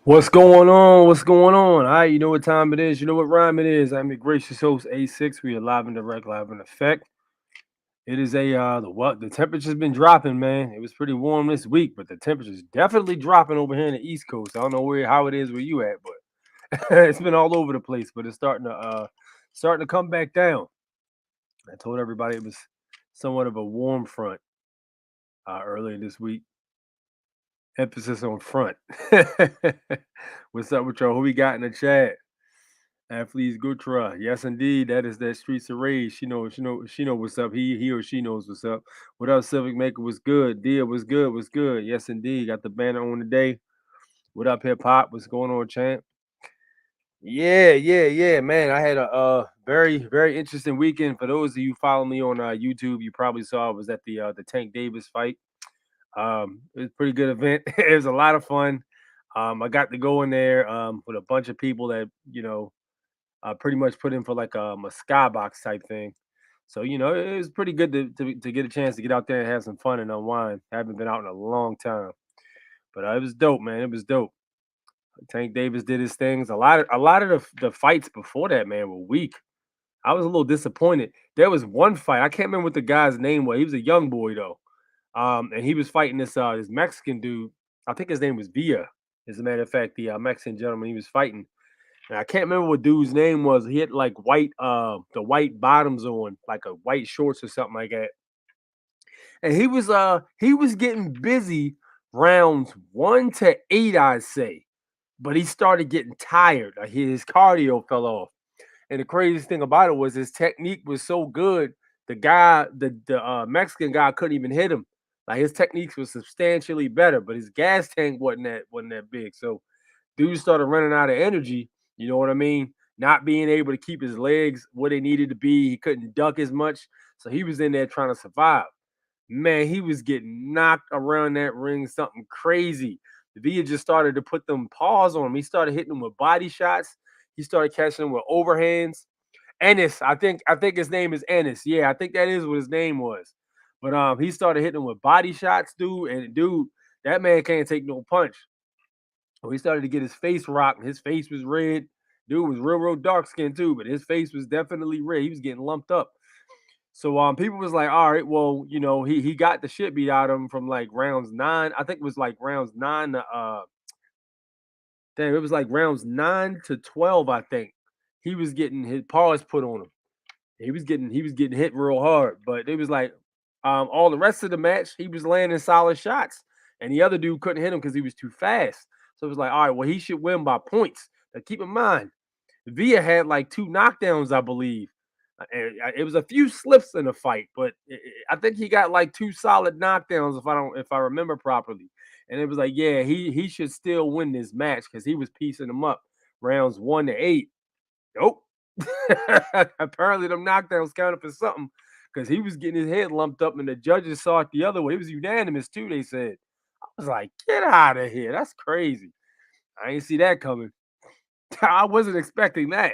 What's going on? What's going on? All right, you know what time it is. You know what rhyme it is. I'm your gracious host, A6. We are live and direct, live in effect. It is the temperature's been dropping, man. It was pretty warm this week, but the temperature's definitely dropping over here in the East Coast. I don't know how it is where you at, but it's been all over the place. But it's starting to come back down. I told everybody it was somewhat of a warm front earlier this week. Emphasis on front. What's up with y'all? Who we got in the chat? Athletes Gutra. Yes, indeed. That is that Streets of Rage. She know what's up. He or she knows what's up. What up, Civic Maker? Was good. Dia was good. Was good. Yes, indeed. Got the banner on today. What up, hip hop? What's going on, champ? Yeah, man. I had a very, very interesting weekend. For those of you follow me on YouTube, you probably saw I was at the Tank Davis fight. It was a pretty good event. It was a lot of fun. I got to go in there with a bunch of people that pretty much put in for like a skybox type thing. So it was pretty good to get a chance to get out there and have some fun and unwind. I haven't been out in a long time, but it was dope, man. It was dope. Tank Davis did his things. A lot of the fights before that, man, were weak. I was a little disappointed. There was one fight I can't remember what the guy's name was. He was a young boy though, and he was fighting this Mexican dude. I think his name was Villa. As a matter of fact, the Mexican gentleman he was fighting. And I can't remember what dude's name was. He had like the white bottoms on, like a white shorts or something like that. And he was getting busy rounds 1 to 8, I'd say. But he started getting tired. Like his cardio fell off. And the craziest thing about it was his technique was so good. The Mexican guy couldn't even hit him. Like his techniques was substantially better, but his gas tank wasn't that big. So dude started running out of energy. You know what I mean? Not being able to keep his legs where they needed to be. He couldn't duck as much. So he was in there trying to survive. Man, he was getting knocked around that ring, something crazy. Villa just started to put them paws on him. He started hitting him with body shots. He started catching him with overhands. Ennis, I think his name is Ennis. Yeah, I think that is what his name was. But he started hitting him with body shots, dude. And dude, that man can't take no punch. So he started to get his face rocked. His face was red. Dude was real dark skinned too, but his face was definitely red. He was getting lumped up. So people was like, all right, well, he got the shit beat out of him from like rounds 9. I think it was like rounds 9 to damn, it was like rounds 9 to 12, I think. He was getting his paws put on him. He was getting hit real hard, but it was like all the rest of the match, he was landing solid shots, and the other dude couldn't hit him because he was too fast. So it was like, all right, well, he should win by points. Now keep in mind, Villa had like 2 knockdowns, I believe. It was a few slips in the fight, but I think he got like 2 solid knockdowns if I remember properly. And it was like, yeah, he should still win this match because he was piecing them up rounds 1 to 8. Nope. Apparently, them knockdowns counted for something because he was getting his head lumped up, and the judges saw it the other way. It was unanimous too. They said, "I was like, get out of here! That's crazy. I ain't see that coming. I wasn't expecting that."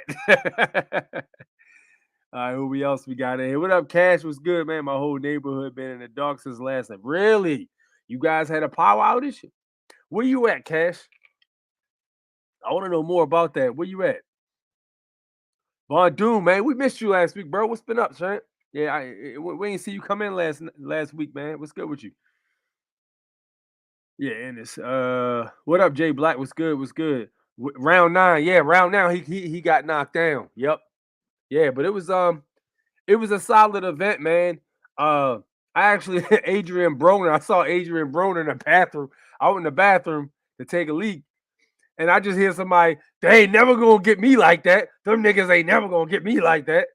All right, who else we got in here? What up, Cash? Was good, man? My whole neighborhood been in the dark since last night. Really? You guys had a power outage? Where you at, Cash? I want to know more about that. Where you at? Von Doom, man, we missed you last week, bro. What's been up, son? Yeah, we ain't see you come in last week, man. What's good with you? Yeah, and it's what up, Jay Black? What's good? What's good? Round 9, yeah, round now. He got knocked down. Yep, yeah, but it was a solid event, man. I actually Adrian Broner. I saw Adrian Broner in the bathroom. I went in the bathroom to take a leak, and I just hear somebody, they ain't never gonna get me like that. Them niggas ain't never gonna get me like that.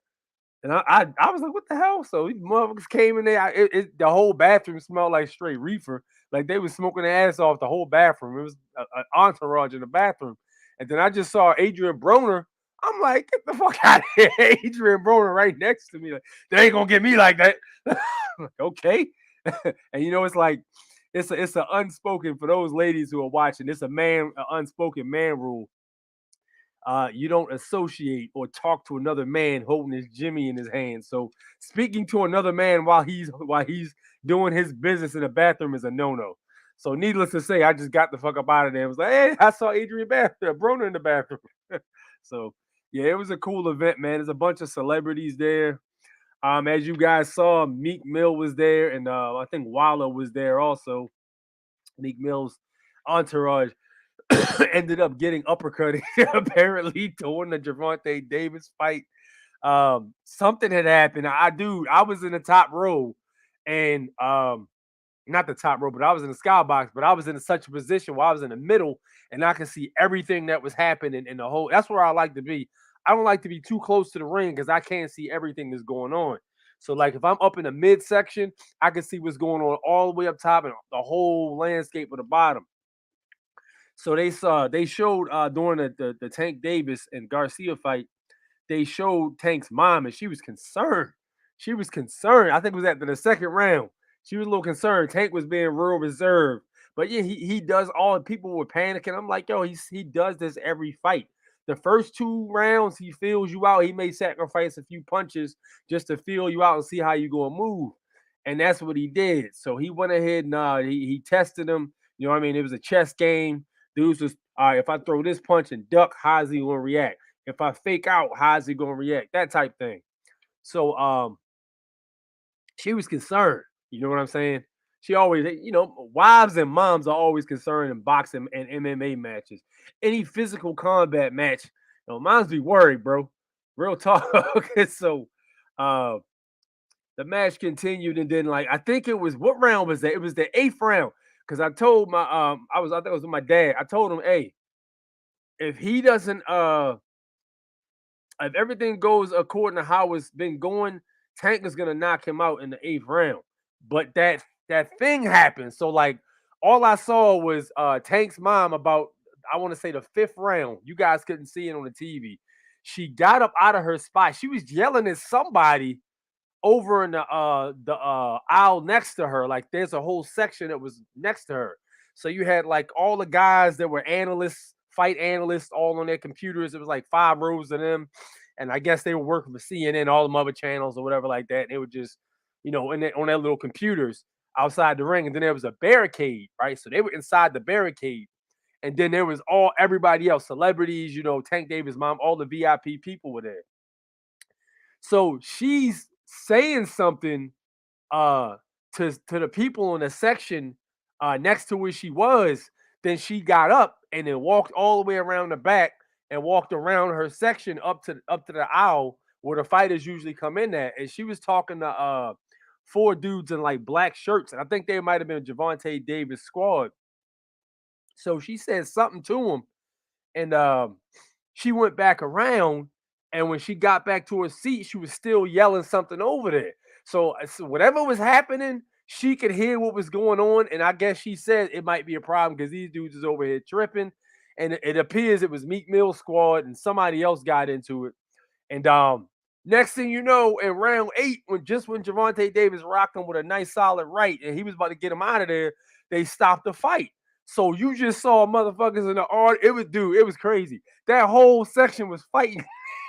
And I was like, what the hell? So these motherfuckers came in there. The whole bathroom smelled like straight reefer. Like they was smoking their ass off the whole bathroom. It was an entourage in the bathroom. And then I just saw Adrian Broner. I'm like, get the fuck out of here. Adrian Broner right next to me. Like, they ain't gonna get me like that. Like, okay. And it's like it's a unspoken for those ladies who are watching. It's an unspoken man rule. You don't associate or talk to another man holding his Jimmy in his hand. So speaking to another man while he's doing his business in the bathroom is a no-no. So needless to say, I just got the fuck up out of there. I was like, hey, I saw Adrian Broner in the bathroom. So yeah, it was a cool event, man. There's a bunch of celebrities there. As you guys saw, Meek Mill was there, and I think Wallow was there also. Meek Mill's entourage ended up getting uppercutted apparently during the Gervonta Davis fight. Something had happened. I was in the top row, and not the top row, but I was in the skybox, but I was in such a position where I was in the middle and I could see everything that was happening in the whole. That's where I like to be. I don't like to be too close to the ring because I can't see everything that's going on. So, like, if I'm up in the midsection, I can see what's going on all the way up top and the whole landscape of the bottom. So they showed during the Tank Davis and Garcia fight, they showed Tank's mom and she was concerned. She was concerned. I think it was after the second round. She was a little concerned. Tank was being real reserved. But yeah, he does all people were panicking. I'm like, yo, he does this every fight. The first two rounds, he feels you out. He may sacrifice a few punches just to feel you out and see how you gonna move. And that's what he did. So he went ahead and he tested him. You know what I mean? It was a chess game. Dudes was all right. If I throw this punch and duck, how's he gonna react? If I fake out, how's he gonna react? That type thing. So she was concerned. You know what I'm saying? She always, wives and moms are always concerned in boxing and MMA matches. Any physical combat match, moms be worried, bro. Real talk. So uh the match continued, and then like I think it was what round was that? It was the eighth round. Because I told my I think it was with my dad. I told him, hey, if he doesn't if everything goes according to how it's been going, Tank is gonna knock him out in the eighth round. But that thing happened. So like all I saw was Tank's mom about I want to say the fifth round. You guys couldn't see it on the TV. She got up out of her spot. She was yelling at somebody over in the aisle next to her. Like there's a whole section that was next to her. So you had like all the guys that were analysts, fight analysts, all on their computers. It was like 5 rows of them, and I guess they were working for CNN, all them other channels or whatever like that. And they were just, on their little computers outside the ring. And then there was a barricade, right? So they were inside the barricade. And then there was everybody else, celebrities, Tank Davis' mom, all the VIP people were there. So she's saying something to the people in the section next to where she was. Then she got up and then walked all the way around the back and walked around her section up to the aisle where the fighters usually come in at. And she was talking to 4 dudes in like black shirts, and I think they might have been Gervonta Davis squad. So she said something to him, and she went back around, and when she got back to her seat, she was still yelling something over there. So whatever was happening, she could hear what was going on, and I guess she said it might be a problem because these dudes is over here tripping, and it appears it was Meek Mill squad and somebody else got into it, and next thing you know, in round 8, when Gervonta Davis rocked him with a nice solid right, and he was about to get him out of there, they stopped the fight. So you just saw motherfuckers in the art. It was crazy. That whole section was fighting.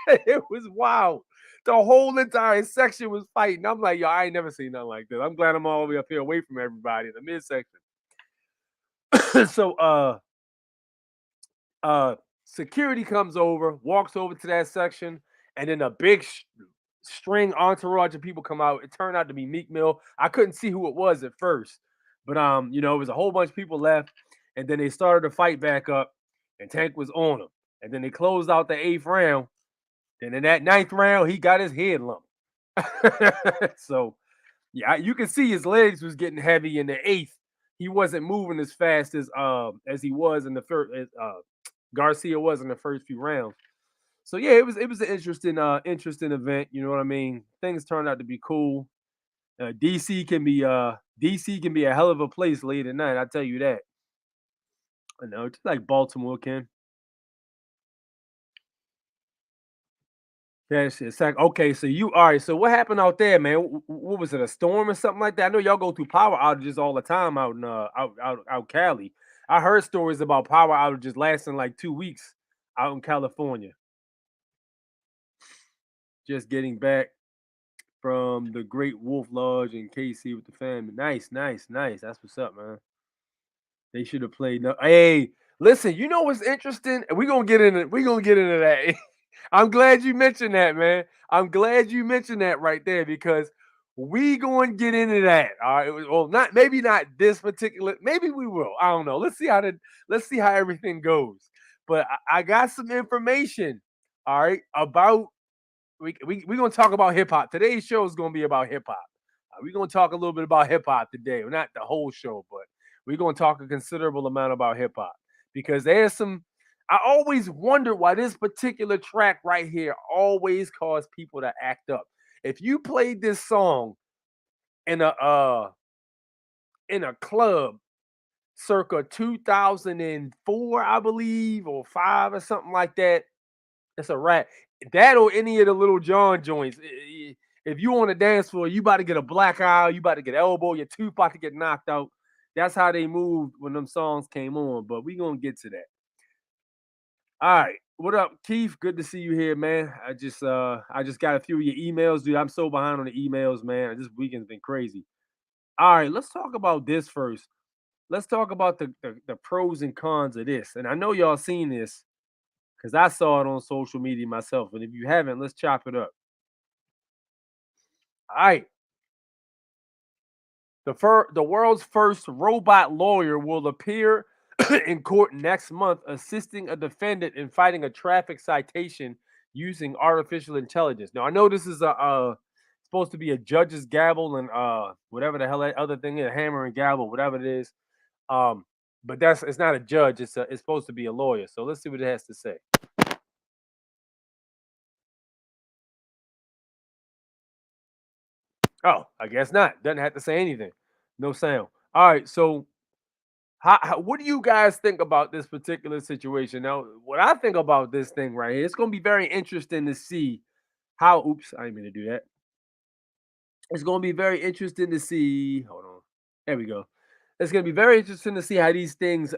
It was wild. The whole entire section was fighting. I'm like, yo, I ain't never seen nothing like this. I'm glad I'm all the way up here away from everybody in the midsection. So security comes over, walks over to that section, and then a big string entourage of people come out. It turned out to be Meek Mill. I couldn't see who it was at first, but it was a whole bunch of people left, and then they started to fight back up, and Tank was on him, and then they closed out the 8th round. Then in that 9th round, he got his head lumped. So yeah, you can see his legs was getting heavy in the 8th. He wasn't moving as fast as he was in the first. Garcia was in the first few rounds. So yeah, it was an interesting event. You know what I mean? Things turned out to be cool. DC can be a hell of a place late at night. I tell you that. I know, just like Baltimore can. That's it's like okay. So you all right? So what happened out there, man? What was it? A storm or something like that? I know y'all go through power outages all the time out in out Cali. I heard stories about power outages lasting like 2 weeks out in California. Just getting back from the Great Wolf Lodge in KC with the family. Nice, nice, nice. That's what's up, man. They should have played. No, hey, listen. You know what's interesting? We're gonna get into that. I'm glad you mentioned that, man. I'm glad you mentioned that right there because we going to get into that. All right. Well, maybe not this particular. Maybe we will. I don't know. Let's see how everything goes. But I got some information. All right, about we're gonna talk about hip hop. Today's show is gonna be about hip hop. We're gonna talk a little bit about hip hop today. Well, not the whole show, but we're gonna talk a considerable amount about hip hop because there's some. I always wonder why this particular track right here always cause people to act up. If you played this song in a club circa 2004, I believe, or five or something like that, it's a wrap. That or any of the Little John joints. If you on a dance floor, you about to get a black eye, you about to get elbow, your tooth about to get knocked out. That's how they moved when them songs came on. But we gonna get to that. All right. What up, Keith? Good to see you here, man. I just got a few of your emails, dude. I'm so behind on the emails, man. This weekend's been crazy. All right, let's talk about this first. Let's talk about the pros and cons of this. And I know y'all seen this because I saw it on social media myself. And if you haven't, let's chop it up. All right. The world's first robot lawyer will appear in court next month, assisting a defendant in fighting a traffic citation using artificial intelligence. Now, I know this is supposed to be a judge's gavel and whatever the hell that other thing is, hammer and gavel, whatever it is. But it's not a judge. It's supposed to be a lawyer. So let's see what it has to say. Oh, I guess not. Doesn't have to say anything. No sound. All right. So, what do you guys think about this particular situation? Now, what I think about this thing right here, it's going to be very interesting to see how. Oops, I didn't mean to do that. It's going to be very interesting to see. Hold on. There we go. It's going to be very interesting to see how these things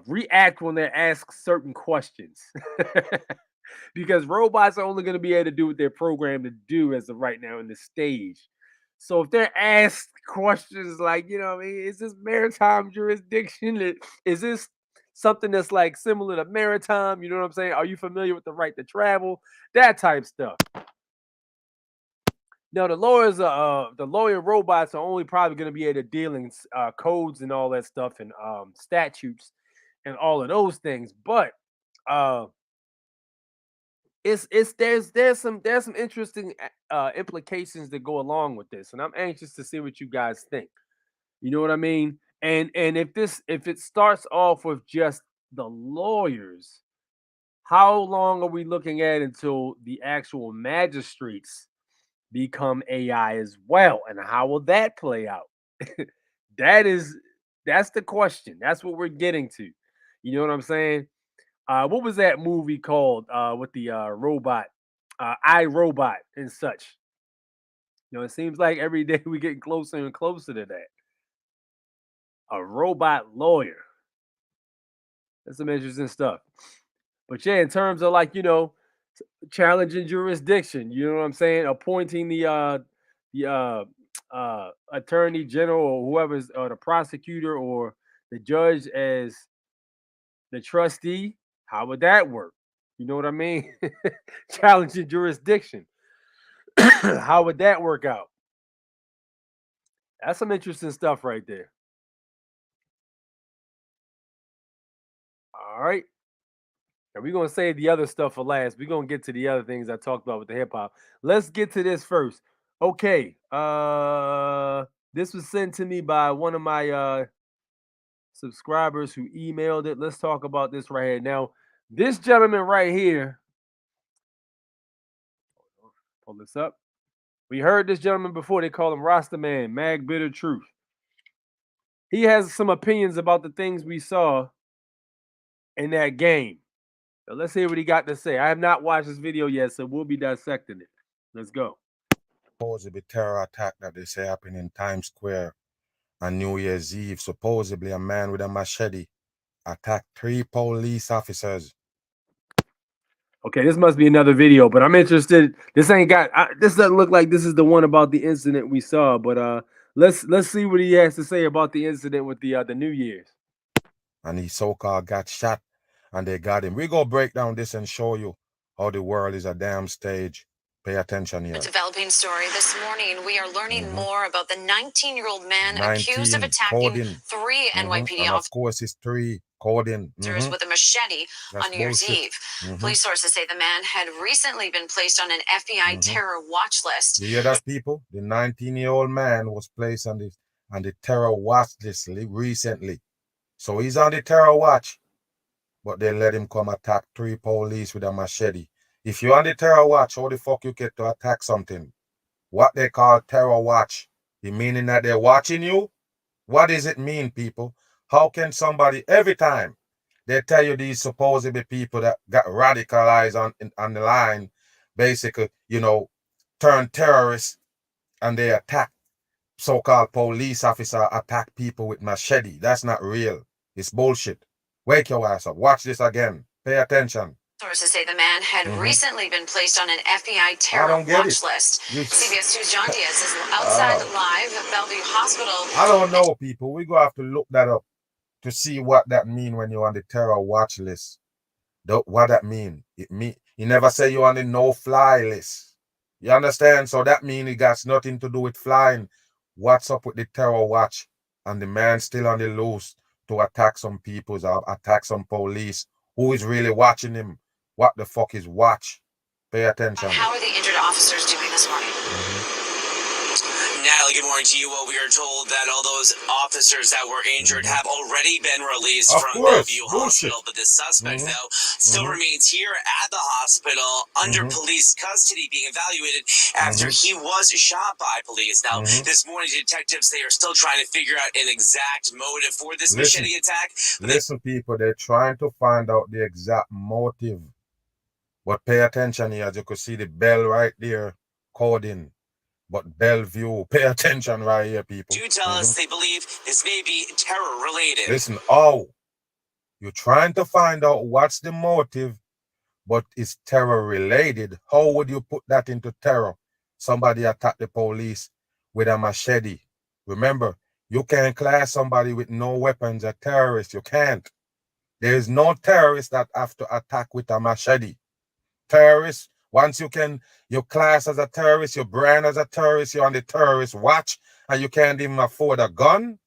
react when they're asked certain questions. Because robots are only going to be able to do what they're programmed to do as of right now in the stage. So if they're asked questions like, what I mean, is this maritime jurisdiction? Is this something that's like similar to maritime? You know what I'm saying? Are you familiar with the right to travel? That type stuff. Now the lawyer robots are only probably going to be able to deal in codes and all that stuff and statutes and all of those things. But there's some interesting implications that go along with this, and I'm anxious to see what you guys think. You know what I mean? And if it starts off with just the lawyers, how long are we looking at until the actual magistrates become AI as well, and how will that play out? That's the question. That's what we're getting to. You know what I'm saying? What was that movie called with the robot, I Robot and such? It seems like every day we getting closer and closer to that. A robot lawyer. That's some interesting stuff. But yeah, in terms of like challenging jurisdiction, you know what I'm saying? Appointing the attorney general or whoever's or the prosecutor or the judge as the trustee. How would that work? You know what I mean? Challenging jurisdiction. How would that work out? That's some interesting stuff right there. All right. And we're gonna save the other stuff for last. We're gonna get to the other things I talked about with the hip hop. Let's get to this first. Okay. This was sent to me by one of my subscribers who emailed it. Let's talk about this right here. Now, this gentleman right here, pull this up. We heard this gentleman before. They call him Rasta Man, Mag Bitter Truth. He has some opinions about the things we saw in that game. So let's hear what he got to say. I have not watched this video yet, so we'll be dissecting it. Let's go. Supposedly terror attack that they say happened in Times Square on New Year's Eve. Supposedly a man with a machete attacked 3 police officers. Okay, this must be another video, but I'm interested. This ain't got. This doesn't look like this is the one about the incident we saw. But let's see what he has to say about the incident with the New Year's. And he so-called got shot and they got him. We go break down this and show you how the world is a damn stage. Pay attention here. A developing story this morning. We are learning more about the 19-year-old man accused of attacking three NYPD officers. Of course, it's 3 coding. With a machete on New Year's Eve. Police sources say the man had recently been placed on an FBI terror watch list. You hear that, people? The 19-year-old man was placed on the terror watch list recently. So he's on the terror watch, but they let him come attack 3 police with a machete. If you're on the terror watch, how the fuck you get to attack something? What they call terror watch. The meaning that they're watching you? What does it mean, people? How can somebody, every time they tell you these supposedly people that got radicalized on the line, basically, you know, turn terrorists and they attack so-called police officer, attack people with machete. That's not real. It's bullshit. Wake your ass up. Watch this again. Pay attention. Sources say the man had recently been placed on an FBI terror watch list. CBS 2's John Diaz is outside live at Bellevue Hospital. I don't know, people. We're going to have to look that up to see what that means when you're on the terror watch list. What that mean? You never say you're on the no-fly list. You understand? So that means it got nothing to do with flying. What's up with the terror watch? And the man still on the loose to attack some people, attack some police. Who is really watching him? What the fuck is watch? Pay attention. How are the injured officers doing this morning? Natalie, good morning to you. Well, we are told that all those officers that were injured have already been released from Bellevue Hospital, but the suspect, though, still remains here at the hospital under police custody, being evaluated after he was shot by police. Now, this morning, detectives, they are still trying to figure out an exact motive for this machete attack. Listen, people, they're trying to find out the exact motive. But pay attention here, as you can see the bell right there, coding. But Bellevue, pay attention right here, people. Do tell us they believe this may be terror-related. Listen, you're trying to find out what's the motive, but it's terror-related. How would you put that into terror? Somebody attacked the police with a machete. Remember, you can't class somebody with no weapons a terrorist. You can't. There is no terrorist that have to attack with a machete. Terrorists, once you class as a terrorist, your brand as a terrorist, you're on the terrorist watch, and you can't even afford a gun?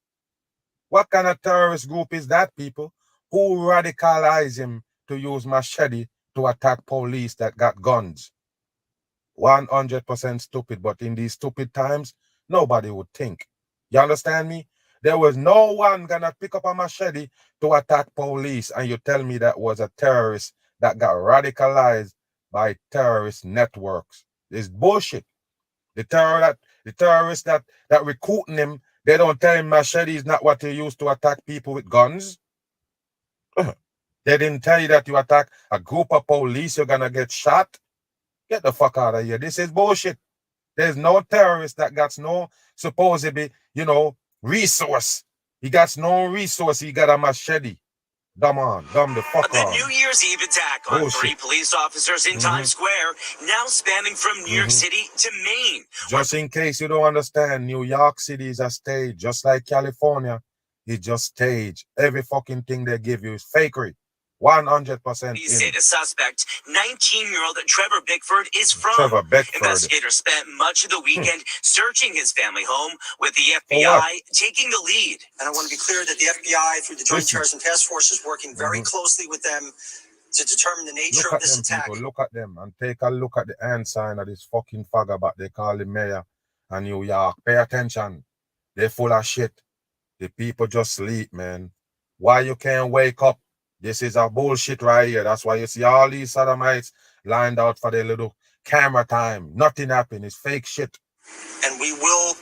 What kind of terrorist group is that, people? Who radicalize him to use machete to attack police that got guns? 100% stupid, but in these stupid times, nobody would think. You understand me? There was no one gonna pick up a machete to attack police, and you tell me that was a terrorist that got radicalized by terrorist networks. It's bullshit. The terrorists that recruiting him, they don't tell him machete is not what you use to attack people with guns. They didn't tell you that you attack a group of police, you're gonna get shot. Get the fuck out of here. This is bullshit. There's no terrorist that got no supposedly, resource. He got no resource. He got a machete. Dumb the fuck on. The New Year's Eve attack on 3 police officers in Times Square, now spanning from New York City to Maine. Just in case you don't understand, New York City is a stage, just like California. It's just stage. Every fucking thing they give you is fakery. 100%. He said the suspect, 19-year-old Trevor Bickford, is from. Trevor Bickford. Investigators spent much of the weekend searching his family home, with the FBI taking the lead. And I want to be clear that the FBI, through the Joint Terrorism Task Force, is working very closely with them to determine the nature of this attack. People, look at them and take a look at the hand sign of this fucking fagabat they call the mayor of New York. Pay attention. They're full of shit. The people just sleep, man. Why you can't wake up? This is a bullshit right here. That's why you see all these sodomites lined out for their little camera time. Nothing happened. It's fake shit. And we will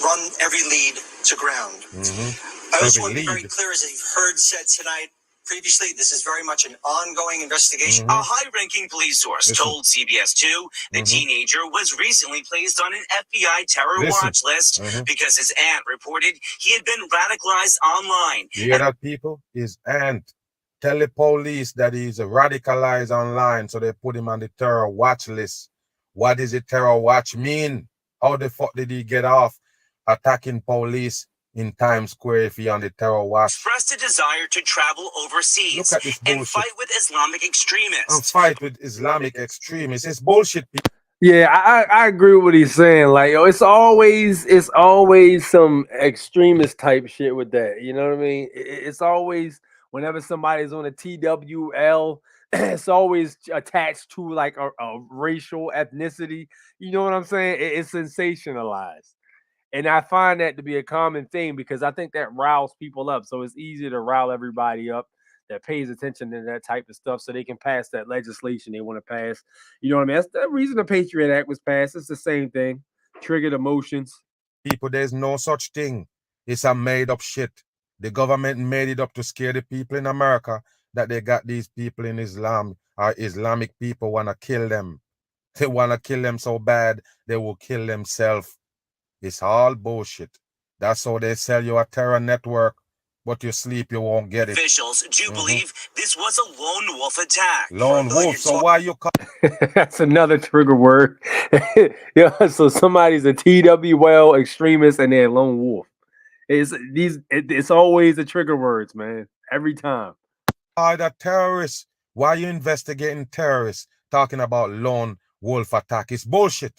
run every lead to ground. I also want to be very clear, as you've heard said tonight previously, this is very much an ongoing investigation. A high-ranking police source told CBS 2 the teenager was recently placed on an FBI terror watch list because his aunt reported he had been radicalized online. You hear that, people? His aunt tell the police that he's radicalized online, so they put him on the terror watch list. What does the terror watch mean? How the fuck did he get off attacking police in Times Square if he on the terror watch. Expressed a desire to travel overseas and fight with Islamic extremists. And fight with Islamic extremists. It's bullshit. Yeah, I agree with what he's saying. Like, yo, it's always some extremist type shit with that. You know what I mean? It's always whenever somebody's on a TWL, it's always attached to like a racial ethnicity. You know what I'm saying? It's sensationalized. And I find that to be a common thing because I think that riles people up. So it's easier to rile everybody up that pays attention to that type of stuff so they can pass that legislation they want to pass. You know what I mean? That's the reason the Patriot Act was passed. It's the same thing. Triggered emotions. People, there's no such thing. It's a made up shit. The government made it up to scare the people in America that they got these people in Islam or Islamic people want to kill them. They want to kill them so bad they will kill themselves. It's all bullshit. That's how they sell you a terror network, but you sleep, you won't get it. Officials do believe this was a lone wolf attack. Lone wolf, so why you That's another trigger word. Yeah, so somebody's a TWL extremist and they're a lone wolf. It's always the trigger words, man. Every time. The terrorists. Why you investigating terrorists talking about lone wolf attack? It's bullshit.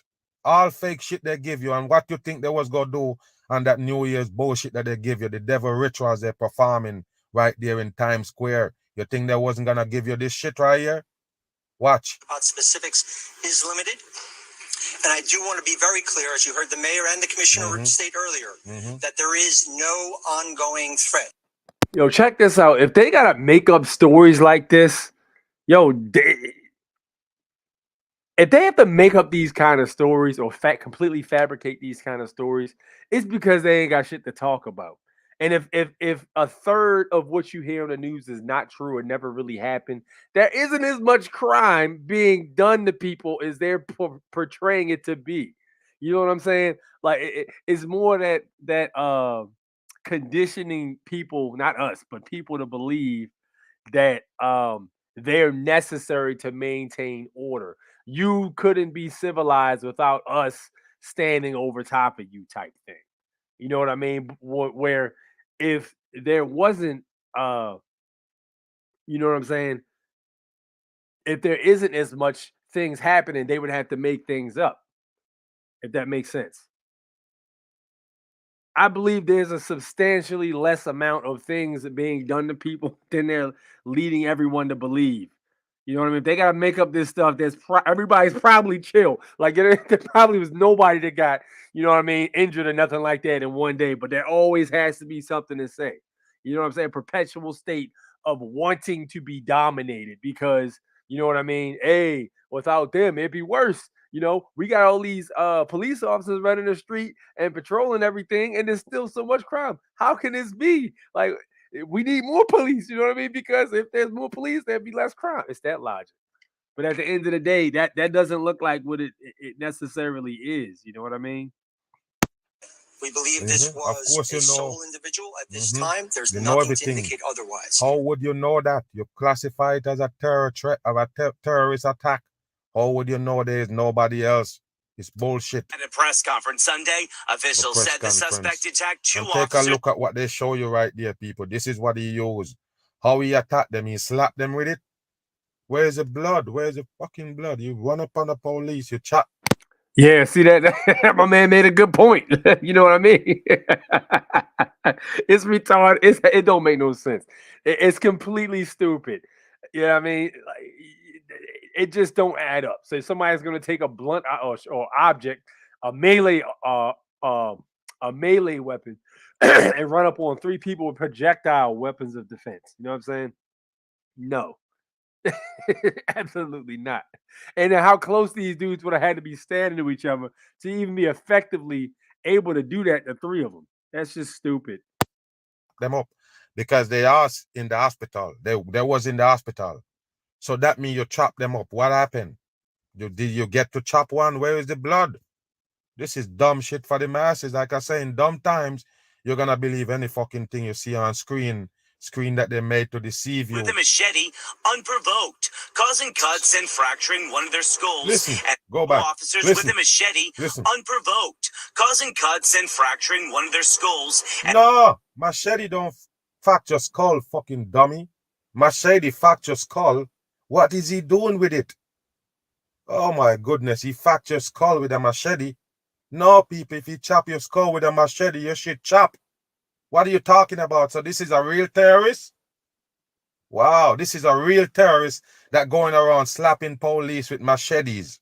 All fake shit they give you, and what you think they was gonna do on that New Year's bullshit that they give you, the devil rituals they're performing right there in Times Square. You think they wasn't gonna give you this shit right here? Watch. About specifics is limited. And I do want to be very clear, as you heard the mayor and the commissioner state earlier, that there is no ongoing threat. Yo, check this out. If they gotta make up stories like this, yo, if they have to make up these kind of stories or completely fabricate these kind of stories, it's because they ain't got shit to talk about. And if a third of what you hear on the news is not true or never really happened, there isn't as much crime being done to people as they're portraying it to be. You know what I'm saying? Like it's more that conditioning people, not us, but people to believe that they're necessary to maintain order. You couldn't be civilized without us standing over top of you type thing. You know what I mean? Where if there wasn't, you know what I'm saying? If there isn't as much things happening, they would have to make things up. If that makes sense. I believe there's a substantially less amount of things that being done to people than they're leading everyone to believe. You know what I mean? If they gotta make up this stuff, everybody's probably chill. Like there probably was nobody that got, you know what I mean, injured or nothing like that in one day. But there always has to be something to say. You know what I'm saying? Perpetual state of wanting to be dominated because you know what I mean. Hey, without them, it'd be worse. You know, we got all these police officers running the street and patrolling everything, and there's still so much crime. How can this be? Like, we need more police, you know what I mean? Because if there's more police, there'd be less crime. It's that logic. But at the end of the day, that doesn't look like what it necessarily is. You know what I mean? We believe this was a sole individual at this time. There's nothing to indicate otherwise. How would you know that? You classify it as a terror threat of a terrorist attack. How would you know there is nobody else? It's bullshit. At a press conference Sunday, officials said the suspect attacked two officers. Take a look at what they show you right there, people. This is what he used. How he attacked them. He slapped them with it. Where's the blood? Where's the fucking blood? You run up on the police, you chop. Yeah, see that? My man made a good point. You know what I mean? It's retarded. It don't make no sense. It's completely stupid. You know what I mean? Like, it just don't add up. So somebody's going to take a blunt or object, a melee weapon, and run up on three people with projectile weapons of defense. You know what I'm saying? No. Absolutely not. And then how close these dudes would have had to be standing to each other to even be effectively able to do that, the three of them. That's just stupid. Them up because they are in the hospital. They was in the hospital. So that means you chop them up. What happened? Did you get to chop one? Where is the blood? This is dumb shit for the masses. Like I say, in dumb times, you're going to believe any fucking thing you see on screen screen that they made to deceive you. With a machete, unprovoked, causing cuts and fracturing one of their skulls. Listen, and go back. Officers Listen. with a machete, Listen. unprovoked, causing cuts and fracturing one of their skulls. No, machete don't fracture skull, fucking dummy. Machete fracture skull. What is he doing with it? Oh my goodness, he fractured skull with a machete. No, people, if you chop your skull with a machete, you should chop. What are you talking about? So this is a real terrorist? Wow, this is a real terrorist that going around slapping police with machetes.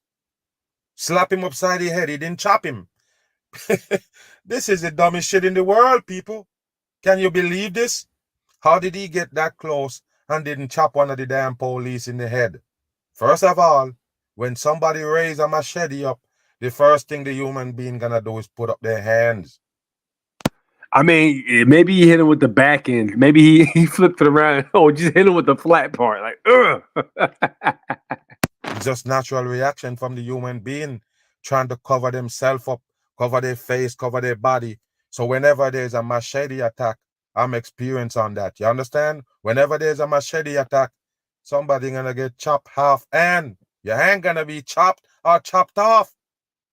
Slap him upside the head, he didn't chop him. This is the dumbest shit in the world, people. Can you believe this? How did he get that close and didn't chop one of the damn police in the head? First of all, when somebody raise a machete up, the first thing the human being gonna do is put up their hands. I mean, maybe he hit him with the back end. Maybe he flipped it around. Oh, just hit him with the flat part. Like, It's just natural reaction from the human being trying to cover themselves up, cover their face, cover their body. So whenever there's a machete attack, I'm experienced on that. You understand? Whenever there's a machete attack, somebody gonna get chopped half hand. Your hand gonna be chopped or chopped off.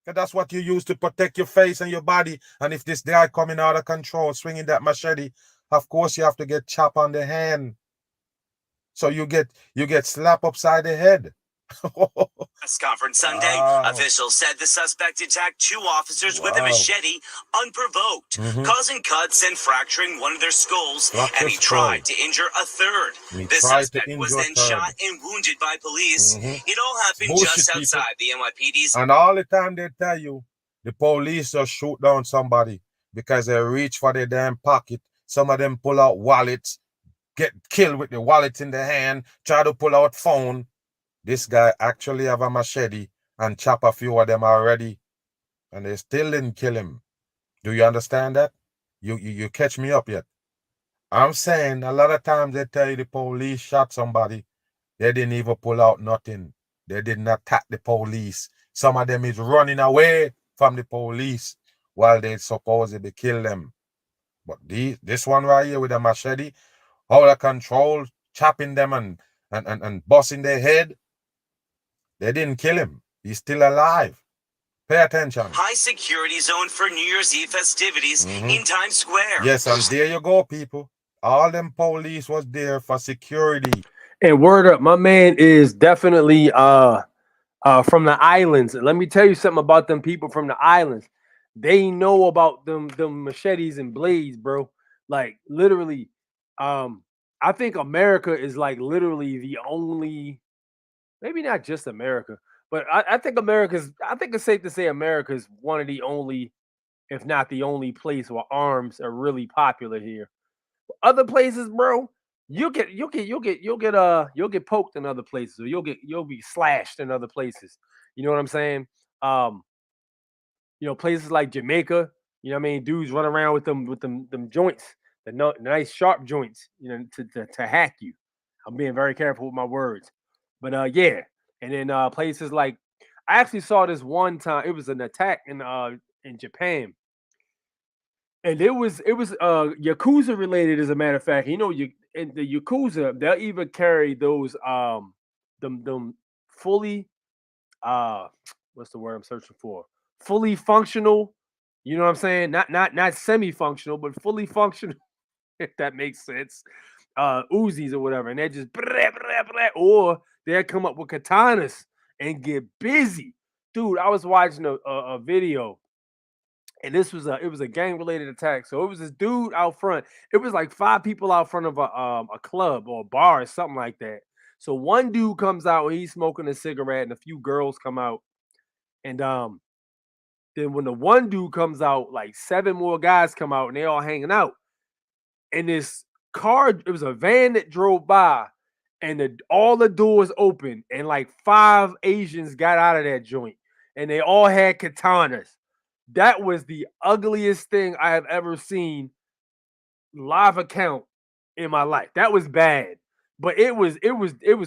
Because that's what you use to protect your face and your body. And if this guy coming out of control, swinging that machete, of course you have to get chopped on the hand. So you get slapped upside the head. Press conference Sunday, officials said the suspect attacked 2 officers with a machete, unprovoked, causing cuts and fracturing one of their skulls, and he tried to injure a third. The suspect was then shot and wounded by police. It all happened just outside the NYPD's. And all the time they tell you, the police just shoot down somebody because they reach for their damn pocket. Some of them pull out wallets, get killed with the wallets in their hand, try to pull out phone. This guy actually have a machete and chop a few of them already, and they still didn't kill him. Do you understand that? You catch me up yet? I'm saying a lot of times they tell you the police shot somebody. They didn't even pull out nothing. They didn't attack the police. Some of them is running away from the police while they supposedly kill them. But this one right here with a machete, out of control, chopping them and busting their head. They didn't kill him. He's still alive. Pay attention. High security zone for New Year's Eve festivities in Times Square. Yes, and there you go, people. All them police was there for security. And word up, my man is definitely from the islands. Let me tell you something about them people from the islands. They know about them machetes and blades, bro. Like literally, I think America is like literally the only. Maybe not just America, but I think it's safe to say America is one of the only, if not the only place where arms are really popular here. Other places, bro, you'll get poked in other places, or you'll be slashed in other places. You know what I'm saying? Places like Jamaica, you know what I mean? Dudes run around with them joints, the nice sharp joints, to hack you. I'm being very careful with my words. But yeah, and then places like I actually saw this one time. It was an attack in Japan, and it was Yakuza related, as a matter of fact. In the Yakuza, they'll even carry those them fully what's the word I'm searching for? Fully functional. You know what I'm saying? Not semi-functional, but fully functional. If that makes sense. Uzis or whatever, and they're just or they'll come up with katanas and get busy. Dude, I was watching a video, and it was a gang related attack. So it was this dude out front. It was like 5 people out front of a club or a bar or something like that. So one dude comes out and he's smoking a cigarette, and a few girls come out, and then when the one dude comes out, like 7 more guys come out, and they all hanging out. And this car, it was a van that drove by, and all the doors open, and like 5 Asians got out of that joint, and they all had katanas. That was the ugliest thing I have ever seen live account in my life. That was bad, but it was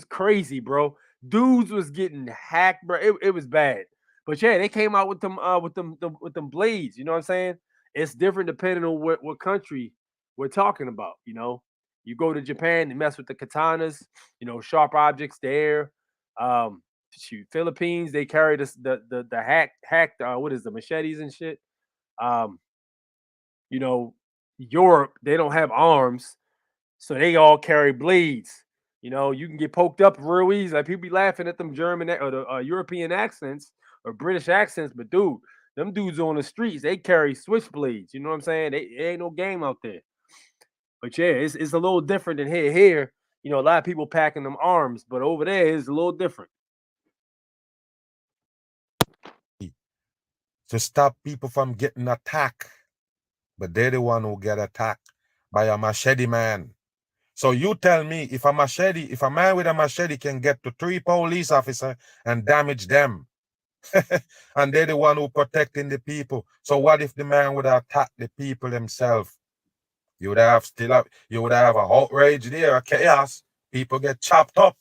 crazy, bro. Dudes was getting hacked, bro. It was bad. But yeah, they came out with them blades. You know what I'm saying? It's different depending on what country we're talking about. You go to Japan, they mess with the katanas, you know, sharp objects there. Philippines, they carry the hacked what is the machetes and shit. Um, you know, Europe, they don't have arms, so they all carry blades. You know, you can get poked up real easy. Like people be laughing at them German or the European accents or British accents, but dude, them dudes on the streets, they carry switchblades. You know what I'm saying? It ain't no game out there. But yeah, it's a little different than here. Here, you know, a lot of people packing them arms, but over there it's a little different. To stop people from getting attacked, but they're the one who get attacked by a machete man. So you tell me, if a man with a machete can get to 3 police officers and damage them, and they're the one who protecting the people. So what if the man would attack the people themselves? You would have a outrage there, a chaos. People get chopped up,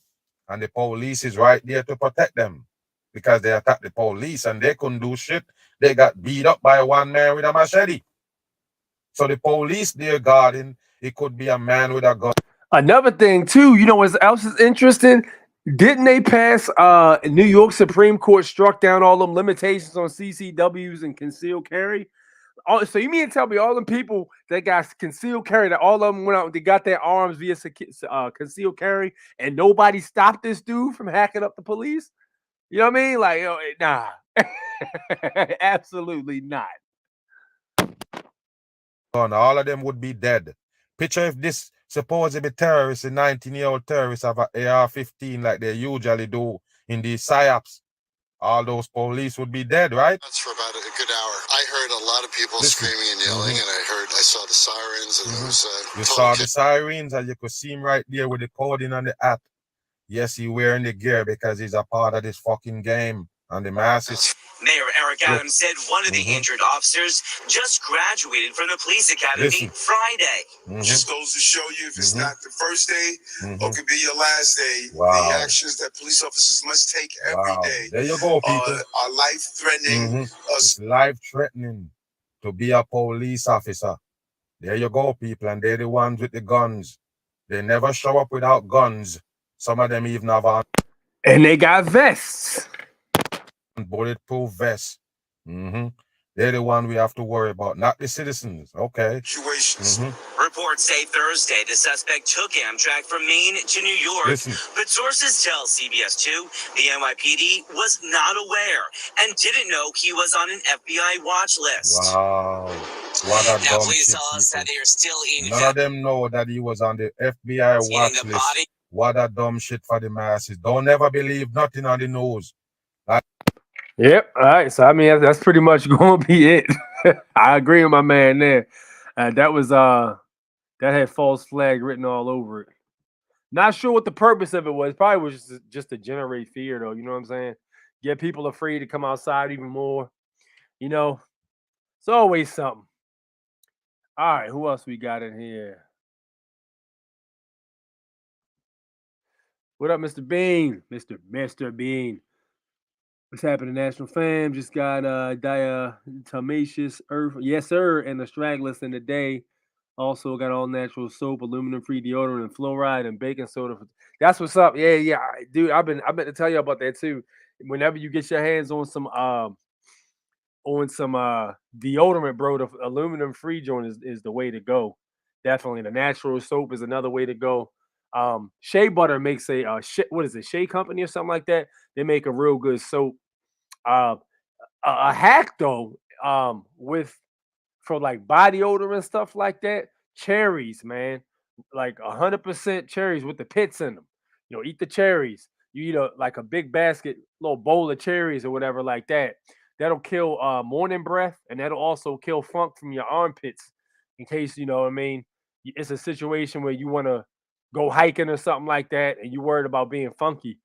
and the police is right there to protect them because they attacked the police and they couldn't do shit. They got beat up by one man with a machete. So the police there guarding, it could be a man with a gun. Another thing too, you know what else is interesting? Didn't they pass New York Supreme Court struck down all them limitations on CCWs and concealed carry? So you mean to tell me all them people that got concealed carry, that all of them went out, they got their arms via concealed carry, and nobody stopped this dude from hacking up the police? You know what I mean? Like, nah, absolutely not. All of them would be dead. Picture if this supposedly terrorists, the 19-year-old terrorists, have an AR-15 like they usually do in these psyops. All those police would be dead, right? That's for about a good hour. I heard a lot of people screaming and yelling, and I saw the sirens, and it was you saw the sirens, and you could see him right there with the coding on the app. Yes, he wearing the gear because he's a part of this fucking game, and the masses. Mayor Eric Adams said one of the injured officers just graduated from the police academy Friday. Just goes to show you, if it's not the first day, or could be your last day, wow. The actions that police officers must take every day. There you go, people. Are life-threatening. It's life-threatening to be a police officer. There you go, people, and they're the ones with the guns. They never show up without guns. Some of them even have on. And they got vests. Bulletproof vests. They're the one we have to worry about, not the citizens. Okay. Situations. Reports say Thursday the suspect took Amtrak from Maine to New York, but sources tell CBS 2 the NYPD was not aware and didn't know he was on an FBI watch list. Wow. What a dumb police shit, tell us that they are still none of them know that he was on the FBI watch list. What a dumb shit for the masses. Don't ever believe nothing on the news. Yep. All right. So I mean, that's pretty much going to be it. I agree with my man there. That was that had false flag written all over it. Not sure what the purpose of it was. Probably was just to generate fear, though. You know what I'm saying? Get people afraid to come outside even more. You know, it's always something. All right. Who else we got in here? What up, Mr. Bean? Mr. Bean. What's happening, National Fam? Just got diatomaceous earth. Yes, sir. And the stragglers in the day. Also got all natural soap, aluminum-free deodorant, and fluoride and baking soda. That's what's up. Yeah. Dude, I've been to tell you about that too. Whenever you get your hands on some deodorant, bro, the aluminum-free joint is the way to go. Definitely. The natural soap is another way to go. Shea Butter makes a Shea Company or something like that. They make a real good soap. A hack though, for like body odor and stuff like that. Cherries, man, like 100% cherries with the pits in them. You know, eat the cherries. You eat like a big basket, little bowl of cherries or whatever like that. That'll kill morning breath, and that'll also kill funk from your armpits. In case you know what I mean, it's a situation where you want to go hiking or something like that, and you're worried about being funky.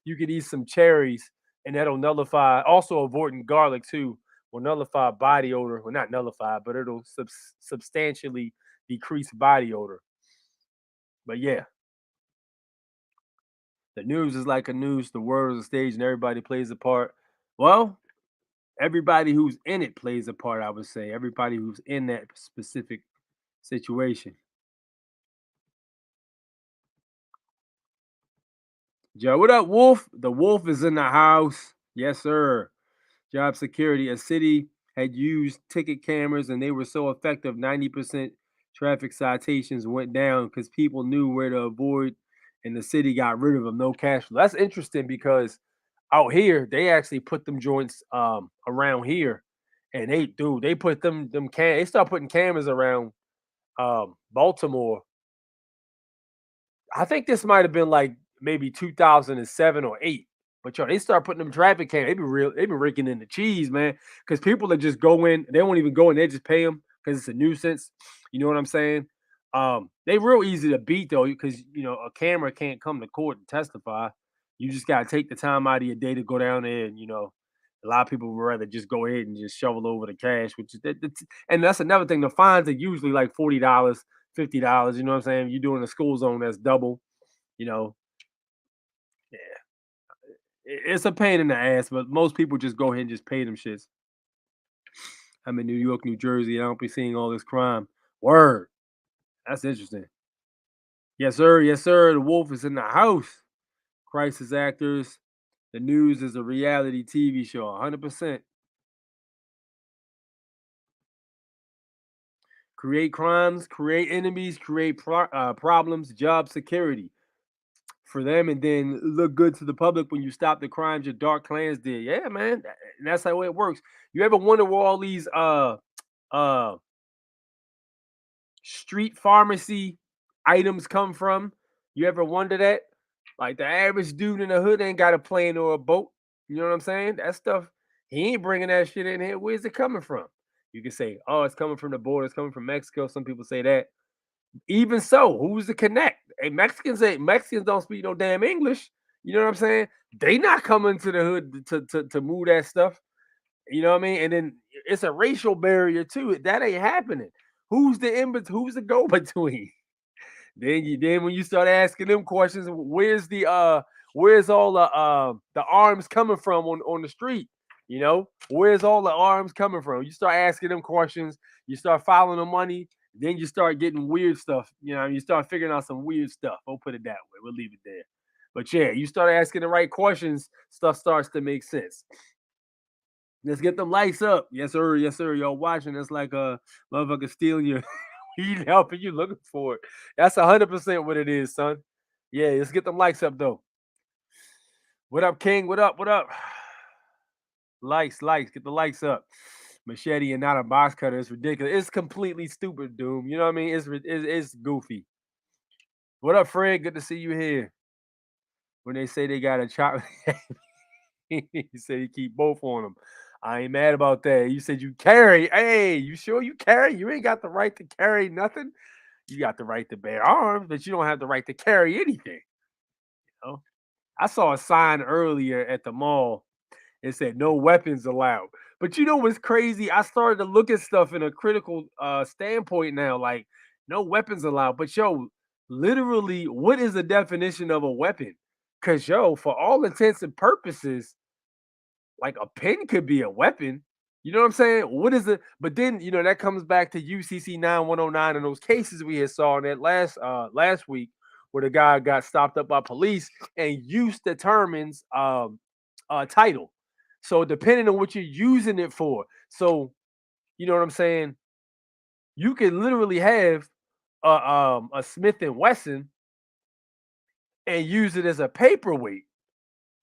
You could eat some cherries, and that'll nullify. Also, avoiding garlic too will nullify body odor. Well, not nullify, but it'll substantially decrease body odor. But yeah, the news is like a news. The world is a stage, and everybody plays a part. Well, everybody who's in it plays a part. I would say everybody who's in that specific situation. Joe, what up, Wolf? The Wolf is in the house. Yes, sir. Job security. A city had used ticket cameras and they were so effective, 90% traffic citations went down because people knew where to avoid and the city got rid of them. No cash flow. That's interesting because out here, they actually put them joints around here. And they put they start putting cameras around Baltimore. I think this might have been like maybe 2007 or 8. But yo, they start putting them traffic cams. They be raking in the cheese, man. Because people that just go in, they won't even go in, they just pay them because it's a nuisance. You know what I'm saying? They real easy to beat though, because a camera can't come to court and testify. You just gotta take the time out of your day to go down there, and a lot of people would rather just go ahead and just shovel over the cash, which is and that's another thing. The fines are usually like $40, $50. You know what I'm saying? You're doing a school zone, that's double. Yeah, it's a pain in the ass, but most people just go ahead and just pay them shits. I'm in New York, New Jersey. I don't be seeing all this crime. Word. That's interesting. Yes, sir. Yes, sir. The Wolf is in the house. Crisis actors. The news is a reality TV show. 100%. Create crimes, create enemies, create problems, job security for them, and then look good to the public when you stop the crimes your dark clans did. Yeah, man. And that's how it works. You ever wonder where all these street pharmacy items come from? You ever wonder that? Like the average dude in the hood ain't got a plane or a boat. You know what I'm saying? That stuff, he ain't bringing that shit in here. Where's it coming from? You can say, oh, it's coming from the border. It's coming from Mexico. Some people say that. Even so, who's the connect? Hey, Mexicans don't speak no damn English. You know what I'm saying? They not coming to the hood to move that stuff. You know what I mean? And then it's a racial barrier too. That ain't happening. Who's the go between? Then when you start asking them questions, where's all the arms coming from on the street? Where's all the arms coming from? You start asking them questions, you start following the money, then you start getting weird stuff. You start figuring out some weird stuff. We'll put it that way. We'll leave it there. But yeah, you start asking the right questions, stuff starts to make sense. Let's get them lights up. Yes, sir. Yes, sir. Y'all watching. That's like a motherfucker stealing your heat helping you looking for it. That's 100% what it is, son. Yeah, let's get them lights up though. What up, King? What up? What up? Likes. Get the likes up. Machete and not a box cutter. It's ridiculous. It's completely stupid, Doom. You know what I mean? It's goofy. What up, Fred? Good to see you here. When they say they got a chop, he said he keep both on them. I ain't mad about that. You said you carry. Hey, you sure you carry? You ain't got the right to carry nothing. You got the right to bear arms, but you don't have the right to carry anything. I saw a sign earlier at the mall. It said no weapons allowed. But you know what's crazy? I started to look at stuff in a critical standpoint now, like no weapons allowed. But yo, literally, what is the definition of a weapon? Because yo, for all intents and purposes, like a pen could be a weapon. You know what I'm saying? What is it? But then that comes back to UCC 9109 and those cases we had saw in that last week where the guy got stopped up by police, and use determines title. So depending on what you're using it for, so you know what I'm saying, you can literally have a Smith and Wesson and use it as a paperweight.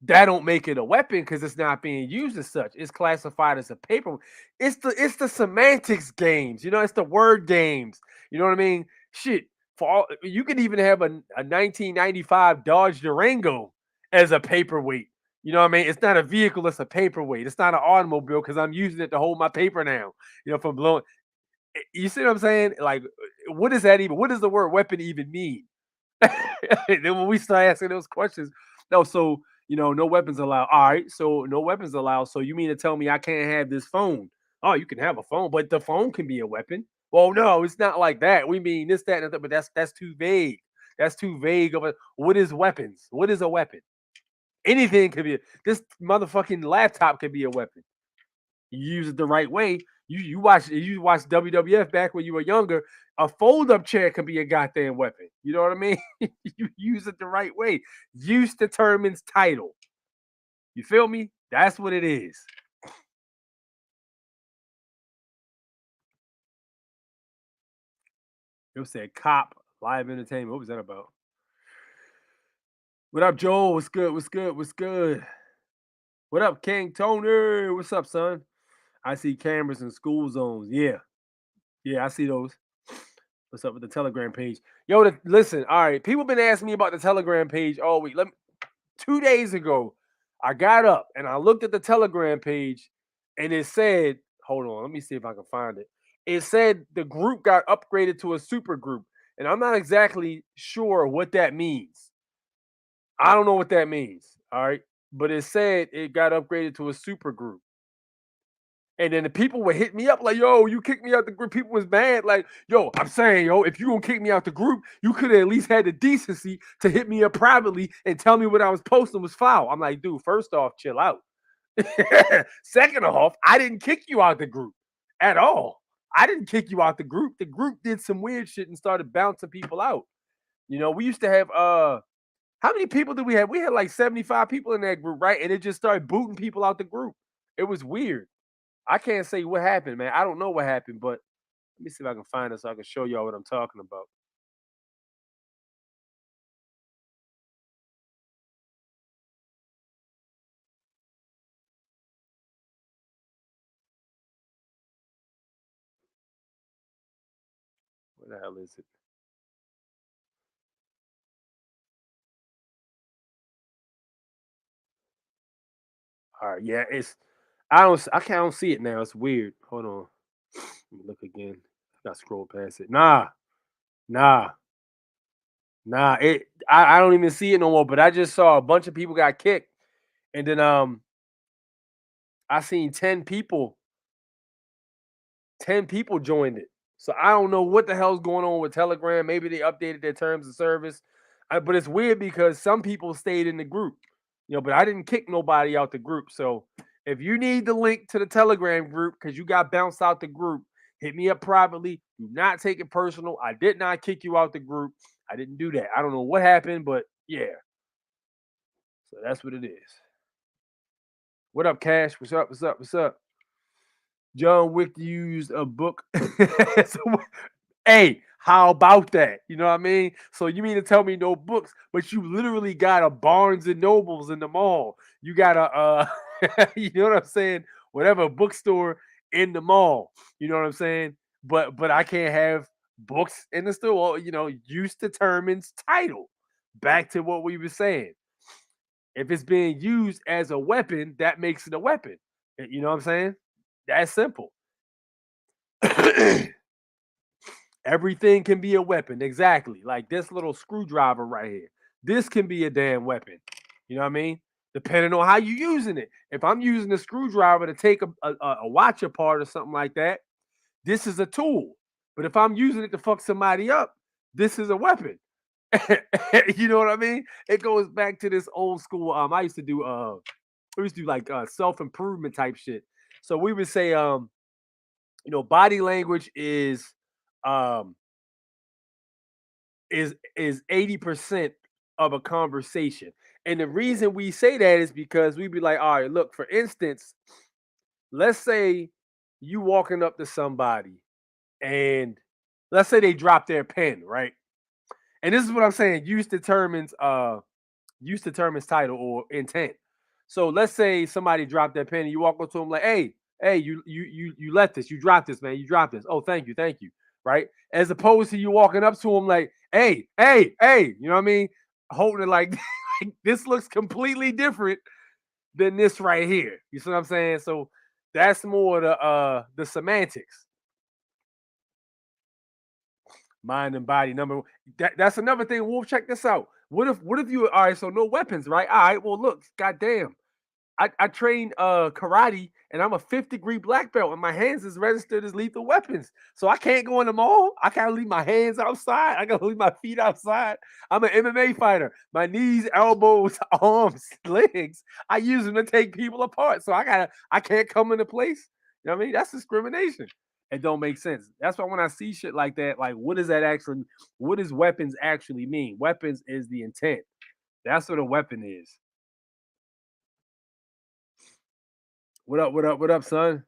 That don't make it a weapon because it's not being used as such. It's classified as a paper. It's the semantics games. It's the word games. You know what I mean? Shit. You could even have a 1995 Dodge Durango as a paperweight. You know what I mean? It's not a vehicle. It's a paperweight. It's not an automobile because I'm using it to hold my paper now. From blowing. You see what I'm saying? Like, what does that even? What does the word weapon even mean? Then when we start asking those questions, no. So no weapons allowed. All right, so no weapons allowed. So you mean to tell me I can't have this phone? Oh, you can have a phone, but the phone can be a weapon. Well, no, it's not like that. We mean this, that, and that, but that's too vague. That's too vague of a. What is weapons? What is a weapon? Anything could be. This motherfucking laptop could be a weapon. You use it the right way. You watch WWF back when you were younger. A fold-up chair can be a goddamn weapon. You know what I mean? You use it the right way. Use determines title. You feel me? That's what it is. It said cop live entertainment. What was that about? What up, Joel? What's good? What's good? What's good? What up, King Tony? What's up, son? I see cameras in school zones. Yeah. Yeah, I see those. What's up with the Telegram page? Yo, listen, all right. People been asking me about the Telegram page all week. 2 days ago, I got up and I looked at the Telegram page and it said, hold on, let me see if I can find it. It said the group got upgraded to a super group. And I'm not exactly sure what that means. I don't know what that means. All right. But it said it got upgraded to a super group. And then the people would hit me up like, yo, you kicked me out the group. People was mad. Like, yo, I'm saying, yo, if you gonna kick me out the group, you could have at least had the decency to hit me up privately and tell me what I was posting was foul. I'm like, dude, first off, chill out. Second off, I didn't kick you out the group at all. I didn't kick you out the group. The group did some weird shit and started bouncing people out. You know, we used to have how many people did we have? We had like 75 people in that group, right? And it just started booting people out the group. It was weird. I can't say what happened, man. I don't know what happened, but let me see if I can find it so I can show y'all what I'm talking about. Where the hell is it? All right, yeah, I can't see it now. It's weird. Hold on. Let me look again. I gotta scroll past it. Nah. I don't even see it no more, but I just saw a bunch of people got kicked. And then I seen 10 people joined it. So I don't know what the hell's going on with Telegram. Maybe they updated their terms of service. But it's weird because some people stayed in the group, you know, but I didn't kick nobody out the group. So if you need the link to the Telegram group because you got bounced out the group, hit me up privately. Do not take it personal. I did not kick you out the group. I didn't do that. I don't know what happened, but yeah. So that's what it is. What up, Cash? What's up? What's up? What's up? John Wick used a book. So, hey, how about that? You know what I mean? So you mean to tell me no books, but you literally got a Barnes and Nobles in the mall. You got a you know what I'm saying? Whatever bookstore in the mall. You know what I'm saying? But I can't have books in the store. Well, you know, use determines title. Back to what we were saying. If it's being used as a weapon, that makes it a weapon. You know what I'm saying? That's simple. Everything can be a weapon. Exactly. Like this little screwdriver right here. This can be a damn weapon. You know what I mean? Depending on how you're using it. If I'm using a screwdriver to take a watch apart or something like that, this is a tool. But if I'm using it to fuck somebody up, this is a weapon. You know what I mean? It goes back to this old school. I used to do like self-improvement type shit. So we would say you know, body language is 80% of a conversation. And the reason we say that is because we be like, all right, look, for instance, let's say you walking up to somebody and let's say they drop their pen, right? And this is what I'm saying. Use determines title or intent. So let's say somebody dropped their pen and you walk up to them like, hey, you let this, you dropped this, man, you dropped this. Oh, thank you, right? As opposed to you walking up to them like, hey, you know what I mean? Holding it like this looks completely different than this right here. You see what I'm saying? So that's more the semantics. Mind and body number. That's another thing. Wolf, check this out. What if you all right? So no weapons, right? All right. Well, look, goddamn. I train karate and I'm a 5th degree black belt and my hands is registered as lethal weapons. So I can't go in the mall. I can't leave my hands outside. I gotta leave my feet outside. I'm an MMA fighter. My knees, elbows, arms, legs, I use them to take people apart. So I can't come into place. You know what I mean? That's discrimination. It don't make sense. That's why when I see shit like that, like what does that actually, what does weapons actually mean? Weapons is the intent. That's what a weapon is. What up, what up, what up, son?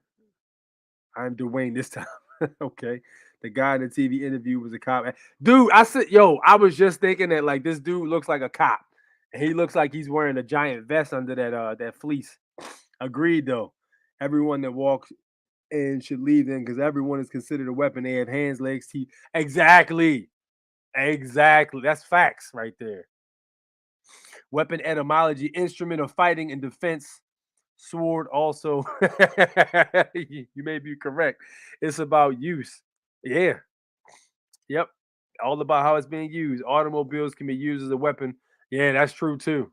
I'm Dwayne this time. Okay. The guy in the TV interview was a cop. Dude, I said, yo, I was just thinking that like this dude looks like a cop. And he looks like he's wearing a giant vest under that fleece. Agreed though. Everyone that walks in should leave in because everyone is considered a weapon. They have hands, legs, teeth. Exactly. Exactly. That's facts right there. Weapon etymology, instrument of fighting and defense. Sword also. You may be correct. It's about use. Yeah. Yep. All about how it's being used. Automobiles can be used as a weapon. Yeah, that's true too.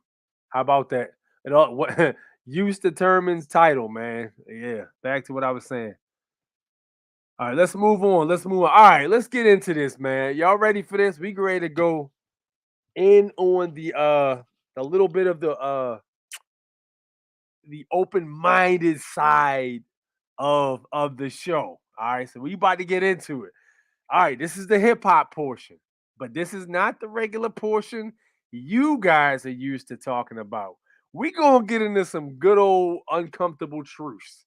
How about that? It all what use determines title, man. Yeah. Back to what I was saying. All right, let's move on. Let's move on. All right, let's get into this, man. Y'all ready for this? We ready to go in on the little bit of the open-minded side of the show. All right, so we about to get into it. All right, this is the hip-hop portion, but this is not the regular portion you guys are used to talking about. We gonna get into some good old uncomfortable truths.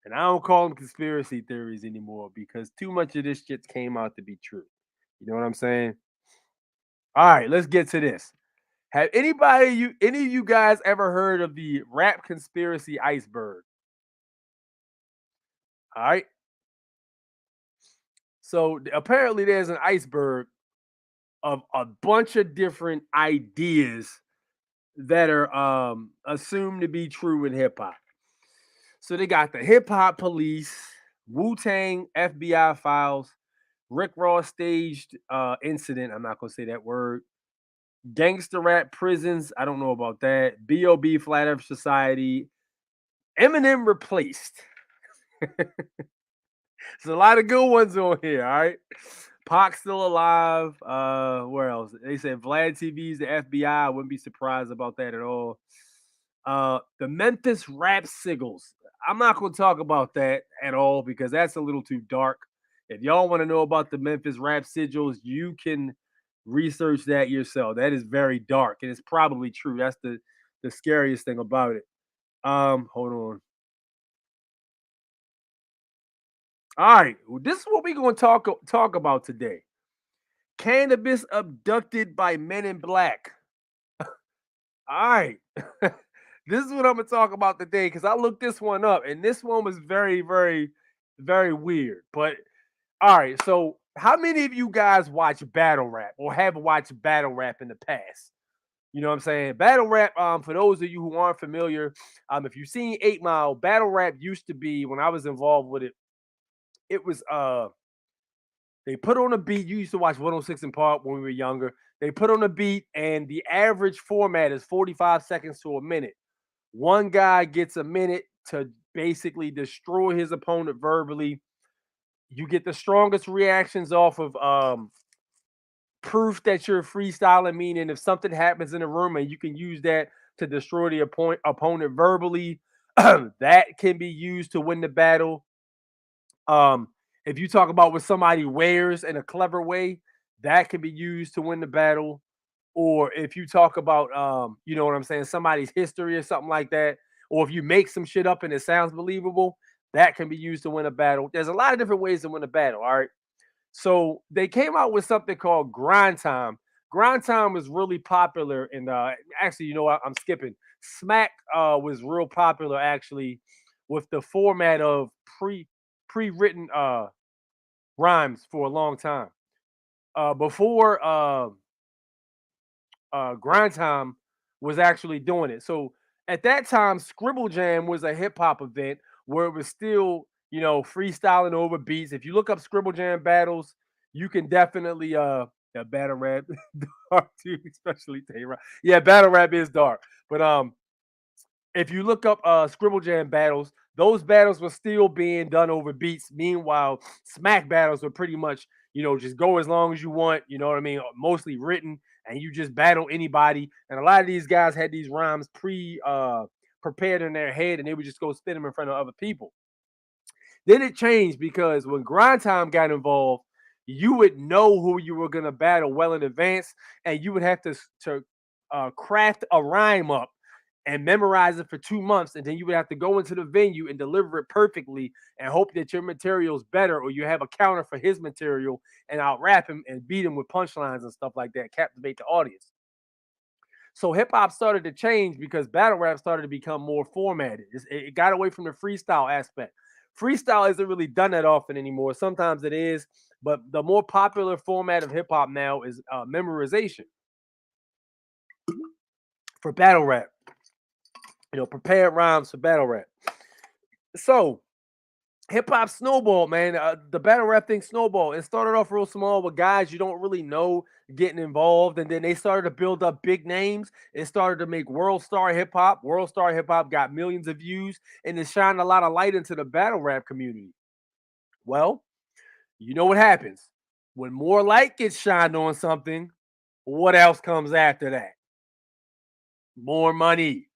And I don't call them conspiracy theories anymore because too much of this shit came out to be true. You know what I'm saying? All right, let's get to this. Have any of you guys ever heard of the rap conspiracy iceberg? All right. So apparently there's an iceberg of a bunch of different ideas that are assumed to be true in hip hop. So they got the hip hop police, Wu-Tang FBI files, Rick Ross staged incident. I'm not gonna say that word. Gangster rap prisons. I don't know about that. B.O.B. Flat Earth Society. Eminem replaced. There's a lot of good ones on here. All right. Pac still alive. Where else? They said Vlad TV's the FBI. I wouldn't be surprised about that at all. The Memphis rap sigils. I'm not going to talk about that at all because that's a little too dark. If y'all want to know about the Memphis rap sigils, you can research that yourself. That is very dark and it's probably true. That's the scariest thing about it. Hold on. All right, well, this is what we're going to talk about today. Canibus abducted by men in black. All right. This is what I'm going to talk about today because I looked this one up and this one was very, very, very weird. But all right, so how many of you guys watch battle rap or have watched battle rap in the past? You know what I'm saying? Battle rap, for those of you who aren't familiar, if you've seen 8 Mile, battle rap used to be, when I was involved with it, it was they put on a beat. You used to watch 106 in Park when we were younger. They put on a beat, and the average format is 45 seconds to a minute. One guy gets a minute to basically destroy his opponent verbally. You get the strongest reactions off of proof that you're freestyling, meaning if something happens in a room and you can use that to destroy the opponent verbally, that can be used to win the battle. If you talk about what somebody wears in a clever way, that can be used to win the battle. Or if you talk about, you know what I'm saying, somebody's history or something like that, or if you make some shit up and it sounds believable, that can be used to win a battle. There's a lot of different ways to win a battle. All right. So they came out with something called grind time. Grind time was really popular, and actually, you know what? I'm skipping. Smack was real popular actually with the format of pre-written rhymes for a long time. Before Grind Time was actually doing it. So at that time, Scribble Jam was a hip hop event where it was still, you know, freestyling over beats. If you look up Scribble Jam battles, you can definitely battle rap dark too, especially Tay-Rock. Yeah, battle rap is dark. But if you look up Scribble Jam battles, those battles were still being done over beats. Meanwhile, Smack battles were pretty much, you know, just go as long as you want, you know what I mean? Mostly written, and you just battle anybody. And a lot of these guys had these rhymes prepared in their head, and they would just go spin them in front of other people. Then it changed because when Grind Time got involved, you would know who you were going to battle well in advance, and you would have to craft a rhyme up and memorize it for 2 months, and then you would have to go into the venue and deliver it perfectly and hope that your material is better, or you have a counter for his material and out rap him and beat him with punchlines and stuff like that, captivate the audience. So hip hop started to change because battle rap started to become more formatted. It got away from the freestyle aspect. Freestyle isn't really done that often anymore. Sometimes it is, but the more popular format of hip hop now is memorization for battle rap. Prepared rhymes for battle rap. So hip hop snowballed, man. The battle rap thing snowballed. It started off real small with guys you don't really know getting involved, and then they started to build up big names. It started to make World Star Hip Hop. World Star Hip Hop got millions of views, and it shined a lot of light into the battle rap community. Well, you know what happens when more light gets shined on something. What else comes after that? More money.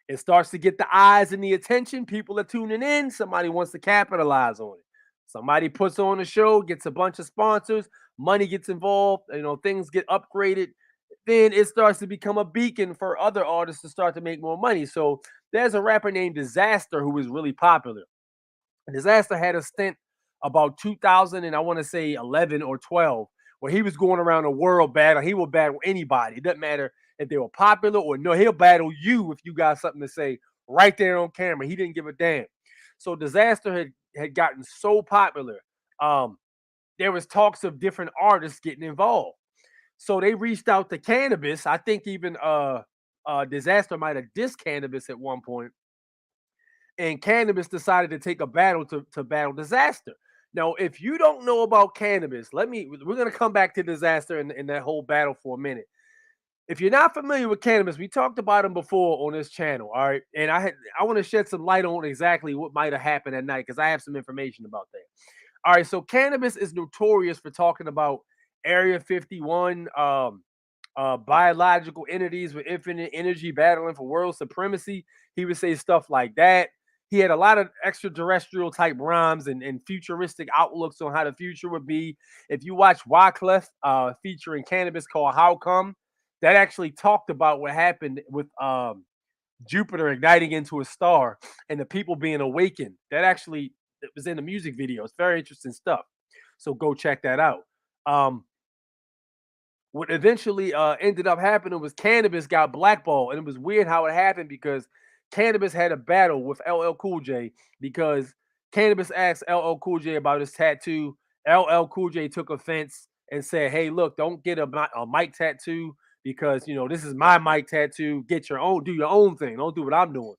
It starts to get the eyes and the attention. People are tuning in. Somebody wants to capitalize on it. Somebody puts on a show, gets a bunch of sponsors, money gets involved, things get upgraded. Then it starts to become a beacon for other artists to start to make more money. So there's a rapper named Disaster who is really popular. Disaster had a stint about 2000 and I want to say 11 or 12 where he was going around the world battle. He will battle anybody. It doesn't matter if they were popular or no. He'll battle you if you got something to say right there on camera. He didn't give a damn. So Disaster had gotten so popular. There was talks of different artists getting involved. So they reached out to Canibus. I think even Disaster might have dissed Canibus at one point. And Canibus decided to take a battle to battle Disaster. Now, if you don't know about Canibus, we're going to come back to Disaster in that whole battle for a minute. If you're not familiar with Canibus, we talked about him before on this channel, all right? And I want to shed some light on exactly what might have happened at night because I have some information about that. All right, so Canibus is notorious for talking about Area 51, biological entities with infinite energy battling for world supremacy. He would say stuff like that. He had a lot of extraterrestrial type rhymes and futuristic outlooks on how the future would be. If you watch Wyclef featuring Canibus called How Come, that actually talked about what happened with Jupiter igniting into a star and the people being awakened. That actually was in the music video. It's very interesting stuff. So go check that out. What eventually ended up happening was Canibus got blackballed. And it was weird how it happened because Canibus had a battle with LL Cool J because Canibus asked LL Cool J about his tattoo. LL Cool J took offense and said, hey, look, don't get a mic tattoo because, this is my mic tattoo. Get your own, do your own thing. Don't do what I'm doing.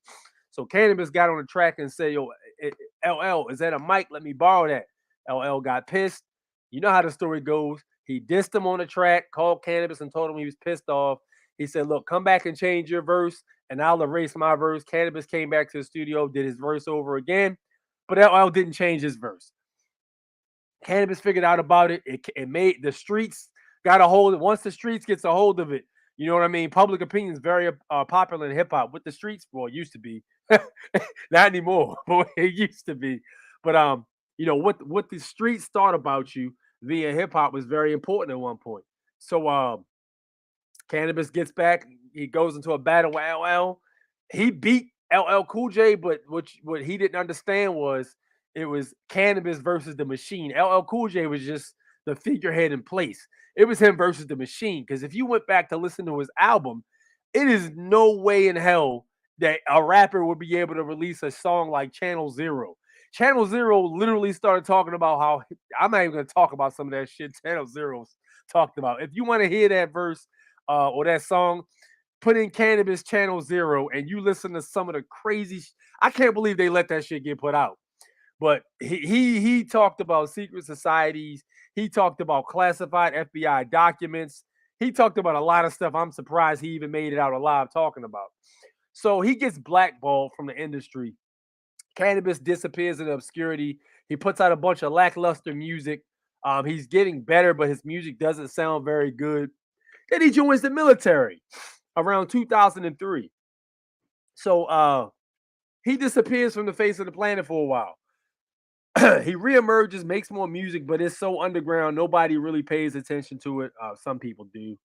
So Canibus got on the track and said, yo, LL, is that a mic? Let me borrow that. LL got pissed. You know how the story goes. He dissed him on the track, called Canibus and told him he was pissed off. He said, look, come back and change your verse and I'll erase my verse. Canibus came back to the studio, did his verse over again, but LL didn't change his verse. Canibus figured out about it. It made the streets got a hold of it. Once the streets gets a hold of it, you know what I mean? Public opinion is very popular in hip hop. With the streets, well, it used to be. Not anymore, but it used to be. But what the streets thought about you via hip hop was very important at one point. So Canibus gets back. He goes into a battle with LL. He beat LL Cool J, but what he didn't understand was it was Canibus versus the machine. LL Cool J was just the figurehead in place. It was him versus the machine. Because if you went back to listen to his album, it is no way in hell that a rapper would be able to release a song like Channel Zero. Channel Zero literally started talking about how I'm not even going to talk about some of that shit Channel Zero's talked about. If you want to hear that verse or that song, put in Canibus Channel Zero and you listen to some of the crazy. I can't believe they let that shit get put out. But he talked about secret societies. He talked about classified FBI documents. He talked about a lot of stuff. I'm surprised he even made it out alive talking about. So he gets blackballed from the industry. Canibus disappears in obscurity. He puts out a bunch of lackluster music. He's getting better, but his music doesn't sound very good. Then he joins the military around 2003. So he disappears from the face of the planet for a while. He reemerges, makes more music, but it's so underground, nobody really pays attention to it. Some people do.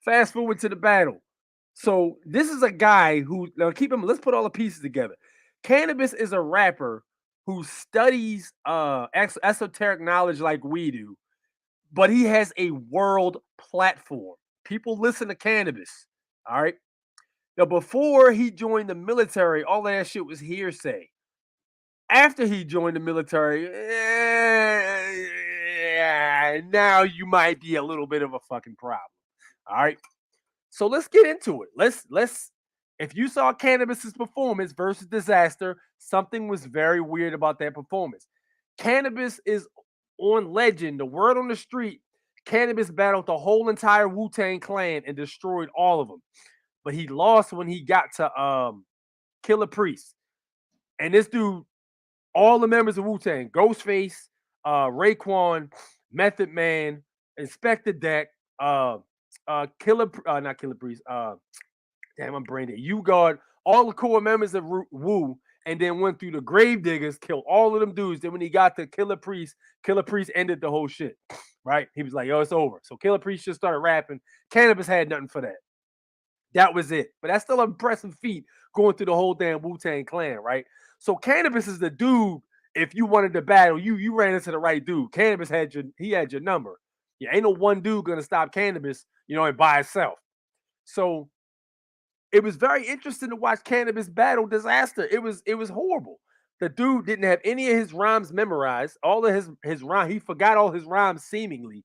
Fast forward to the battle. So this is a guy who, now keep him. Let's put all the pieces together. Canibus is a rapper who studies esoteric knowledge like we do, but he has a world platform. People listen to Canibus. All right. Now, before he joined the military, all that shit was hearsay. After he joined the military, now you might be a little bit of a fucking problem. All right. So let's get into it. Let's if you saw Canibus's performance versus Disaster, something was very weird about that performance. Canibus is on legend, the word on the street. Canibus battled the whole entire Wu-Tang clan and destroyed all of them. But he lost when he got to Killer Priest. And this dude, all the members of Wu-Tang, Ghostface, Raekwon, Method Man, Inspector Deck, not Killer Priest, damn, I'm brain dead. You guard all the core members of Wu, and then went through the Grave Diggers, killed all of them dudes. Then when he got to Killer Priest ended the whole shit. Right? He was like, yo, it's over. So Killer Priest just started rapping. Canibus had nothing for that. That was it. But that's still an impressive feat going through the whole damn Wu-Tang clan, right? So Canibus is the dude. If you wanted to battle, you ran into the right dude. Canibus had your number. Yeah, ain't no one dude gonna stop Canibus, and by itself. So it was very interesting to watch Canibus battle Disaster. It was horrible. The dude didn't have any of his rhymes memorized. All of his rhymes, he forgot all his rhymes seemingly.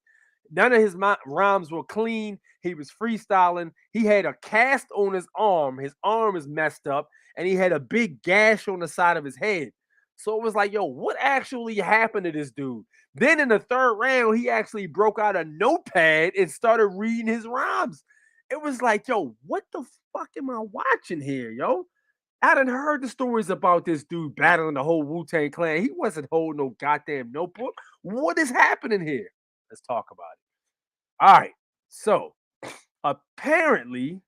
None of his rhymes were clean. He was freestyling. He had a cast on his arm. His arm is messed up, and he had a big gash on the side of his head. So it was like, yo, what actually happened to this dude? Then in the third round, he actually broke out a notepad and started reading his rhymes. It was like, yo, what the fuck am I watching here, yo? I done heard the stories about this dude battling the whole Wu-Tang clan. He wasn't holding no goddamn notebook. What is happening here? Let's talk about it. All right. So apparently,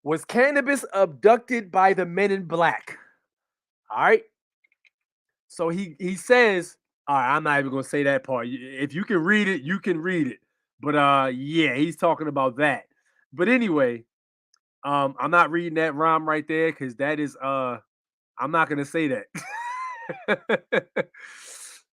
was Canibus abducted by the Men in Black? All right. So he says, all right, I'm not even gonna say that part. If you can read it, you can read it. But yeah, he's talking about that. But anyway, I'm not reading that rhyme right there because that is I'm not gonna say that.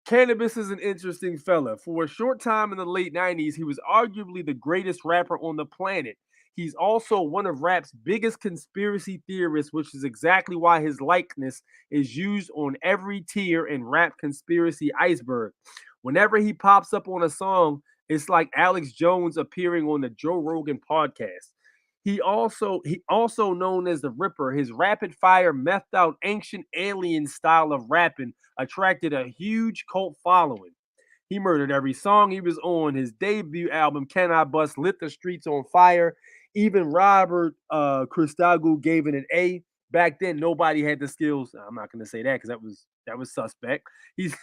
Canibus is an interesting fella. For a short time in the late 90s, he was arguably the greatest rapper on the planet. He's also one of rap's biggest conspiracy theorists, which is exactly why his likeness is used on every tier in rap conspiracy iceberg. Whenever he pops up on a song, it's like Alex Jones appearing on the Joe Rogan podcast. He also known as the Ripper. His rapid fire, methed out ancient alien style of rapping attracted a huge cult following. He murdered every song he was on. His debut album, Can I Bust, lit the streets on fire. Even Robert Christagu gave it an A. Back then, nobody had the skills. I'm not going to say that because that was suspect. He's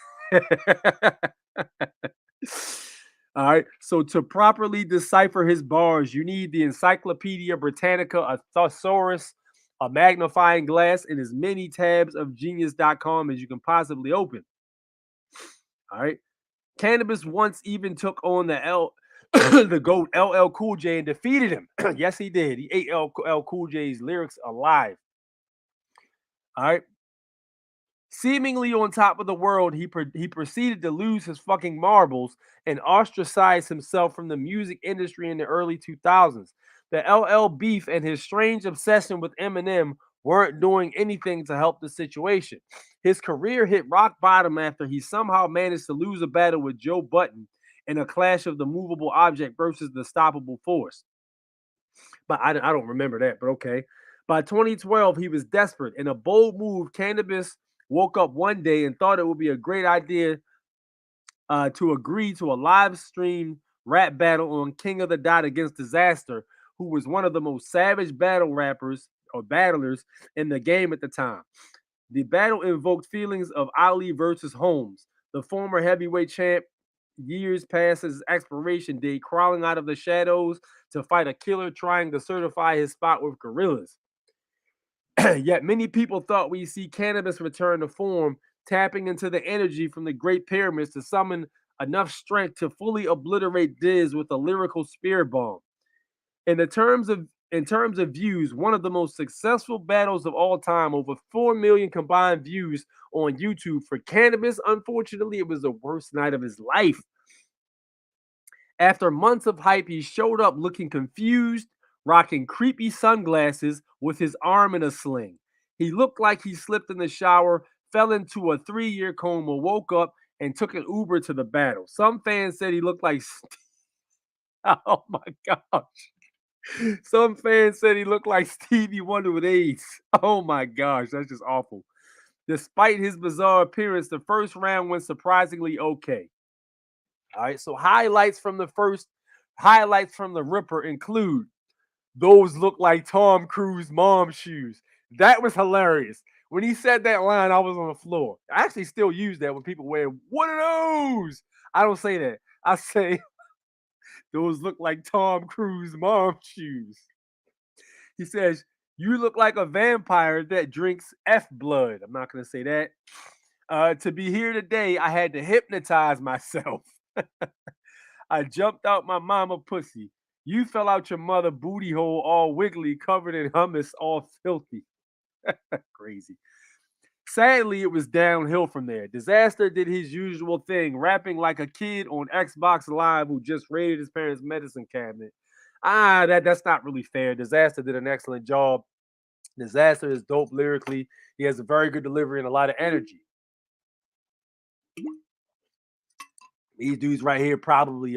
all right. So to properly decipher his bars, you need the Encyclopedia Britannica, a thesaurus, a magnifying glass, and as many tabs of genius.com as you can possibly open. All right. Canibus once even took on the GOAT LL Cool J and defeated him. Yes, he did. He ate LL Cool J's lyrics alive. All right. Seemingly on top of the world, he proceeded to lose his fucking marbles and ostracize himself from the music industry in the early 2000s. The LL beef and his strange obsession with Eminem weren't doing anything to help the situation. His career hit rock bottom after he somehow managed to lose a battle with Joe Button in a clash of the movable object versus the stoppable force. But I don't remember that, but okay. By 2012, he was desperate. In a bold move, Canibus woke up one day and thought it would be a great idea to agree to a live stream rap battle on King of the Dot against Disaster, who was one of the most savage battle rappers or battlers in the game at the time. The battle invoked feelings of Ali versus Holmes, the former heavyweight champ. Years past his expiration date, crawling out of the shadows to fight a killer trying to certify his spot with gorillas. Yet many people thought we'd see Canibus return to form, tapping into the energy from the Great Pyramids to summon enough strength to fully obliterate Diz with a lyrical spear bomb. In terms of views, one of the most successful battles of all time, over 4 million combined views on YouTube for Canibus. Unfortunately, it was the worst night of his life. After months of hype, he showed up looking confused, rocking creepy sunglasses with his arm in a sling. He looked like he slipped in the shower, fell into a 3-year coma, woke up, and took an Uber to the battle. Some fans said he looked like... Oh my gosh. Some fans said he looked like Stevie Wonder with AIDS. Oh my gosh, that's just awful. Despite his bizarre appearance, the first round went surprisingly okay. All right, so highlights from the Ripper include those look like Tom Cruise mom shoes. That was hilarious. When he said that line, I was on the floor. I actually still use that when people wear one of those. I don't say that. I say those look like Tom Cruise mom shoes. He says, you look like a vampire that drinks F blood. I'm not going to say that. To be here today, I had to hypnotize myself. I jumped out my mama pussy. You fell out your mother booty hole all wiggly, covered in hummus, all filthy. Crazy. Sadly, it was downhill from there. Disaster did his usual thing, rapping like a kid on Xbox Live who just raided his parents' medicine cabinet. That's not really fair. Disaster did an excellent job. Disaster is dope lyrically. He has a very good delivery and a lot of energy. These dudes right here probably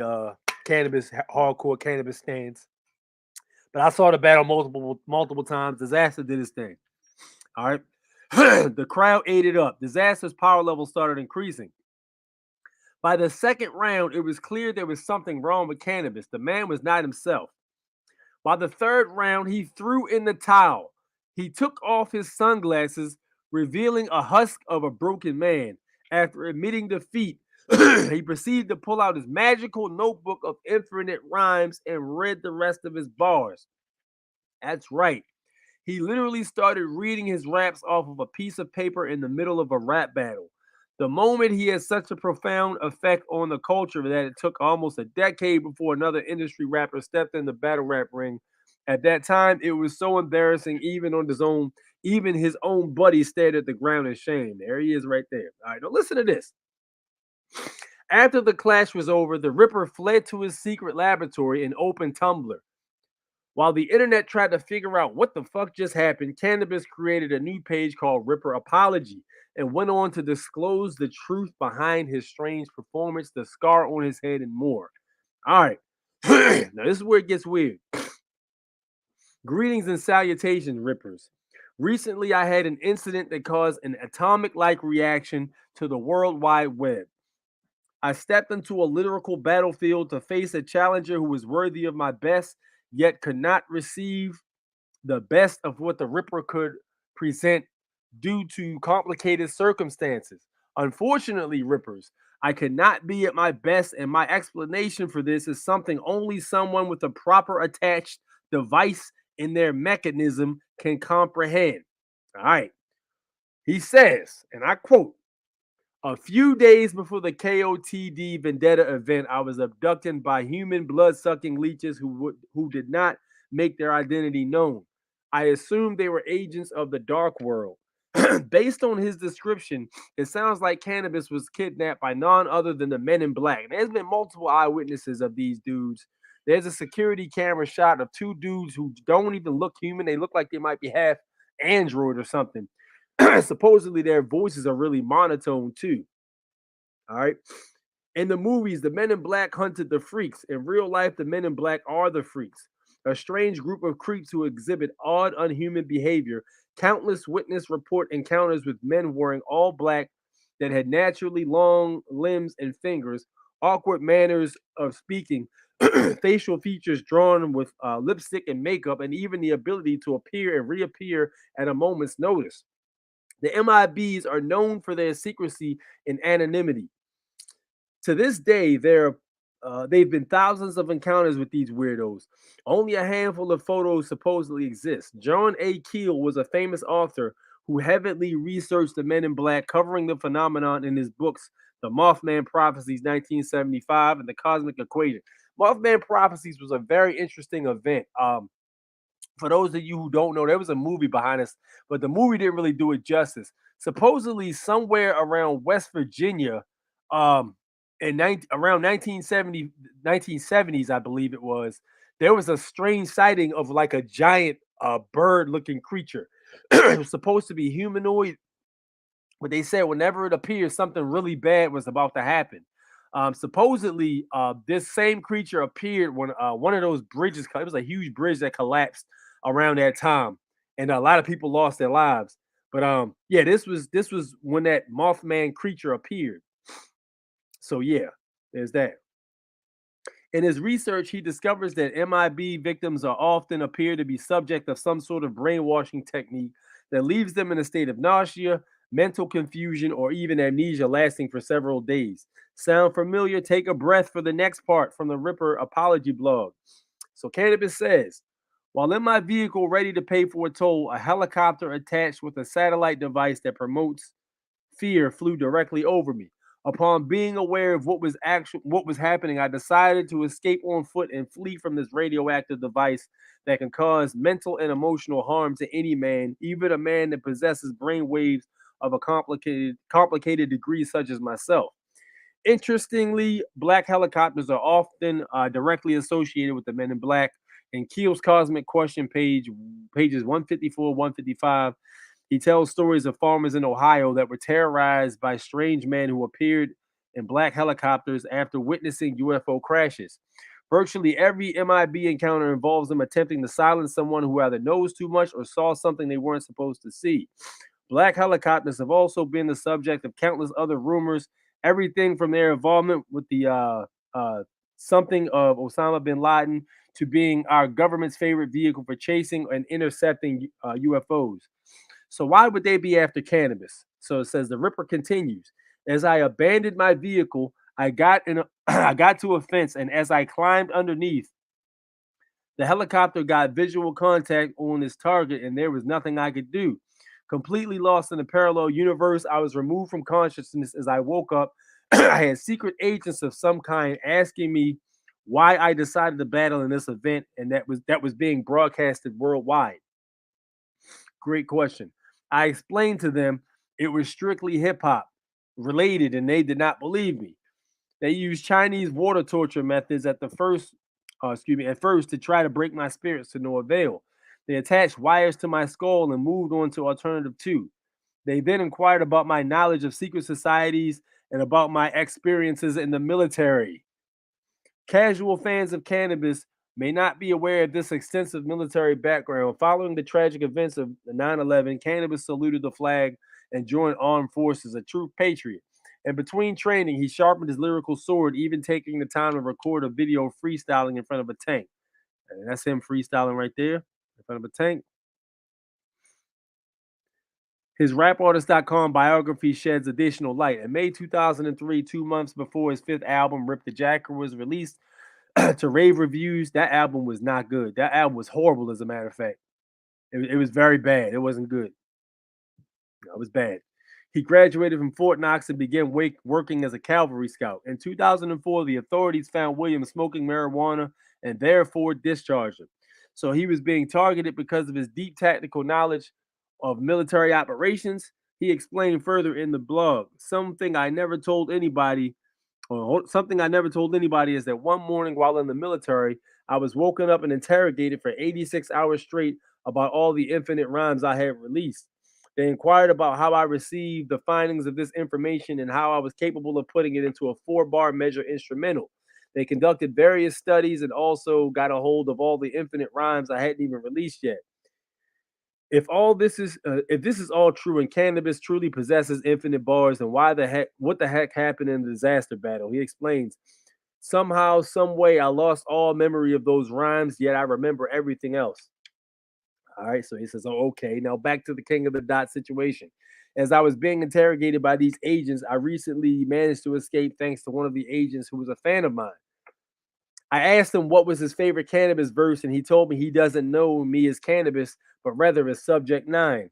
Canibus, hardcore Canibus stands. But I saw the battle multiple times. Disaster did his thing. All right. The crowd ate it up. Disaster's power level started increasing. By the second round, it was clear there was something wrong with Canibus. The man was not himself. By the third round, he threw in the towel. He took off his sunglasses, revealing a husk of a broken man. After admitting defeat, he proceeded to pull out his magical notebook of infinite rhymes and read the rest of his bars. That's right. He literally started reading his raps off of a piece of paper in the middle of a rap battle. The moment he had such a profound effect on the culture that it took almost a decade before another industry rapper stepped in the battle rap ring. At that time, it was so embarrassing, even his own buddy stared at the ground in shame. There he is right there. All right, now listen to this. After the clash was over, the Ripper fled to his secret laboratory and opened Tumblr. While the internet tried to figure out what the fuck just happened, Canibus created a new page called Ripper Apology and went on to disclose the truth behind his strange performance, the scar on his head, and more. All right. Now, this is where it gets weird. Greetings and salutations, Rippers. Recently, I had an incident that caused an atomic-like reaction to the World Wide Web. I stepped into a lyrical battlefield to face a challenger who was worthy of my best, yet could not receive the best of what the Ripper could present due to complicated circumstances. Unfortunately, Rippers, I could not be at my best, and my explanation for this is something only someone with a proper attached device in their mechanism can comprehend. All right. He says, and I quote, a few days before the KOTD Vendetta event, I was abducted by human blood-sucking leeches who did not make their identity known. I assumed they were agents of the dark world. Based on his description, it sounds like Canibus was kidnapped by none other than the Men in Black. And there's been multiple eyewitnesses of these dudes. There's a security camera shot of two dudes who don't even look human. They look like they might be half android or something. Supposedly their voices are really monotone too. All right. In the movies, the Men in Black hunted the freaks. In real life, the Men in Black are the freaks. A strange group of creeps who exhibit odd, unhuman behavior. Countless witnesses report encounters with men wearing all black that had naturally long limbs and fingers, awkward manners of speaking, facial features drawn with lipstick and makeup, and even the ability to appear and reappear at a moment's notice. The MIBs are known for their secrecy and anonymity. To this day, their They've been thousands of encounters with these weirdos. Only a handful of photos supposedly exist. John A. Keel was a famous author who heavily researched the Men in Black, covering the phenomenon in his books, The Mothman Prophecies, 1975, and The Cosmic Equation. Mothman Prophecies was a very interesting event. For those of you who don't know, there was a movie behind us, but the movie didn't really do it justice. Supposedly, somewhere around West Virginia, around 1970s, I believe it was, there was a strange sighting of like a giant bird-looking creature. It was supposed to be humanoid, but they said whenever it appears, something really bad was about to happen. Supposedly, this same creature appeared when one of those bridges, it was a huge bridge that collapsed around that time, and a lot of people lost their lives. But yeah, this was when that Mothman creature appeared. So yeah, there's that. In his research, he discovers that MIB victims are often appear to be subject of some sort of brainwashing technique that leaves them in a state of nausea, mental confusion, or even amnesia lasting for several days. Sound familiar? Take a breath for the next part from the Ripper Apology blog. So Canibus says, while in my vehicle ready to pay for a toll, a helicopter attached with a satellite device that promotes fear flew directly over me. Upon being aware of what was happening, I decided to escape on foot and flee from this radioactive device that can cause mental and emotional harm to any man, even a man that possesses brain waves of a complicated degree such as myself. Interestingly, black helicopters are often directly associated with the Men in Black. In Keel's Cosmic Question pages 154, 155, he tells stories of farmers in Ohio that were terrorized by strange men who appeared in black helicopters after witnessing UFO crashes. Virtually every MIB encounter involves them attempting to silence someone who either knows too much or saw something they weren't supposed to see. Black helicopters have also been the subject of countless other rumors, everything from their involvement with the something of Osama bin Laden to being our government's favorite vehicle for chasing and intercepting UFOs. So why would they be after Canibus? So it says the Ripper continues. As I abandoned my vehicle, I got to a fence, and as I climbed underneath, the helicopter got visual contact on its target, and there was nothing I could do. Completely lost in a parallel universe, I was removed from consciousness as I woke up. I had secret agents of some kind asking me why I decided to battle in this event, and that was being broadcasted worldwide. Great question. I explained to them it was strictly hip hop related, and they did not believe me. They used Chinese water torture methods at first to try to break my spirits to no avail. They attached wires to my skull and moved on to alternative 2. They then inquired about my knowledge of secret societies and about my experiences in the military. Casual fans of Canibus may not be aware of this extensive military background. Following the tragic events of 9/11, Canibus saluted the flag and joined armed forces, a true patriot. And between training, he sharpened his lyrical sword, even taking the time to record a video of freestyling in front of a tank. And that's him freestyling right there in front of a tank. His rapartist.com biography sheds additional light. In May 2003, 2 months before his 5th album, Rip the Jacker, was released to rave reviews, that album was not good. That album was horrible, as a matter of fact. It was very bad. It wasn't good. No, it was bad. He graduated from Fort Knox and began working as a cavalry scout. In 2004, the authorities found Williams smoking marijuana and therefore discharged him. So he was being targeted because of his deep tactical knowledge of military operations. He explained further in the blog, something I never told anybody is that one morning while in the military, I was woken up and interrogated for 86 hours straight about all the infinite rhymes I had released. They inquired about how I received the findings of this information and how I was capable of putting it into a 4-bar measure instrumental. They conducted various studies and also got a hold of all the infinite rhymes I hadn't even released yet. If this is all true and Canibus truly possesses infinite bars, then what the heck happened in the disaster battle? He explains, somehow, some way, I lost all memory of those rhymes, yet I remember everything else. All right, so he says, oh, okay, now back to the King of the Dot situation. As I was being interrogated by these agents, I recently managed to escape thanks to one of the agents who was a fan of mine. I asked him what was his favorite Canibus verse, and he told me he doesn't know me as Canibus, but rather as Subject 9.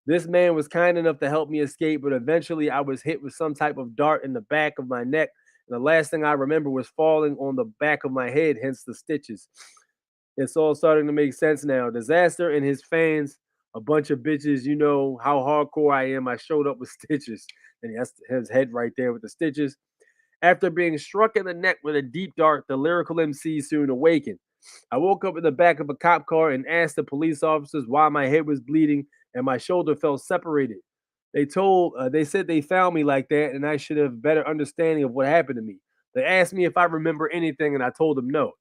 This man was kind enough to help me escape, but eventually I was hit with some type of dart in the back of my neck. And the last thing I remember was falling on the back of my head, hence the stitches. It's all starting to make sense now. Disaster and his fans, a bunch of bitches. You know how hardcore I am. I showed up with stitches. And that's his head right there with the stitches. After being struck in the neck with a deep dart, the lyrical MC soon awakened. I woke up in the back of a cop car and asked the police officers why my head was bleeding and my shoulder felt separated. They said they found me like that and I should have better understanding of what happened to me. They asked me if I remember anything and I told them no.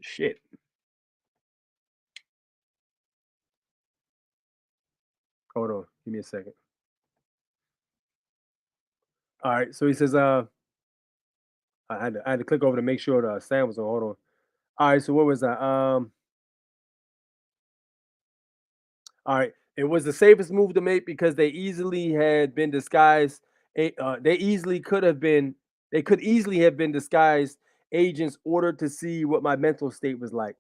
Shit. Hold on. Give me a second. All right. So he says, I had to click over to make sure the sound was on. Hold on. All right. So what was that? All right. It was the safest move to make because they easily had been disguised. They easily could have been. They could easily have been disguised agents ordered to see what my mental state was like.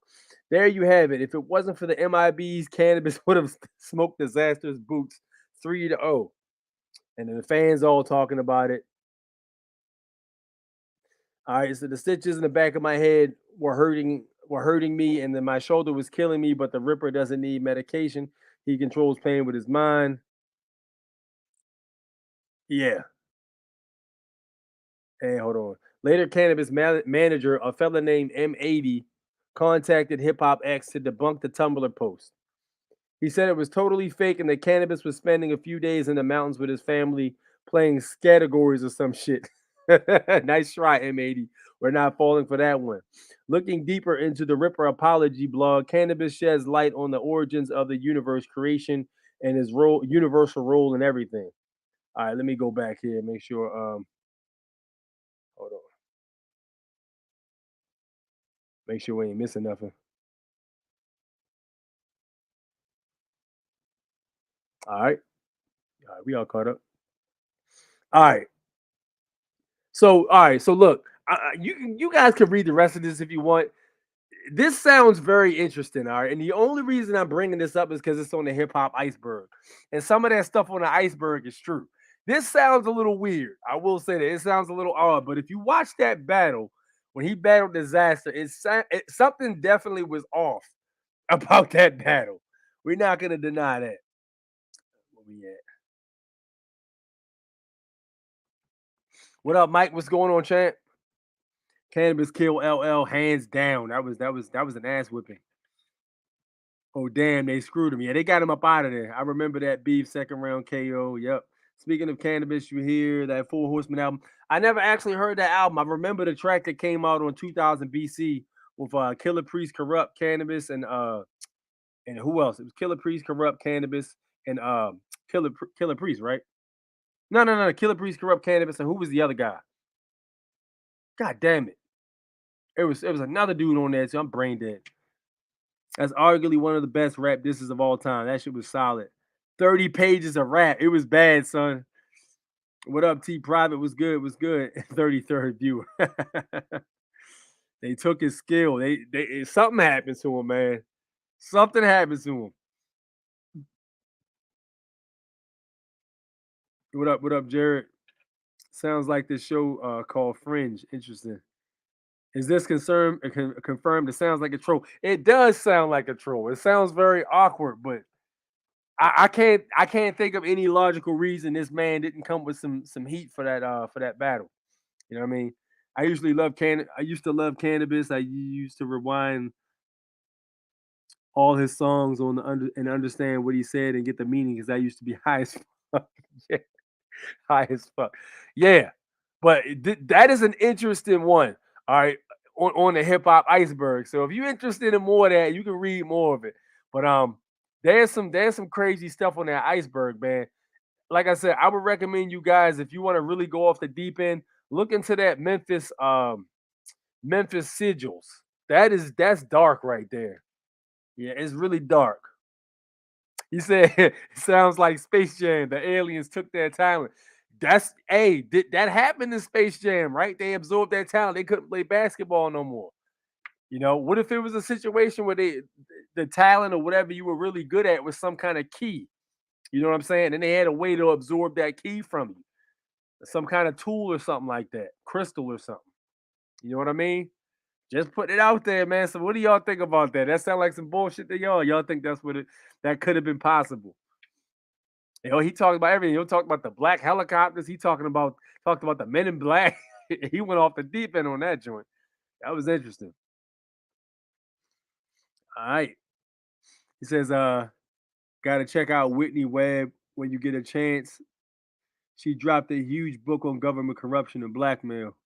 There you have it. If it wasn't for the MIBs, Canibus would have smoked disastrous boots 3-0. And then the fans all talking about it. All right, so the stitches in the back of my head were hurting me, and then my shoulder was killing me. But the Ripper doesn't need medication; he controls pain with his mind. Yeah. Hey, hold on. Later, Canibus manager, a fella named M80, contacted Hip Hop X to debunk the Tumblr post. He said it was totally fake and that Canibus was spending a few days in the mountains with his family playing categories or some shit. Nice try, M80. We're not falling for that one. Looking deeper into the Ripper apology blog, Canibus sheds light on the origins of the universe creation and his universal role in everything. All right, let me go back here and make sure. Hold on. Make sure we ain't missing nothing. All right. All right, we all caught up. All right. So, all right. So, look, you guys can read the rest of this if you want. This sounds very interesting. All right. And the only reason I'm bringing this up is because it's on the hip hop iceberg. And some of that stuff on the iceberg is true. This sounds a little weird. I will say that it sounds a little odd. But if you watch that battle, when he battled Disaster, something definitely was off about that battle. We're not going to deny that. Where we at? What up, Mike? What's going on, champ? Canibus kill LL hands down. That was an ass whipping. Oh damn, they screwed him. Yeah, they got him up out of there. I remember that beef second round KO. Yep. Speaking of Canibus, you hear that Full Horseman album. I never actually heard that album. I remember the track that came out on 2000 BC with Killer Priest, Corrupt, Canibus, and who else? It was Killer Priest, Corrupt, Canibus, and Killer Priest, right? No. Killer Priest, Corrupt, Canibus, and who was the other guy? God damn it. It was another dude on there, so I'm brain dead. That's arguably one of the best rap disses of all time. That shit was solid. 30 pages of rap. It was bad, son. What up, T Private? Was good. 33rd viewer. They took his skill. Something happened to him, man. Something happened to him. What up, Jared? Sounds like this show called Fringe. Interesting. Is this confirmed? It sounds like a troll. It does sound like a troll. It sounds very awkward, but I can't think of any logical reason this man didn't come with some heat for that battle. You know what I mean? I used to love Canibus. I used to rewind all his songs and understand what he said and get the meaning because I used to be high as fuck. Yeah, high as fuck. Yeah, but that is an interesting one. All right, on the hip hop iceberg. So if you're interested in more of that, you can read more of it. But there's some crazy stuff on that iceberg, man. Like I said, I would recommend you guys if you want to really go off the deep end, look into that Memphis sigils. That's dark right there. Yeah, it's really dark. He said it sounds like Space Jam. The aliens took their talent. that happened in Space Jam, right? They absorbed that talent. They couldn't play basketball no more. You know, what if it was a situation where the talent or whatever you were really good at was some kind of key? You know what I'm saying? And they had a way to absorb that key from you. Some kind of tool or something like that. Crystal or something. You know what I mean? Just put it out there, man. So what do y'all think about that? That sounds like some bullshit to y'all. Y'all think that could have been possible? You know, he talked about everything. He'll talk about the black helicopters. He talked about the Men in Black. He went off the deep end on that joint. That was interesting. All right. He says, gotta check out Whitney Webb when you get a chance. She dropped a huge book on government corruption and blackmail.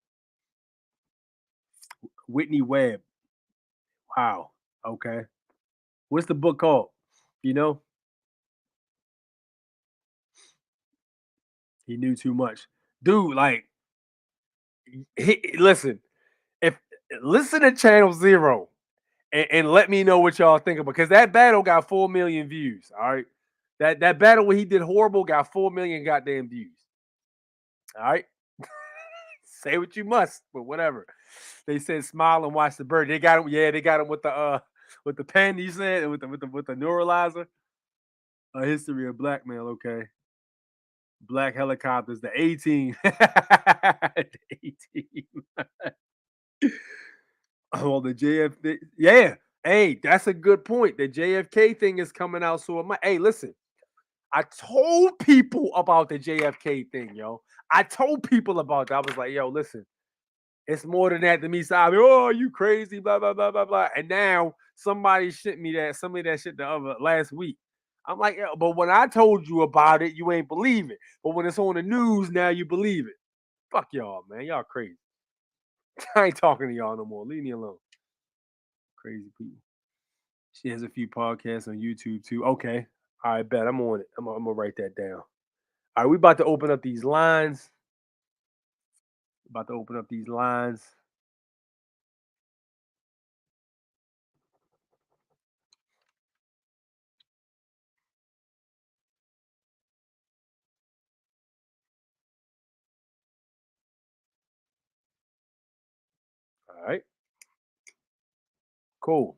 Whitney Webb. Wow. Okay. What's the book called? You know? He knew too much. Dude, like, listen, listen to Channel Zero and let me know what y'all think about, because that battle got 4 million views. All right. That battle where he did horrible got 4 million goddamn views. All right. Say what you must, but whatever. They said smile and watch the bird. They got him. Yeah, they got him with the pen. You said with the neuralizer. A history of blackmail. Okay. Black helicopters. The 18. The 18. Oh, the JFK. Yeah. Hey, that's a good point. The JFK thing is coming out. So hey, listen. I told people about the JFK thing, yo. I told people about that. I was like, yo, listen. It's more than that to me. So oh, you crazy, blah, blah, blah, blah, blah. And now somebody shit that last week. I'm like, yeah, but when I told you about it, you ain't believe it. But when it's on the news, now you believe it. Fuck y'all, man. Y'all crazy. I ain't talking to y'all no more. Leave me alone. Crazy people. She has a few podcasts on YouTube too. Okay. All right, bet. I'm on it. I'm gonna write that down. All right, we about to open up these lines. About to open up these lines. All right. Cool.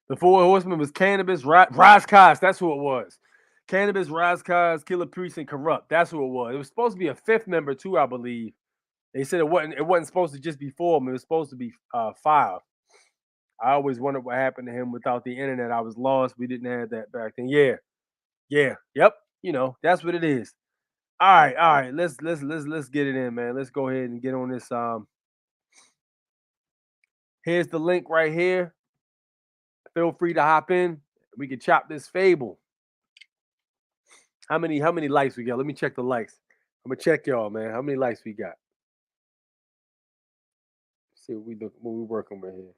The Four Horsemen was Canibus, Razkaz. That's who it was. Canibus, Razkaz, Killer Priest, and Corrupt. That's who it was. It was supposed to be a fifth member too, I believe. They said it wasn't supposed to just be 4 of them. It was supposed to be 5. I always wondered what happened to him without the internet. I was lost. We didn't have that back then. Yeah. Yep. You know, that's what it is. All right. Let's get it in, man. Let's go ahead and get on this. Here's the link right here. Feel free to hop in. We can chop this fable. How many likes we got? Let me check the likes. I'm gonna check y'all, man. How many likes we got? Let's see what we working with here.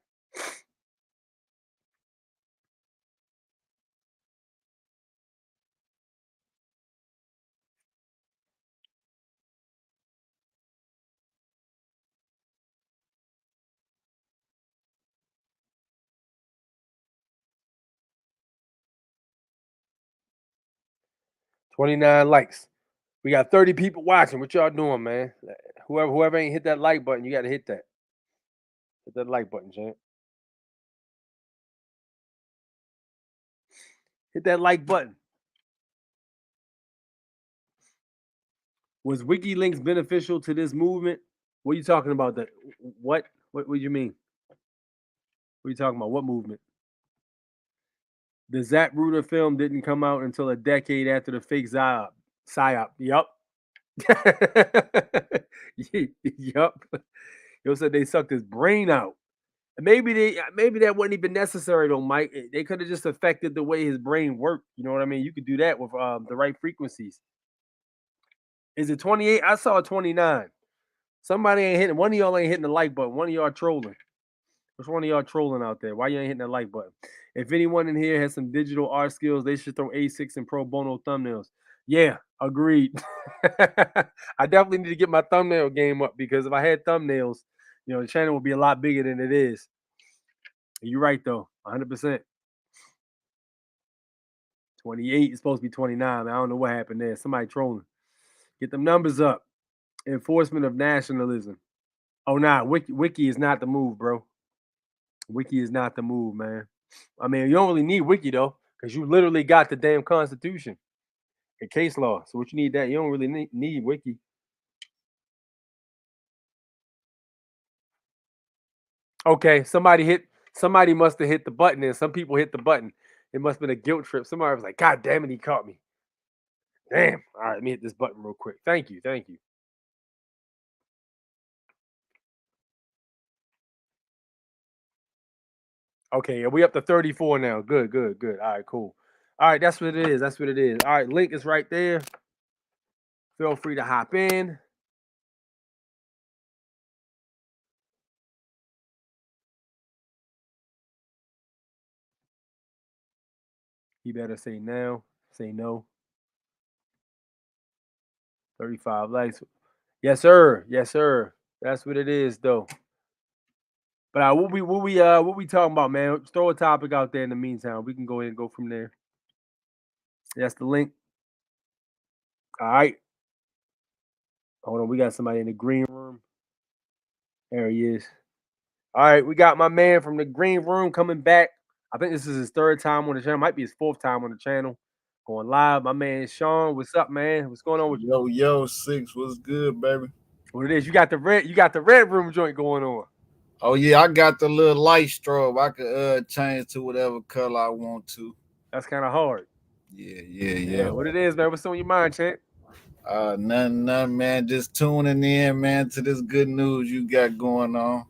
$29 likes. We got 30 people watching. What y'all doing, man? Whoever ain't hit that like button, you got to hit that. Hit that like button, champ. Hit that like button. Was WikiLeaks beneficial to this movement? What are you talking about? What do you mean? What are you talking about? What movement? The Zapruder film didn't come out until a decade after the fake psyop. Yup. Yup. Yo said they sucked his brain out. Maybe that wasn't even necessary though, Mike. They could have just affected the way his brain worked. You know what I mean? You could do that with the right frequencies. Is it 28? I saw 29. Somebody ain't hitting. One of y'all ain't hitting the like button. One of y'all trolling. Which one of y'all trolling out there? Why you ain't hitting that like button? If anyone in here has some digital art skills, they should throw A6 and pro bono thumbnails. Yeah, agreed. I definitely need to get my thumbnail game up, because if I had thumbnails, you know, the channel would be a lot bigger than it is. You're right, though. 100%. 28 is supposed to be 29. I don't know what happened there. Somebody trolling. Get them numbers up. Enforcement of nationalism. Oh, nah. Wiki is not the move, bro. Wiki is not the move, man. I mean, you don't really need Wiki, though, because you literally got the damn Constitution and case law. So what you need that? You don't really need Wiki. Okay, somebody must have hit the button, and some people hit the button. It must have been a guilt trip. Somebody was like, God damn it, he caught me. Damn. All right, let me hit this button real quick. Thank you. Okay, we up to 34 now. Good. All right, cool. All right, that's what it is. All right, link is right there. Feel free to hop in. You better say now. Say no. 35 likes. Yes, sir. That's what it is, though. But what we talking about, man? Throw a topic out there in the meantime. We can go ahead and go from there. That's the link. All right. Hold on, we got somebody in the green room. There he is. All right, we got my man from the green room coming back. I think this is his third time on the channel. Might be his fourth time on the channel. Going live. My man Sean. What's up, man? What's going on with you? Yo, Six. What's good, baby? What it is? You got the red room joint going on. Oh yeah, I got the little light strobe. I could change to whatever color I want to. That's kind of hard. Yeah. What it is, man? What's on your mind, champ? Nothing, man. Just tuning in, man, to this good news you got going on.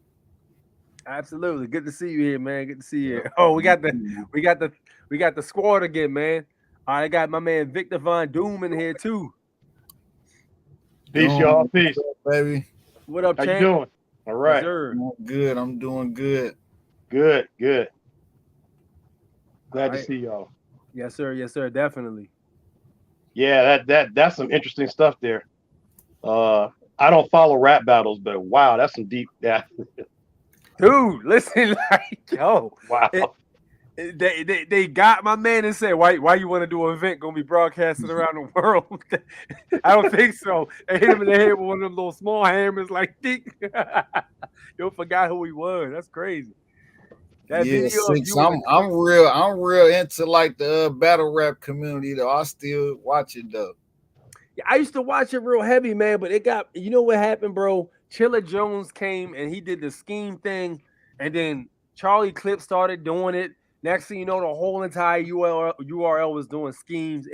Absolutely. Good to see you here, man. Good to see you here. Oh, we got the squad again, man. All right, I got my man Victor Von Doom in here too. Peace, y'all. Peace, baby. What up, How champ? you doing? All right. Yes, sir. I'm doing good. Good. Glad to see y'all. Yes, sir. Definitely. Yeah, that's some interesting stuff there. I don't follow rap battles, but wow, that's some deep. Yeah. Dude, listen, like, yo, wow. They got my man and said, why you want to do an event gonna be broadcasted around the world? I don't think so. They hit him in the head with one of them little small hammers, like dick. Yo, forgot who he was. That's crazy. That yeah, video Six, I'm real into like the battle rap community though. I still watch it though. Yeah, I used to watch it real heavy, man, but it got, you know what happened, bro? Chilla Jones came and he did the scheme thing, and then Charlie Clip started doing it. Next thing you know, the whole entire URL was doing schemes.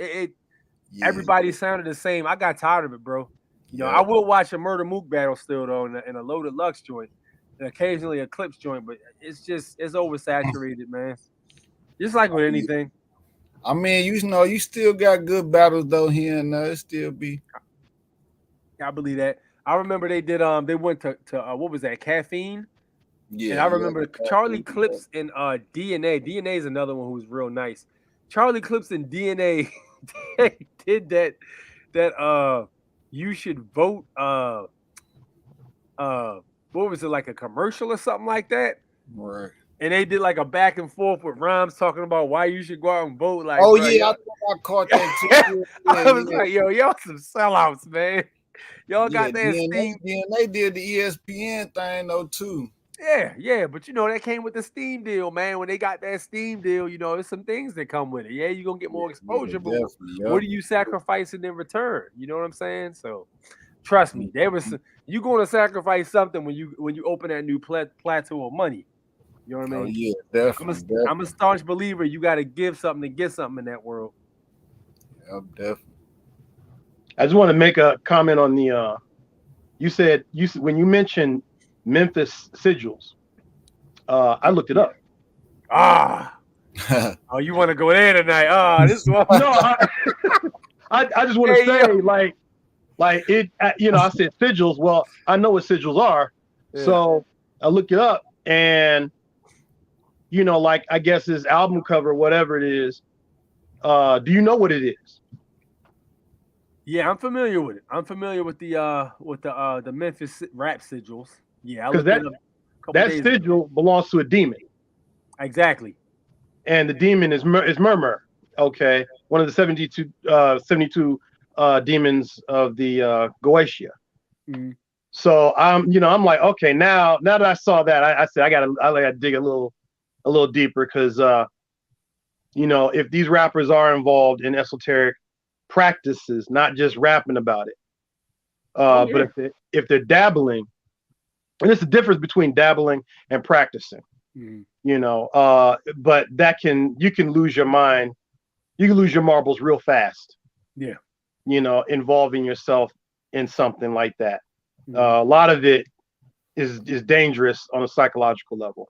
Everybody sounded the same. I got tired of it, bro. You know, I will watch a Murder Mook battle still though, in a Loaded Lux joint, and occasionally a Clips joint, but it's oversaturated, man. Just like with anything. I mean, you still got good battles though here and there. It still be. I believe that. I remember they did. They went to what was that? Caffeine. Yeah. And I remember Charlie Clips and DNA. DNA is another one who's real nice. Charlie Clips and DNA they did that you should vote what was it, like a commercial or something like that? Right. And they did like a back and forth with rhymes talking about why you should go out and vote. Like, oh bro, yeah, I think I caught that too. I was like, yo, y'all some sellouts, man. Y'all got that Steam. Yeah, they did the ESPN thing though too. Yeah, but you know that came with the Steam deal, man. When they got that Steam deal, you know, there's some things that come with it. Yeah, you're gonna get more exposure, but what are you sacrificing in return? You know what I'm saying? So trust me, you gonna sacrifice something when you open that new plateau of money. You know what I mean? Oh, yeah, definitely. I'm a staunch believer. You got to give something to get something in that world. Yeah, definitely. I just want to make a comment on the. You said when you mentioned Memphis sigils, I looked it up. Oh, you want to go there tonight? This one. No, I just want to say like it. I said sigils. Well, I know what sigils are, so I looked it up and. Like I guess his album cover, whatever it is. Do you know what it is? Yeah, I'm familiar with it. I'm familiar with the Memphis rap sigils. Yeah, because that sigil belongs to a demon. Exactly. And the demon is Murmur. Okay, one of the 72 demons of the Goetia. So I'm like, okay, now that I saw that, I said I gotta dig a little deeper, because if these rappers are involved in esoteric practices, not just rapping about it, but if they're dabbling, and there's a difference between dabbling and practicing, but you can lose your mind, you can lose your marbles real fast. Yeah. Involving yourself in something like that. A lot of it is dangerous on a psychological level.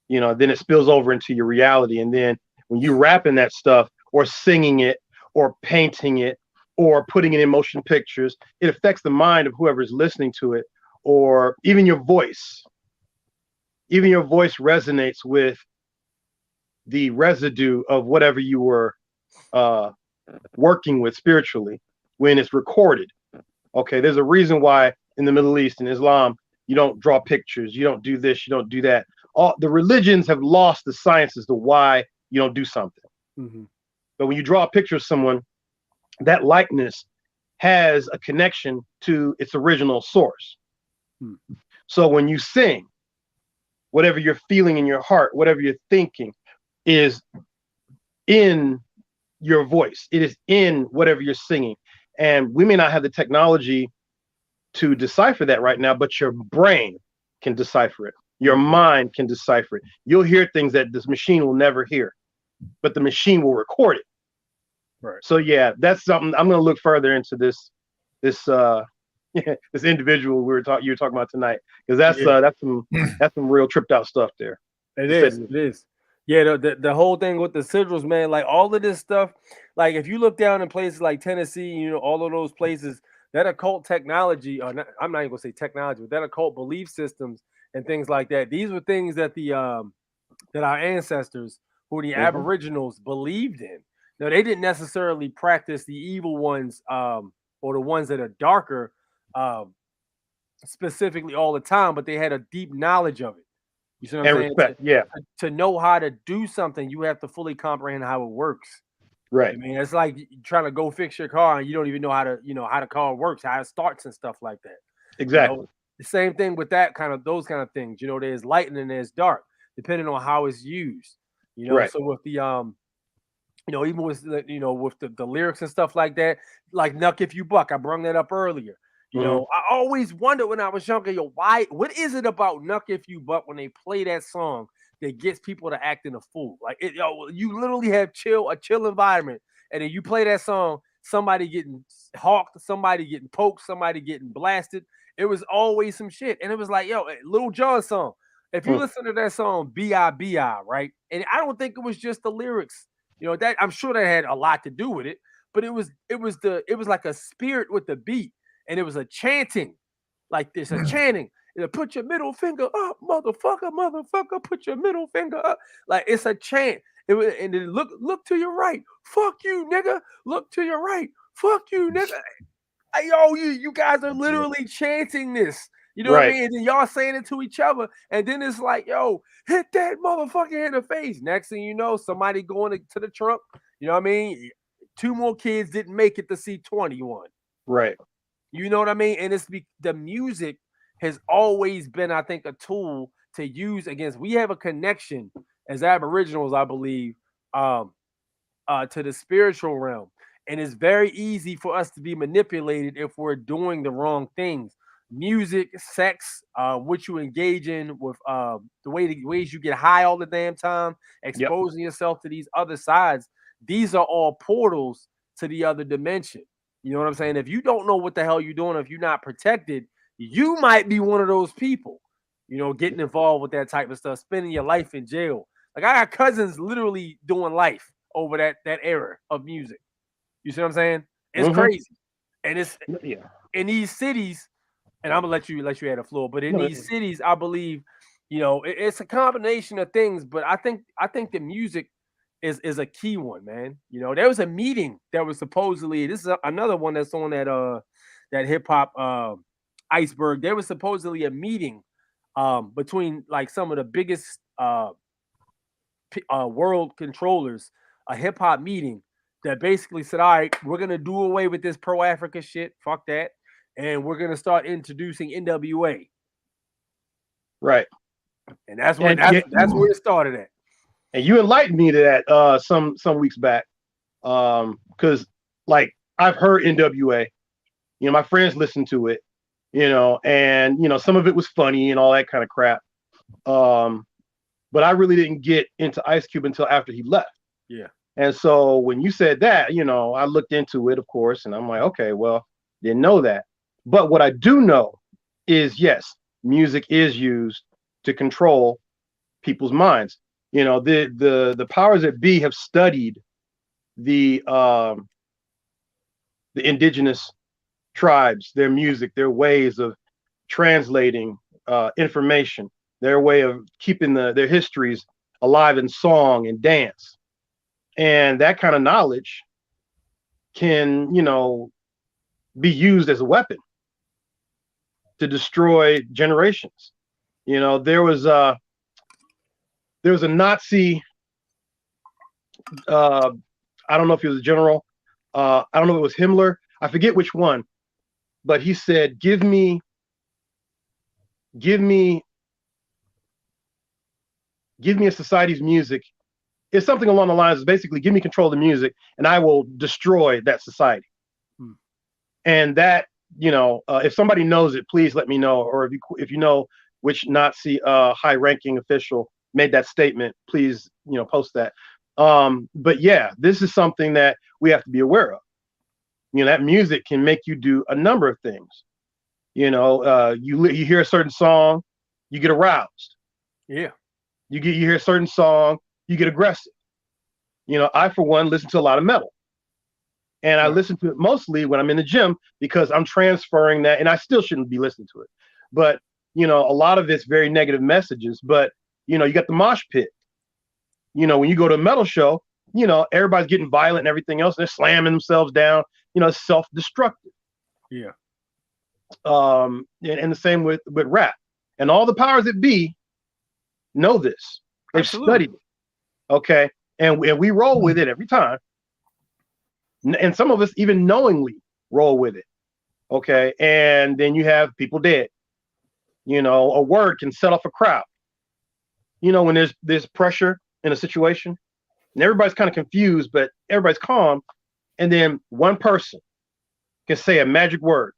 Then it spills over into your reality. And then when you rapping that stuff or singing it or painting it or putting it in motion pictures, it affects the mind of whoever's listening to it, or even your voice. Even your voice resonates with the residue of whatever you were working with spiritually when it's recorded. Okay, there's a reason why in the Middle East and Islam you don't draw pictures, you don't do this, you don't do that. All the religions have lost the science as to why you don't do something. But when you draw a picture of someone, that likeness has a connection to its original source. So when you sing, whatever you're feeling in your heart, whatever you're thinking is in your voice. It is in whatever you're singing. And we may not have the technology to decipher that right now, but your brain can decipher it. Your mind can decipher it. You'll hear things that this machine will never hear, but the machine will record it. Right. So yeah, that's something I'm going to look further into this this individual you were talking about tonight, because that's some real tripped out stuff there. It is. Yeah, the whole thing with the sigils, man, like all of this stuff, like if you look down in places like Tennessee, all of those places, that occult technology, or not, I'm not even gonna say technology, but that occult belief systems and things like that, these were things that that our ancestors, who the Aboriginals, believed in. Now, they didn't necessarily practice the evil ones, or the ones that are darker, specifically all the time, but they had a deep knowledge of it. You see what I'm saying? Respect, to know how to do something, you have to fully comprehend how it works. Right. I mean, it's like trying to go fix your car and you don't even know how the car works, how it starts and stuff like that. Exactly. The same thing with those kind of things. There's light and then there's dark, depending on how it's used. Right. So with the even with with the lyrics and stuff like that, like Nuck If You Buck, I brought that up earlier. I always wondered when I was younger, what is it about Nuck If You Buck when they play that song that gets people to acting a fool? Like you literally have a chill environment, and then you play that song, somebody getting hawked, somebody getting poked, somebody getting blasted. It was always some shit, and it was like, Lil Jon song. If you listen to that song, B.I.B.I., right? And I don't think it was just the lyrics. That I'm sure that had a lot to do with it, but it was like a spirit with the beat. And it was a chanting, like this, a chanting. Put your middle finger up, motherfucker, motherfucker. Put your middle finger up. Like it's a chant. And then look to your right. Fuck you, nigga. Look to your right. Fuck you, nigga. You guys are literally chanting this. You know what I mean? And then y'all saying it to each other. And then it's like, hit that motherfucker in the face. Next thing you know, somebody going to the Trump. You know what I mean? 2 more kids didn't make it to see 21. Right. You know what I mean? And the music has always been, I think, a tool to use against. We have a connection as Aboriginals, I believe, to the spiritual realm. And it's very easy for us to be manipulated if we're doing the wrong things. Music, sex, what you engage in with the ways you get high all the damn time, exposing yourself to these other sides. These are all portals to the other dimension. You know what I'm saying? If you don't know what the hell you're doing, if you're not protected, you might be one of those people, getting involved with that type of stuff, spending your life in jail. Like I got cousins literally doing life over that era of music. You see what I'm saying? It's crazy. And it's in these cities, and I'm gonna let you add a floor, but in these cities, I believe, it's a combination of things, but I think the music is a key one, man. There was a meeting that was supposedly, this is another one that's on that hip hop iceberg. There was supposedly a meeting between like some of the biggest world controllers, a hip hop meeting that basically said, all right, we're going to do away with this pro-Africa shit. Fuck that. And we're going to start introducing NWA. Right. And that's where it started at. And you enlightened me to that some weeks back. Because like I've heard NWA, my friends listened to it, and some of it was funny and all that kind of crap. But I really didn't get into Ice Cube until after he left. Yeah. And so when you said that, I looked into it, of course, and I'm like, okay, well, didn't know that. But what I do know is, yes, music is used to control people's minds. The powers that be have studied the indigenous tribes, their music, their ways of translating information, their way of keeping their histories alive in song and dance. And that kind of knowledge can, be used as a weapon to destroy generations. There was a Nazi, I don't know if he was a general, I don't know if it was Himmler, I forget which one, but he said, give me a society's music. It's something along the lines of basically give me control of the music and I will destroy that society. And that, if somebody knows it, please let me know. Or if you know which Nazi high-ranking official made that statement, please, post that. But yeah, this is something that we have to be aware of. That music can make you do a number of things. You hear a certain song, you get aroused. Yeah. You hear a certain song, you get aggressive. I, for one, listen to a lot of metal. And I listen to it mostly when I'm in the gym because I'm transferring that, and I still shouldn't be listening to it. But, a lot of it's very negative messages. But, you got the mosh pit. When you go to a metal show, everybody's getting violent and everything else. And they're slamming themselves down, it's self-destructive. Yeah. And the same with rap. And all the powers that be know this. They've studied it. Okay. And we roll with it every time. And some of us even knowingly roll with it. Okay. And then you have people dead. A word can set off a crowd. When there's pressure in a situation and everybody's kind of confused, but everybody's calm. And then one person can say a magic word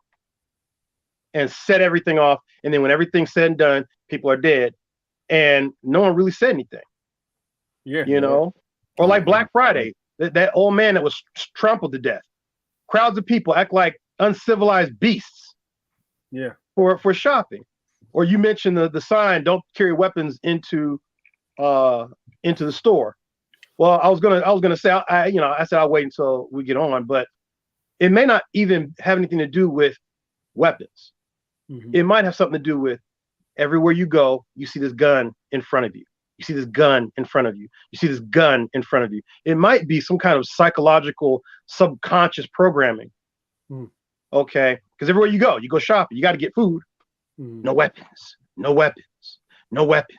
and set everything off. And then when everything's said and done, people are dead. And no one really said anything. Yeah. Or like Black Friday, that old man that was trampled to death. Crowds of people act like uncivilized beasts. Yeah. For shopping. Or you mentioned the sign, don't carry weapons into the store. Well, I was gonna say I said I'll wait until we get on, but it may not even have anything to do with weapons. Mm-hmm. It might have something to do with everywhere you go, you see this gun in front of you. You see this gun in front of you. You see this gun in front of you. It might be some kind of psychological subconscious programming. Okay. Because everywhere you go shopping, you got to get food. No weapons, no weapons, no weapons.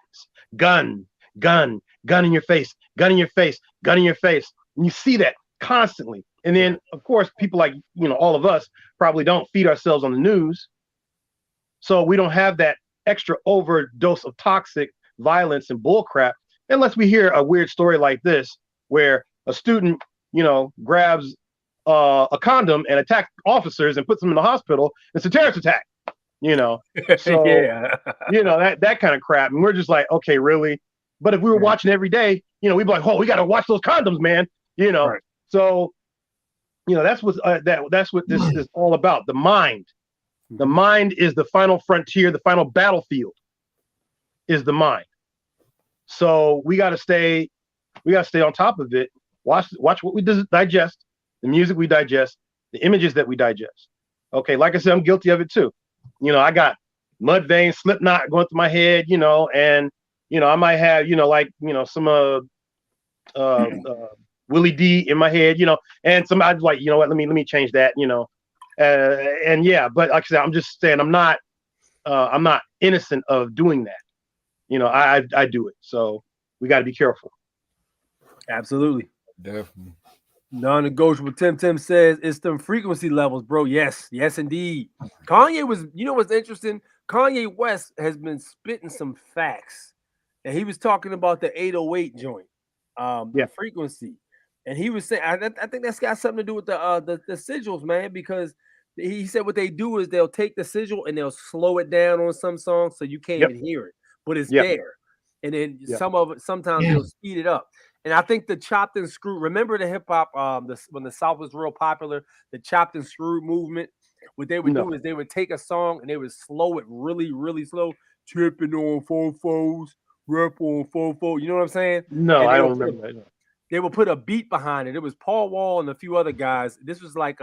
Gun in your face, gun in your face, gun in your face. And you see that constantly. And then, of course, people like, all of us probably don't feed ourselves on the news. So we don't have that extra overdose of toxic violence and bullcrap unless we hear a weird story like this where a student grabs a condom and attacks officers and puts them in the hospital. It's a terrorist attack, so yeah. that kind of crap. And we're just like, okay, really? But if we were watching every day, we'd be like, oh, we got to watch those condoms, man. Right. So that's what this is all about. The mind. The mind is the final frontier. The final battlefield is the mind. So we got to stay on top of it. Watch what we digest, the music we digest, the images that we digest. Okay, like I said, I'm guilty of it too. I got Mudvayne, Slipknot going through my head, and I might have some Willie D in my head, and somebody's like, what, let me change that, and yeah, but like I said, I'm just saying I'm not innocent of doing that. I do it. So we got to be careful. Absolutely. Definitely. Non-negotiable. Tim says it's them frequency levels, bro. Yes, indeed. Kanye was, you know what's interesting? Kanye West has been spitting some facts. And he was talking about the 808 joint, the frequency. And he was saying, I think that's got something to do with the sigils, man, because he said what they do is they'll take the sigil and they'll slow it down on some songs so you can't even hear it, but it's there. And then sometimes they'll speed it up. And I think the chopped and screwed, remember the hip hop, when the South was real popular, the chopped and screwed movement, what they would do is they would take a song and they would slow it really, really slow, tripping on fofos, rap on fofo. You know what I'm saying? No, I don't remember that. They would put a beat behind it. It was Paul Wall and a few other guys. This was like,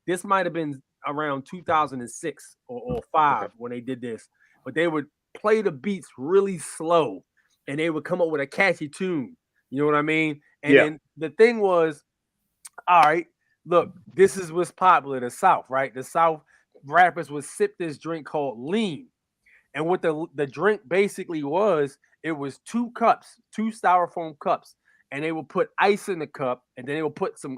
this might have been around 2006 or 5 when they did this. But they would play the beats really slow and they would come up with a catchy tune. You know what I mean? And then the thing was, all right, look, this is what's popular in the South, right? The South rappers would sip this drink called lean. And what the drink basically was, it was 2 styrofoam cups, and they would put ice in the cup, and then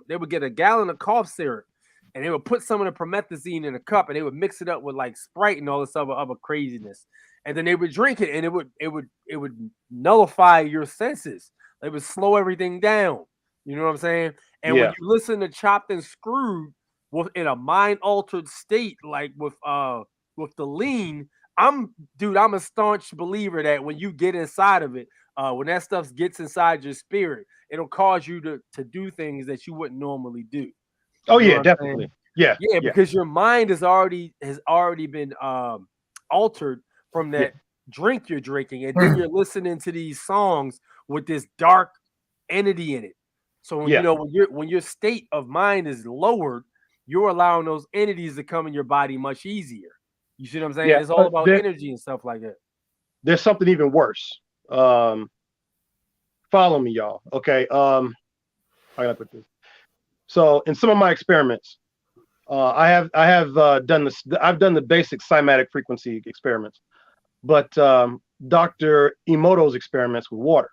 they would get a gallon of cough syrup, and they would put some of the promethazine in a cup, and they would mix it up with like Sprite and all this other craziness. And then they would drink it, and it would nullify your senses. They would slow everything down. You know what I'm saying? And when you listen to Chopped and Screwed in a mind altered state, like with the lean, I'm a staunch believer that when you get inside of it, when that stuff gets inside your spirit, it'll cause you to do things that you wouldn't normally do. Oh yeah, definitely. Yeah, because your mind has already been altered from that drink you're drinking, and then you're listening to these songs with this dark entity in it. So when your state of mind is lowered, you're allowing those entities to come in your body much easier. You see what I'm saying? It's all about energy and stuff like that. There's something even worse. Follow me, y'all. Okay. I gotta put this. So in some of my experiments, I've done the basic cymatic frequency experiments, but Dr. Emoto's experiments with water.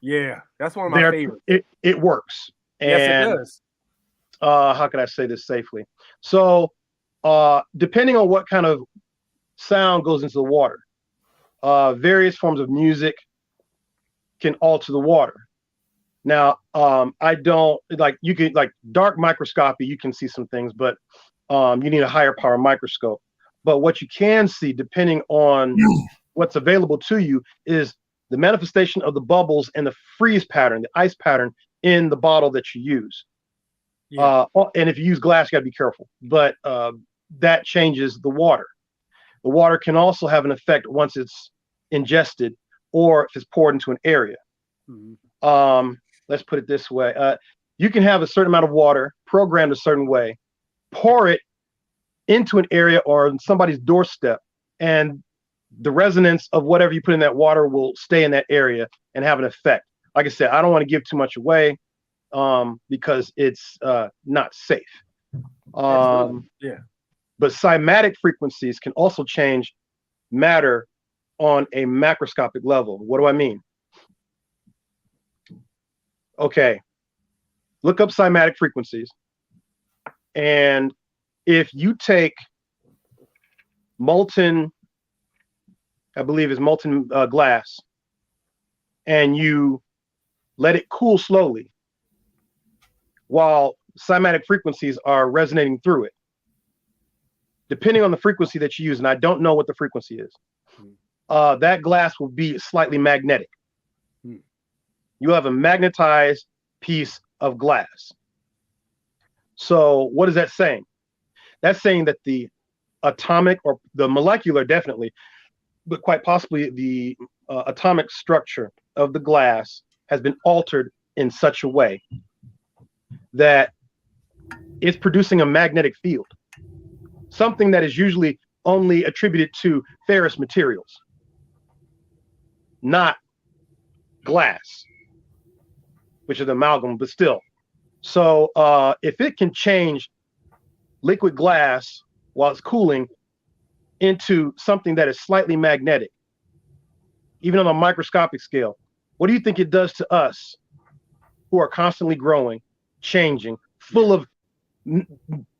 Yeah, that's one of my favorites. It works. Yes, it does. How can I say this safely? So depending on what kind of sound goes into the water, various forms of music can alter the water. Now, I don't you can dark microscopy, you can see some things, but you need a higher power microscope. But what you can see, depending on what's available to you, is the manifestation of the bubbles and the freeze pattern, the ice pattern in the bottle that you use. And if you use glass, you gotta be careful. But that changes the water. The water can also have an effect once it's ingested or if it's poured into an area. Let's put it this way. You can have a certain amount of water programmed a certain way, pour it into an area or on somebody's doorstep, and the resonance of whatever you put in that water will stay in that area and have an effect. Like I said, I don't want to give too much away because it's not safe. But cymatic frequencies can also change matter on a macroscopic level. What do I mean? Okay, look up cymatic frequencies, and if you take molten, I believe it's molten glass, and you let it cool slowly while cymatic frequencies are resonating through it, depending on the frequency that you use, and I don't know what the frequency is, that glass will be slightly magnetic. You have a magnetized piece of glass. So what is that saying? That's saying that the atomic or the molecular, definitely, but quite possibly the atomic structure of the glass has been altered in such a way that it's producing a magnetic field, something that is usually only attributed to ferrous materials, not glass, which is amalgam, but still. So if it can change liquid glass while it's cooling into something that is slightly magnetic, even on a microscopic scale, what do you think it does to us who are constantly growing, changing, full of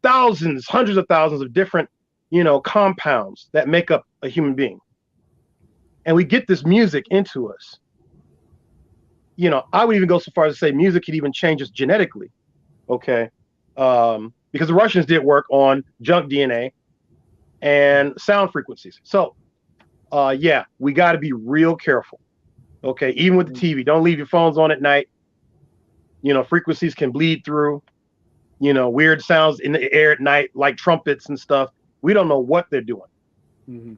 thousands, hundreds of thousands of different, compounds that make up a human being. And we get this music into us. I would even go so far as to say music could even change us genetically. Okay. Because the Russians did work on junk DNA and sound frequencies. So, yeah, we got to be real careful. Okay. Even with the TV, don't leave your phones on at night. Frequencies can bleed through, weird sounds in the air at night, like trumpets and stuff. We don't know what they're doing,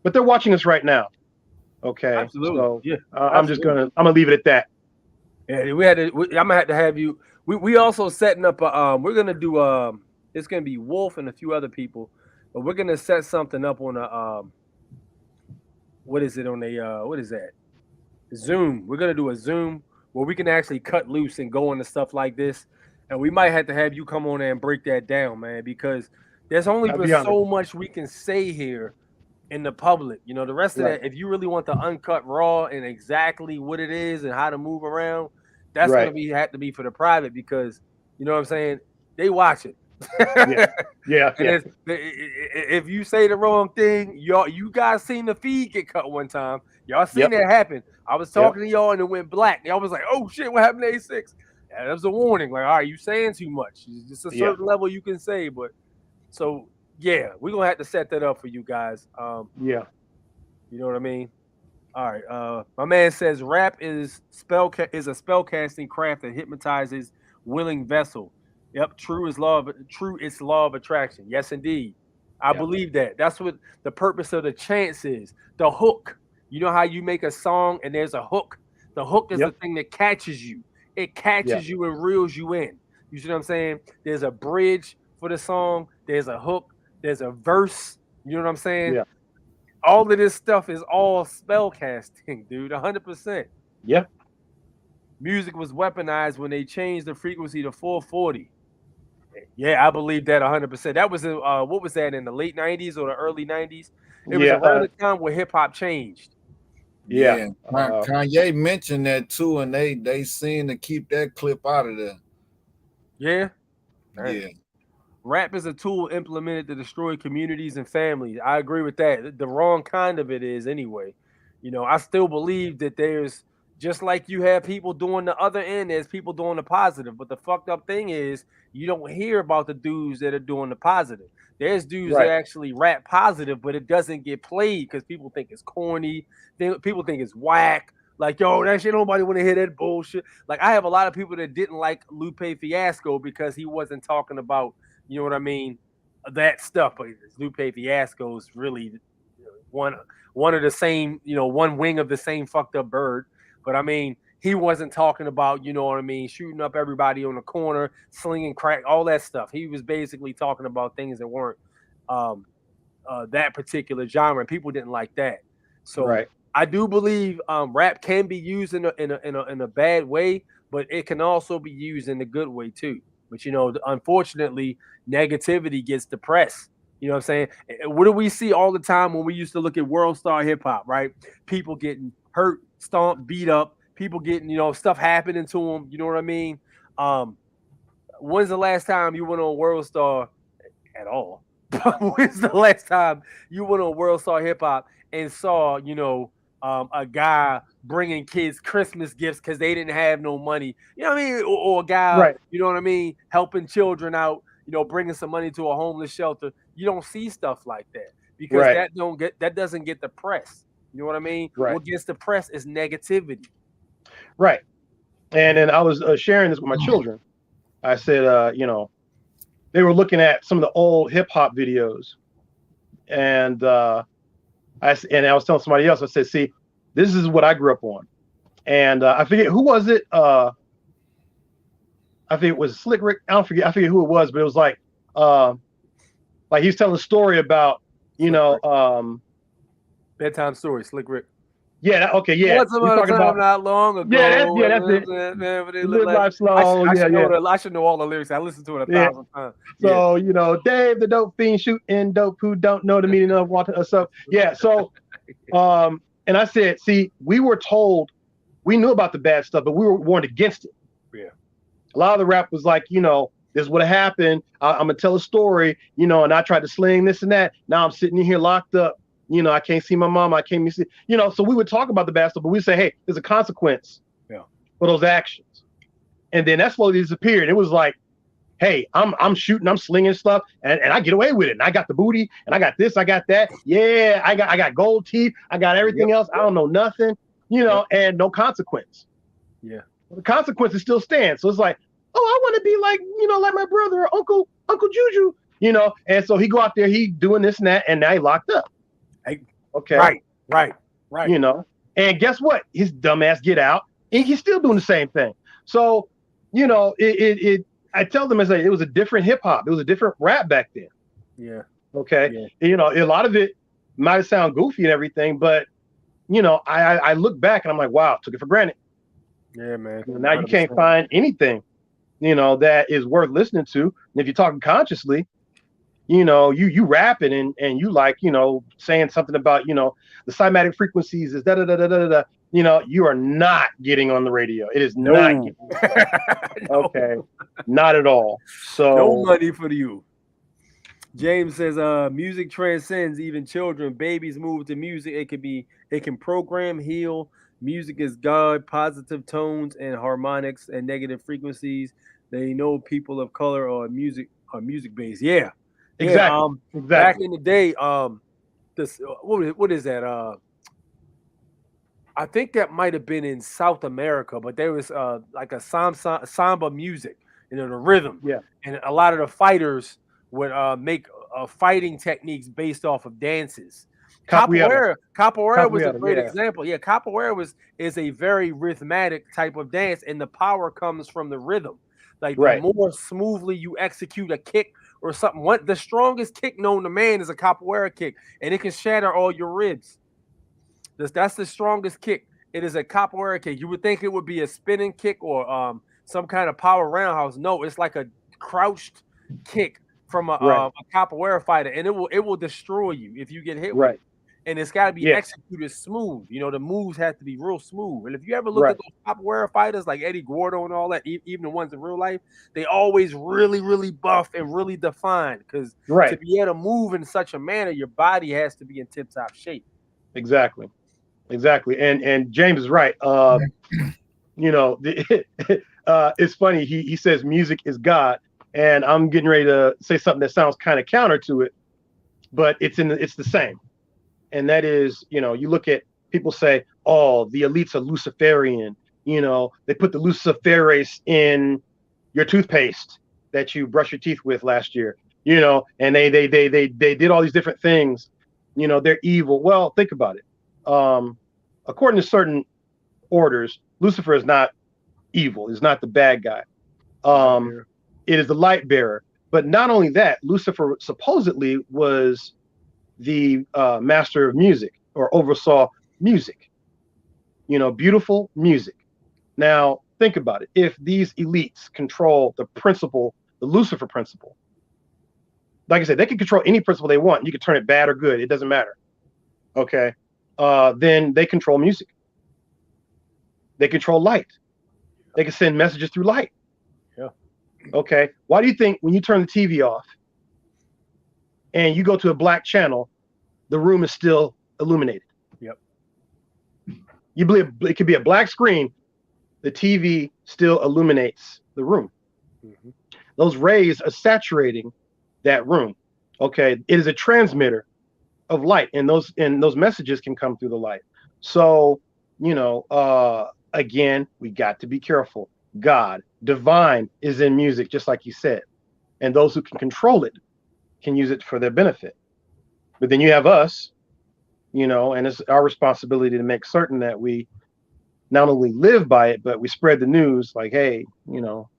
but they're watching us right now. Okay. Absolutely. So yeah, I'm gonna leave it at that. Yeah, I'm gonna have to have you. We also setting up we're gonna do it's gonna be Wolf and a few other people, but we're gonna set something up on a what is it on a what is that? Zoom. We're gonna do a Zoom where we can actually cut loose and go into stuff like this. And we might have to have you come on there and break that down, man, because there's only been so much we can say here in the public. The rest of that, if you really want the uncut raw and exactly what it is and how to move around, that's gonna have to be for the private, because you know what I'm saying, they watch it. Yeah. And if you say the wrong thing, you guys seen the feed get cut one time. Y'all seen that happen. I was talking to y'all and it went black. Y'all was like, "Oh shit, what happened to A6?" Yeah, that was a warning. Like, all right, you saying too much. It's just a certain level you can say, but so yeah, we're gonna have to set that up for you guys. Yeah, you know what I mean. All right, my man says rap is a spellcasting craft that hypnotizes willing vessel. Yep, true is law of attraction. Yes, indeed. I believe that. That's what the purpose of the chants is. The hook. You know how you make a song and there's a hook? The hook is the thing that catches you. It catches you and reels you in. You see what I'm saying? There's a bridge for the song. There's a hook. There's a verse. You know what I'm saying? Yeah. All of this stuff is all spell casting, dude. 100%. Yeah. Music was weaponized when they changed the frequency to 440. Yeah, I believe that 100%. That was what was that, in the late 90s or the early 90s? It was around the time where hip hop changed. Yeah. Kanye mentioned that too, and they seem to keep that clip out of there. Yeah. Yeah. Rap is a tool implemented to destroy communities and families. I agree with that. The wrong kind of it is anyway. I still believe that there's, just like you have people doing the other end, there's people doing the positive. But the fucked up thing is you don't hear about the dudes that are doing the positive. There's dudes that actually rap positive, but it doesn't get played because people think it's corny. People think it's whack. Like, yo, that shit, nobody want to hear that bullshit. Like, I have a lot of people that didn't like Lupe Fiasco because he wasn't talking about, you know what I mean, that stuff. But Lupe Fiasco is really one of the same, one wing of the same fucked up bird. But I mean, he wasn't talking about, you know what I mean, shooting up everybody on the corner, slinging crack, all that stuff. He was basically talking about things that weren't that particular genre. And people didn't like that. So I do believe rap can be used in a bad way, but it can also be used in a good way too. But unfortunately, negativity gets the press. You know what I'm saying? What do we see all the time when we used to look at World Star Hip Hop, right? People getting hurt, stomped, beat up, people getting, stuff happening to them. You know what I mean? When's the last time you went on World Star at all? When's the last time you went on World Star Hip Hop and saw, a guy bringing kids Christmas gifts because they didn't have no money? You know what I mean? Or a guy, you know what I mean, helping children out, bringing some money to a homeless shelter. You don't see stuff like that because that doesn't get the press. You know what I mean? What gets the press is negativity. Right. And then I was sharing this with my children. I said, they were looking at some of the old hip hop videos, and I was telling somebody else. I said, "See, this is what I grew up on," and I forget who was it. I think it was Slick Rick. I forget who it was, but it was like he was telling a story about bedtime story, Slick Rick. Yeah. Okay. Yeah. Once upon a time, not long ago. That's it. Live life slow. I should know all the lyrics. I listened to it 1,000 times. So Dave the dope fiend shooting dope who don't know the meaning of water. So yeah. So and I said, see, we were told, we knew about the bad stuff, but we were warned against it. Yeah. A lot of the rap was like, you know, this would have happened. I'm gonna tell a story, you know, and I tried to sling this and that. Now I'm sitting in here locked up. You know, I can't see my mom. I can't see, you know. So we would talk about the bad stuff, but we say, hey, there's a consequence for those actions. And then that slowly disappeared. It was like, hey, I'm shooting, I'm slinging stuff, and I get away with it. And I got the booty, and I got this, I got that. Yeah, I got gold teeth, I got everything else. I don't know nothing, you know, and no consequence. Yeah. The consequences still stand. So it's like, oh, I want to be like, you know, like my brother or Uncle Juju, you know. And so he go out there, he doing this and that, and now he locked up. Okay. Right. You know, and guess what? His dumb ass get out, and he's still doing the same thing. So, you know, I tell them as it was a different hip hop. It was a different rap back then. Yeah. Okay. Yeah. You know, a lot of it might sound goofy and everything, but you know, I look back and I'm like, wow, took it for granted. Yeah, man. Now you can't find anything, you know, that is worth listening to. And if you're talking consciously, you know, you rapping and you like, you know, saying something about, you know, the cymatic frequencies is da da da da da da. You know, you are not getting on the radio. It is not. No. Okay, not at all. So no money for you. James says, music transcends even children. Babies move to music. It can program, heal. Music is God, positive tones and harmonics and negative frequencies. They know people of color are music based. Yeah. Exactly. Yeah. Back in the day, this what is that? I think that might have been in South America, but there was like a samba music, you know, the rhythm. Yeah. And a lot of the fighters would make fighting techniques based off of dances. Capoeira was a great example. Yeah, capoeira is a very rhythmic type of dance, and the power comes from the rhythm. Like the more smoothly you execute a kick or something. The strongest kick known to man is a capoeira kick, and it can shatter all your ribs. That's the strongest kick. It is a capoeira kick. You would think it would be a spinning kick or some kind of power roundhouse. No, it's like a crouched kick from a capoeira fighter, and it will destroy you if you get hit with it. And it's got to be executed smooth. You know, the moves have to be real smooth. And if you ever look at those capoeira fighters like Eddie Gordo and all that, even the ones in real life, they always really, really buff and really defined because to be able to move in such a manner, your body has to be in tip-top shape. Exactly. And James is right. You know, it's funny. He says music is God, and I'm getting ready to say something that sounds kind of counter to it, but it's the same. And that is, you know, you look at people say, oh, the elites are Luciferian. You know, they put the luciferase in your toothpaste that you brush your teeth with last year. You know, and they did all these different things. You know, they're evil. Well, think about it. According to certain orders, Lucifer is not evil. He's not the bad guy. It is the light bearer. But not only that, Lucifer supposedly was the master of music or oversaw music, you know, beautiful music. Now, think about it. If these elites control the principle, the Lucifer principle, like I said, they can control any principle they want. You can turn it bad or good. It doesn't matter. Okay. Then they control music. They control light. They can send messages through light. Yeah. Okay. Why do you think when you turn the TV off and you go to a black channel, the room is still illuminated? Yep. You believe it could be a black screen, the TV still illuminates the room. Mm-hmm. Those rays are saturating that room. Okay. It is a transmitter of light, and those messages can come through the light. So, you know, again, we got to be careful. God, divine is in music, just like you said. And those who can control it can use it for their benefit. But then you have us, you know, and it's our responsibility to make certain that we not only live by it, but we spread the news like, hey, you know,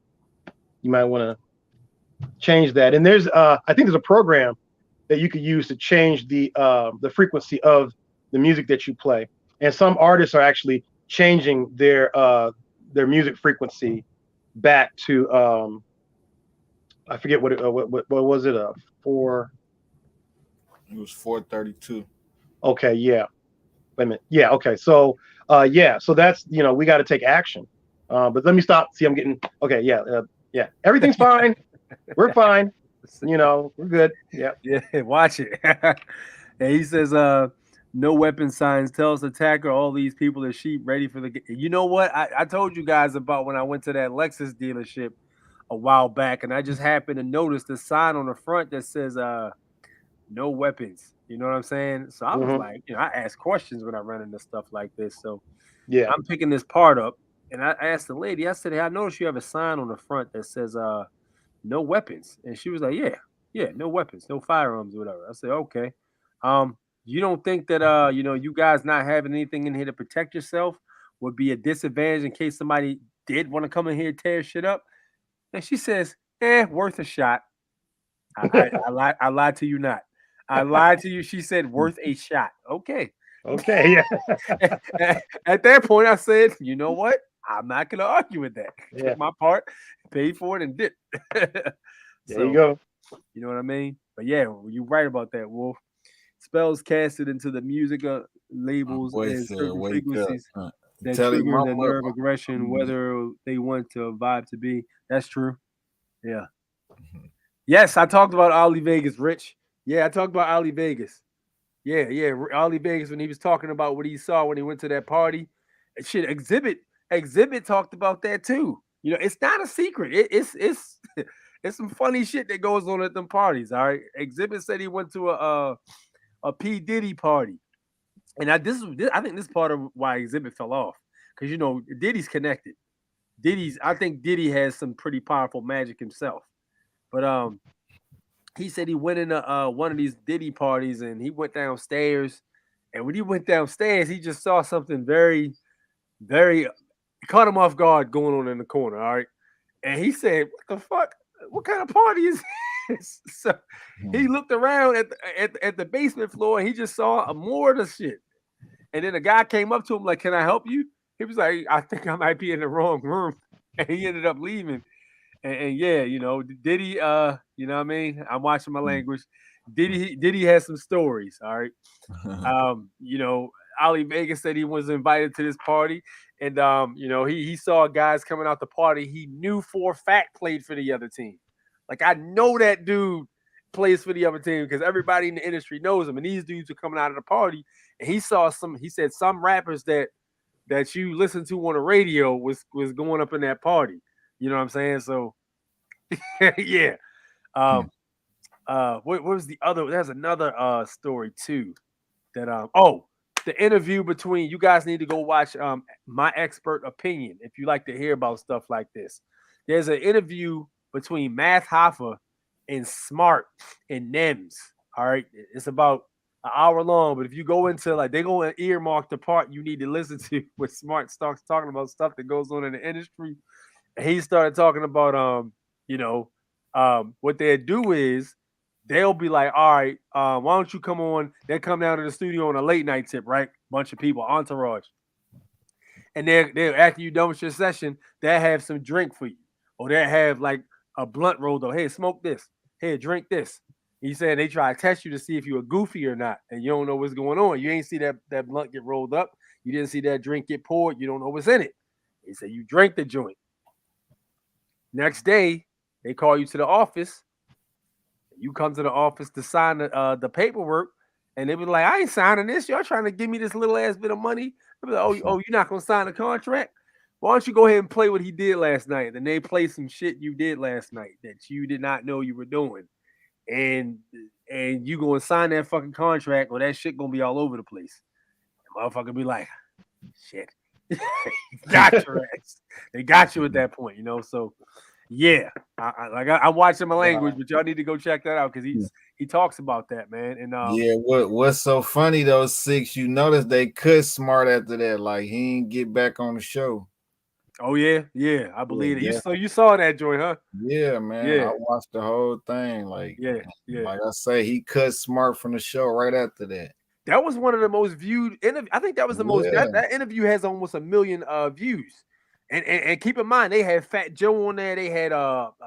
you might want to change that. And there's, I think there's a program that you could use to change the frequency of the music that you play. And some artists are actually changing their music frequency back to, I forget what was it, 4? It was 432. Okay, yeah. Wait a minute. Yeah, okay. So so that's, you know, we got to take action. But let me stop. See, I'm getting okay. Yeah. Everything's fine. We're fine. You know, we're good. Yeah. Yeah, watch it. And he says, no weapon signs, tells attacker all these people are sheep ready for the. You know what? I told you guys about when I went to that Lexus dealership a while back, and I just happened to notice the sign on the front that says no weapons. You know what I'm saying? So I was like, I ask questions when I run into stuff like this. So yeah, I'm picking this part up, and I asked the lady, I said, hey, I noticed you have a sign on the front that says no weapons. And she was like, yeah, no weapons, no firearms, whatever. I said, okay. You don't think that you guys not having anything in here to protect yourself would be a disadvantage in case somebody did want to come in here and tear shit up? And she says, worth a shot. I lied to you not. I lied to you. She said worth a shot. Okay. Yeah. At that point, I said, you know what? I'm not gonna argue with that. Yeah. My part, paid for it and did. There you go. You know what I mean? But yeah, you're right about that, Wolf. Spells casted into the music labels and certain frequencies that trigger the nerve aggression, whether they want to vibe to be. That's true. Yeah. Yes, I talked about Ollie Vegas, Rich. Yeah, I talked about Ollie Vegas. Yeah. Ollie Vegas, when he was talking about what he saw when he went to that party. Shit, Exhibit talked about that too. You know, it's not a secret. It's it's some funny shit that goes on at them parties. All right. Exhibit said he went to a P. Diddy party. And I think this is part of why Exhibit fell off. Because Diddy's connected. I think Diddy has some pretty powerful magic himself. But he said he went into one of these Diddy parties and he went downstairs. And when he went downstairs, he just saw something very, very caught him off guard going on in the corner. All right. And he said, what the fuck? What kind of party is this? So he looked around at the basement floor and he just saw more of the shit. And then a guy came up to him like, can I help you? He was like, I think I might be in the wrong room. And he ended up leaving. And yeah, Diddy, you know what I mean? I'm watching my language. Diddy has some stories, all right? Ollie Vegas said he was invited to this party. And, he saw guys coming out the party he knew for a fact played for the other team. Like, I know that dude plays for the other team because everybody in the industry knows him. And these dudes are coming out of the party. And he said some rappers that you listen to on the radio was going up in that party. You know what I'm saying? So, yeah. What was the other? There's another story too that the interview between, you guys need to go watch My Expert Opinion if you like to hear about stuff like this. There's an interview between Math Hoffa and Smart and Nems. All right, it's about an hour long, but if you go into they go and earmark the part you need to listen to where Smart starts talking about stuff that goes on in the industry. And he started talking about what they do is they'll be like, all right, why don't you come on? They come down to the studio on a late night tip, right? Bunch of people, entourage. And they're after you done with your session, they'll have some drink for you. Or they'll have like a blunt rolled up. Hey, smoke this. Hey, drink this. He said they try to test you to see if you're goofy or not. And you don't know what's going on. You ain't see that blunt get rolled up. You didn't see that drink get poured. You don't know what's in it. He said you drank the joint. Next day, they call you to the office. You come to the office to sign the paperwork, and they be like, I ain't signing this. Y'all trying to give me this little ass bit of money. They be like, oh, you're not going to sign the contract? Why don't you go ahead and play what he did last night? And they play some shit you did last night that you did not know you were doing. And you going to sign that fucking contract, or that shit going to be all over the place. The motherfucker be like, shit. Got your ass. They got you at that point, so yeah, I'm watching my language, but y'all need to go check that out because he talks about that, man. And yeah, what's so funny though, Six, you notice they cut Smart after that, like he ain't get back on the show. Oh yeah, I believe it. Yeah. You saw that joint, huh? Yeah, man. Yeah. I watched the whole thing. Like, yeah. Like I say, he cut Smart from the show right after that. That was one of the most viewed interviews. I think that was the most. That interview has almost 1 million views. And keep in mind, they had Fat Joe on there. They had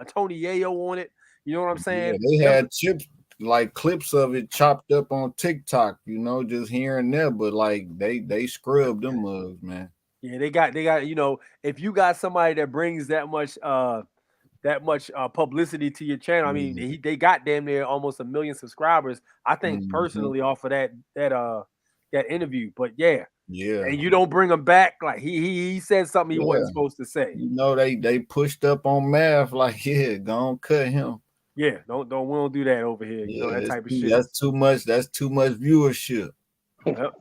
Tony Yayo on it. You know what I'm saying? Yeah, they had clips of it chopped up on TikTok. Just here and there. But like they scrubbed them mugs, man. Yeah, they got you know, if you got somebody that brings that much publicity to your channel, I mean, they got damn near almost 1 million subscribers. I think personally off of that interview, but yeah, and you don't bring him back, like he said something he wasn't supposed to say. You know, they pushed up on Math, like, yeah, gonna cut him. Yeah, we don't do that over here. You know, that type of shit. That's too much. That's too much viewership. Yep.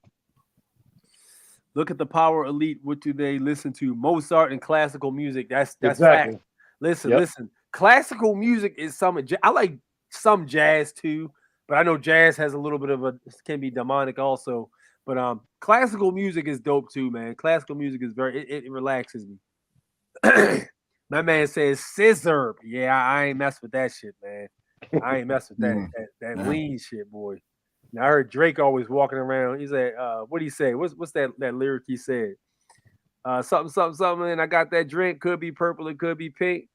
Look at the Power Elite. What do they listen to? Mozart and classical music. That's exactly. fact. Listen. Classical music is I like some jazz too, but I know jazz has a little bit of can be demonic also. But classical music is dope too, man. Classical music is it relaxes me. My man says scissor. Yeah, I ain't mess with that shit, man. I ain't mess with that lean shit, boy. Now I heard Drake always walking around. He said, what do you say? What's that lyric he said? Something, and I got that drink. Could be purple, it could be pink.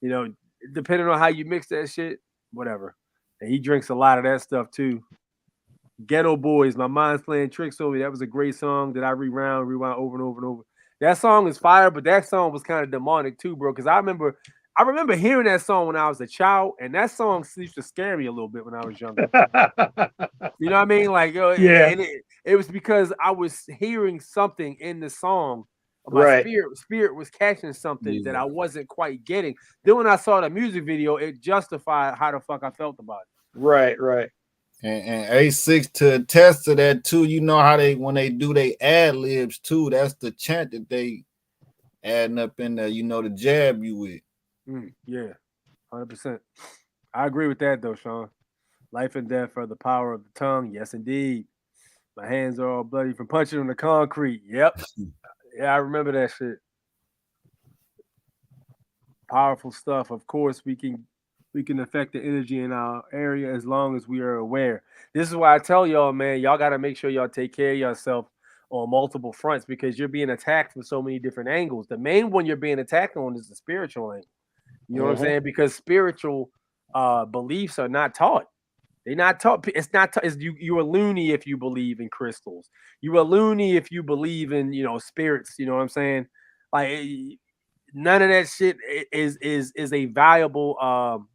You know, depending on how you mix that shit, whatever. And he drinks a lot of that stuff too. Ghetto Boys, My Mind's Playing Tricks on Me. That was a great song that I rewound over and over and over. That song is fire, but that song was kind of demonic too, bro. Because I remember hearing that song when I was a child, and that song used to scare me a little bit when I was younger. You know what I mean? Like, yeah, and it was because I was hearing something in the song. My spirit was catching something that I wasn't quite getting. Then when I saw the music video, it justified how the fuck I felt about it. Right. And A6 to attest to that too. You know how when they do they ad libs too. That's the chant that they adding up in there. You know, the jab you with. Yeah, 100%. I agree with that though, Sean. Life and death are the power of the tongue. Yes, indeed. My hands are all bloody from punching on the concrete. Yep. Yeah, I remember that shit. Powerful stuff. Of course, we can affect the energy in our area as long as we are aware. This is why I tell y'all, man, y'all got to make sure y'all take care of yourself on multiple fronts because you're being attacked from so many different angles. The main one you're being attacked on is the spiritual angle. You know what I'm saying? Because spiritual beliefs are not taught. They're not taught. It's not. You're a loony if you believe in crystals. You're a loony if you believe in spirits. You know what I'm saying? Like none of that shit is a valuable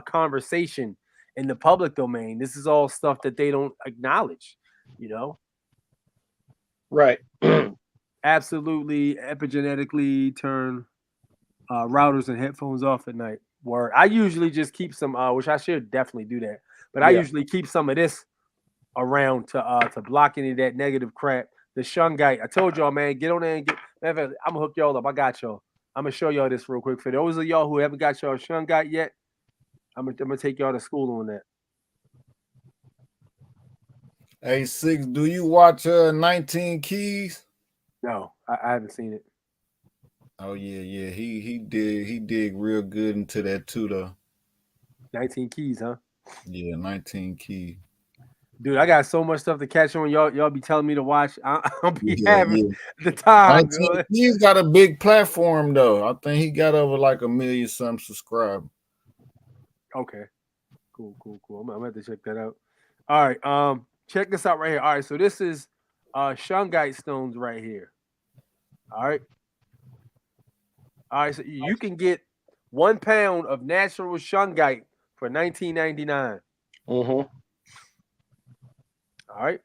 conversation in the public domain. This is all stuff that they don't acknowledge. Right. Absolutely epigenetically turn routers and headphones off at night. Word. I usually just keep some, which I should definitely do that. But I usually keep some of this around to block any of that negative crap. The shungite. I told y'all, man, get on there and get. I'm gonna hook y'all up. I got y'all. I'm gonna show y'all this real quick. For those of y'all who haven't got y'all shungite yet, I'm gonna take y'all to school on that. Hey, Six, do you watch 19 Keys? No, I haven't seen it. Oh yeah. He dig real good into that too, though. 19 Keys, huh? Yeah, 19 Keys. Dude, I got so much stuff to catch on. Y'all be telling me to watch. I'll be having the time. He's got a big platform though. I think he got over like 1 million some subscribers. Okay, cool. I'm gonna have to check that out. All right, check this out right here. All right, so this is shungite stones right here. All right, so you can get 1 pound of natural shungite for $19.99. Mm-hmm. All right.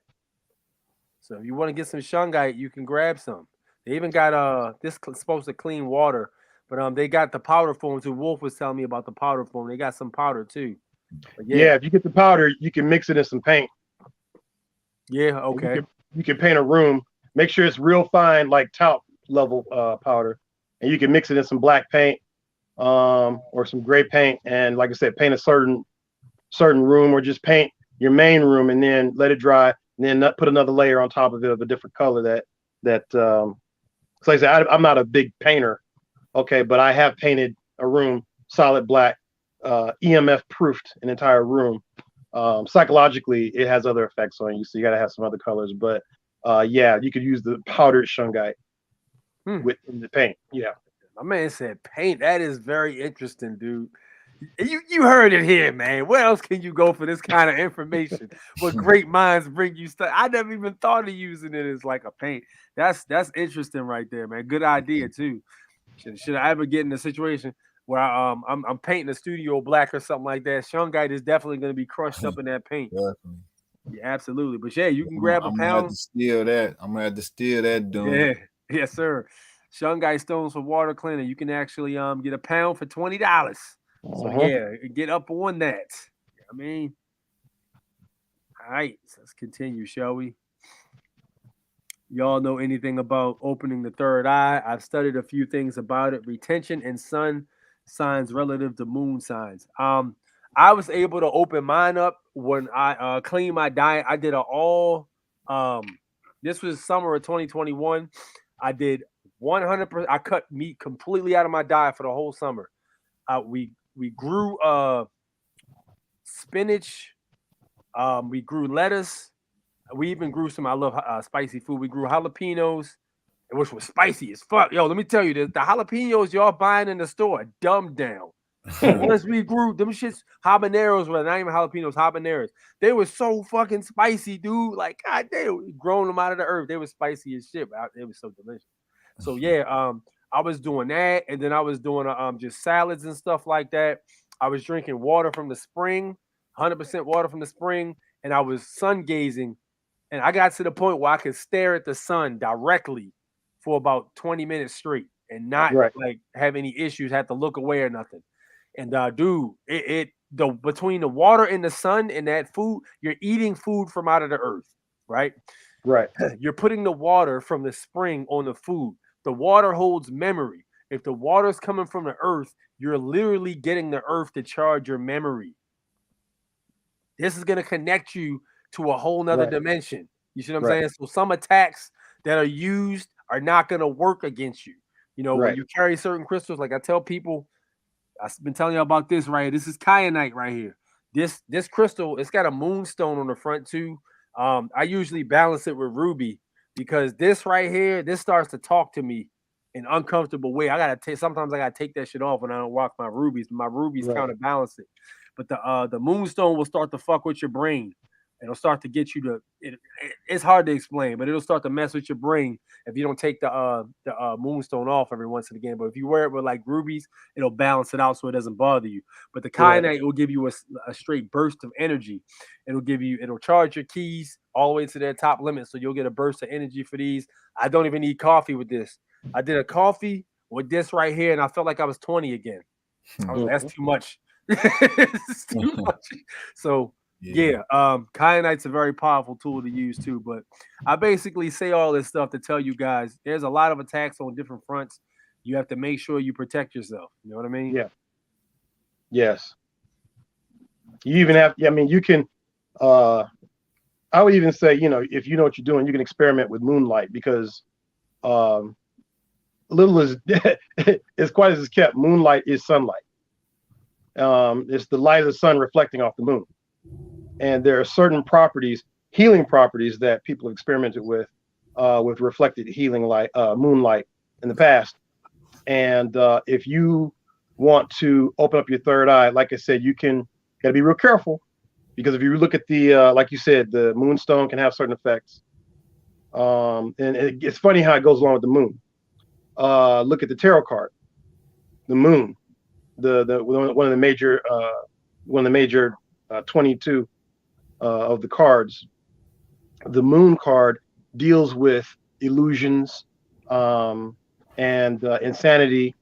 So if you want to get some shungite, you can grab some. They even got this supposed to clean water, but they got the powder form too. Wolf was telling me about the powder form. They got some powder too. Yeah, if you get the powder, you can mix it in some paint. Yeah, okay. You can paint a room. Make sure it's real fine, like talc level powder, and you can mix it in some black paint or some gray paint, and like I said, paint a certain room, or just paint your main room and then let it dry, and then put another layer on top of it of a different color that so like I said, I'm not a big painter, okay, but I have painted a room solid black, EMF proofed an entire room. Psychologically it has other effects on you, so you got to have some other colors, but yeah, you could use the powdered shungite with the paint. Yeah, my man said paint. That is very interesting, dude. You heard it here, man. Where else can you go for this kind of information? What great minds bring you stuff. I never even thought of using it as like a paint. That's interesting right there, man. Good idea too. Should I ever get in a situation where I'm painting a studio black or something like that? Shungite is definitely going to be crushed up in that paint. Definitely. Yeah, absolutely. But yeah, you can grab a I'm pound. gonna have to steal that. I'm gonna have to steal that, dude. Yeah, yes, sir. Shungite stones for water cleaner. You can actually get a pound for $20. So yeah, get up on that. I mean, all right, so let's continue, shall we? Y'all know anything about opening the third eye? I've studied a few things about it. Retention and sun signs relative to moon signs. I was able to open mine up when I cleaned my diet. I did this was summer of 2021. I did 100%. I cut meat completely out of my diet for the whole summer. We grew spinach. We grew lettuce. We even grew some. I love spicy food. We grew jalapenos, which was spicy as fuck. Yo, let me tell you this: the jalapenos y'all buying in the store, dumbed down. Once we grew them shits, habaneros were not even jalapenos, habaneros. They were so fucking spicy, dude. Like, God damn, growing them out of the earth. They were spicy as shit. It was so delicious. So yeah, I was doing that, and then I was doing just salads and stuff like that. I was drinking water from the spring, 100% water from the spring, and I was sun gazing. And I got to the point where I could stare at the sun directly for about 20 minutes straight and not like have any issues, have to look away or nothing. And dude, between the water and the sun and that food, you're eating food from out of the earth, right? Right. You're putting the water from the spring on the food. The water holds memory. If the water's coming from the earth, you're literally getting the earth to charge your memory. This is going to connect you to a whole nother dimension. You see what I'm saying? So some attacks that are used are not going to work against you. You know, when you carry certain crystals, like I tell people, I've been telling you about this right here. This is kyanite right here. This crystal, it's got a moonstone on the front too. I usually balance it with ruby because this right here, this starts to talk to me in an uncomfortable way. Sometimes I gotta take that shit off when I don't rock my rubies. My rubies counterbalance it. But the moonstone will start to fuck with your brain. It'll start to get you to. It's hard to explain, but it'll start to mess with your brain if you don't take the moonstone off every once and again. But if you wear it with like rubies, it'll balance it out so it doesn't bother you. But the kyanite will give you a straight burst of energy. It'll charge your keys all the way to their top limit, so you'll get a burst of energy for these. I don't even need coffee with this. I did a coffee with this right here, and I felt like I was 20 again. That's too much. It's too much. So. Yeah, kyanite's a very powerful tool to use too. But I basically say all this stuff to tell you guys there's a lot of attacks on different fronts. You have to make sure you protect yourself. You know what I mean? Yeah. Yes. You even have. I mean, you can. I would even say, if you know what you're doing, you can experiment with moonlight because, little as as quiet as it's kept, moonlight is sunlight. It's the light of the sun reflecting off the moon. And there are certain properties, healing properties that people have experimented with reflected healing light, moonlight in the past. And if you want to open up your third eye, like I said, you gotta be real careful because if you look at the, like you said, the moonstone can have certain effects. And it's funny how it goes along with the moon. Look at the tarot card, the moon, one of the major 22 of the cards. The moon card deals with illusions and insanity.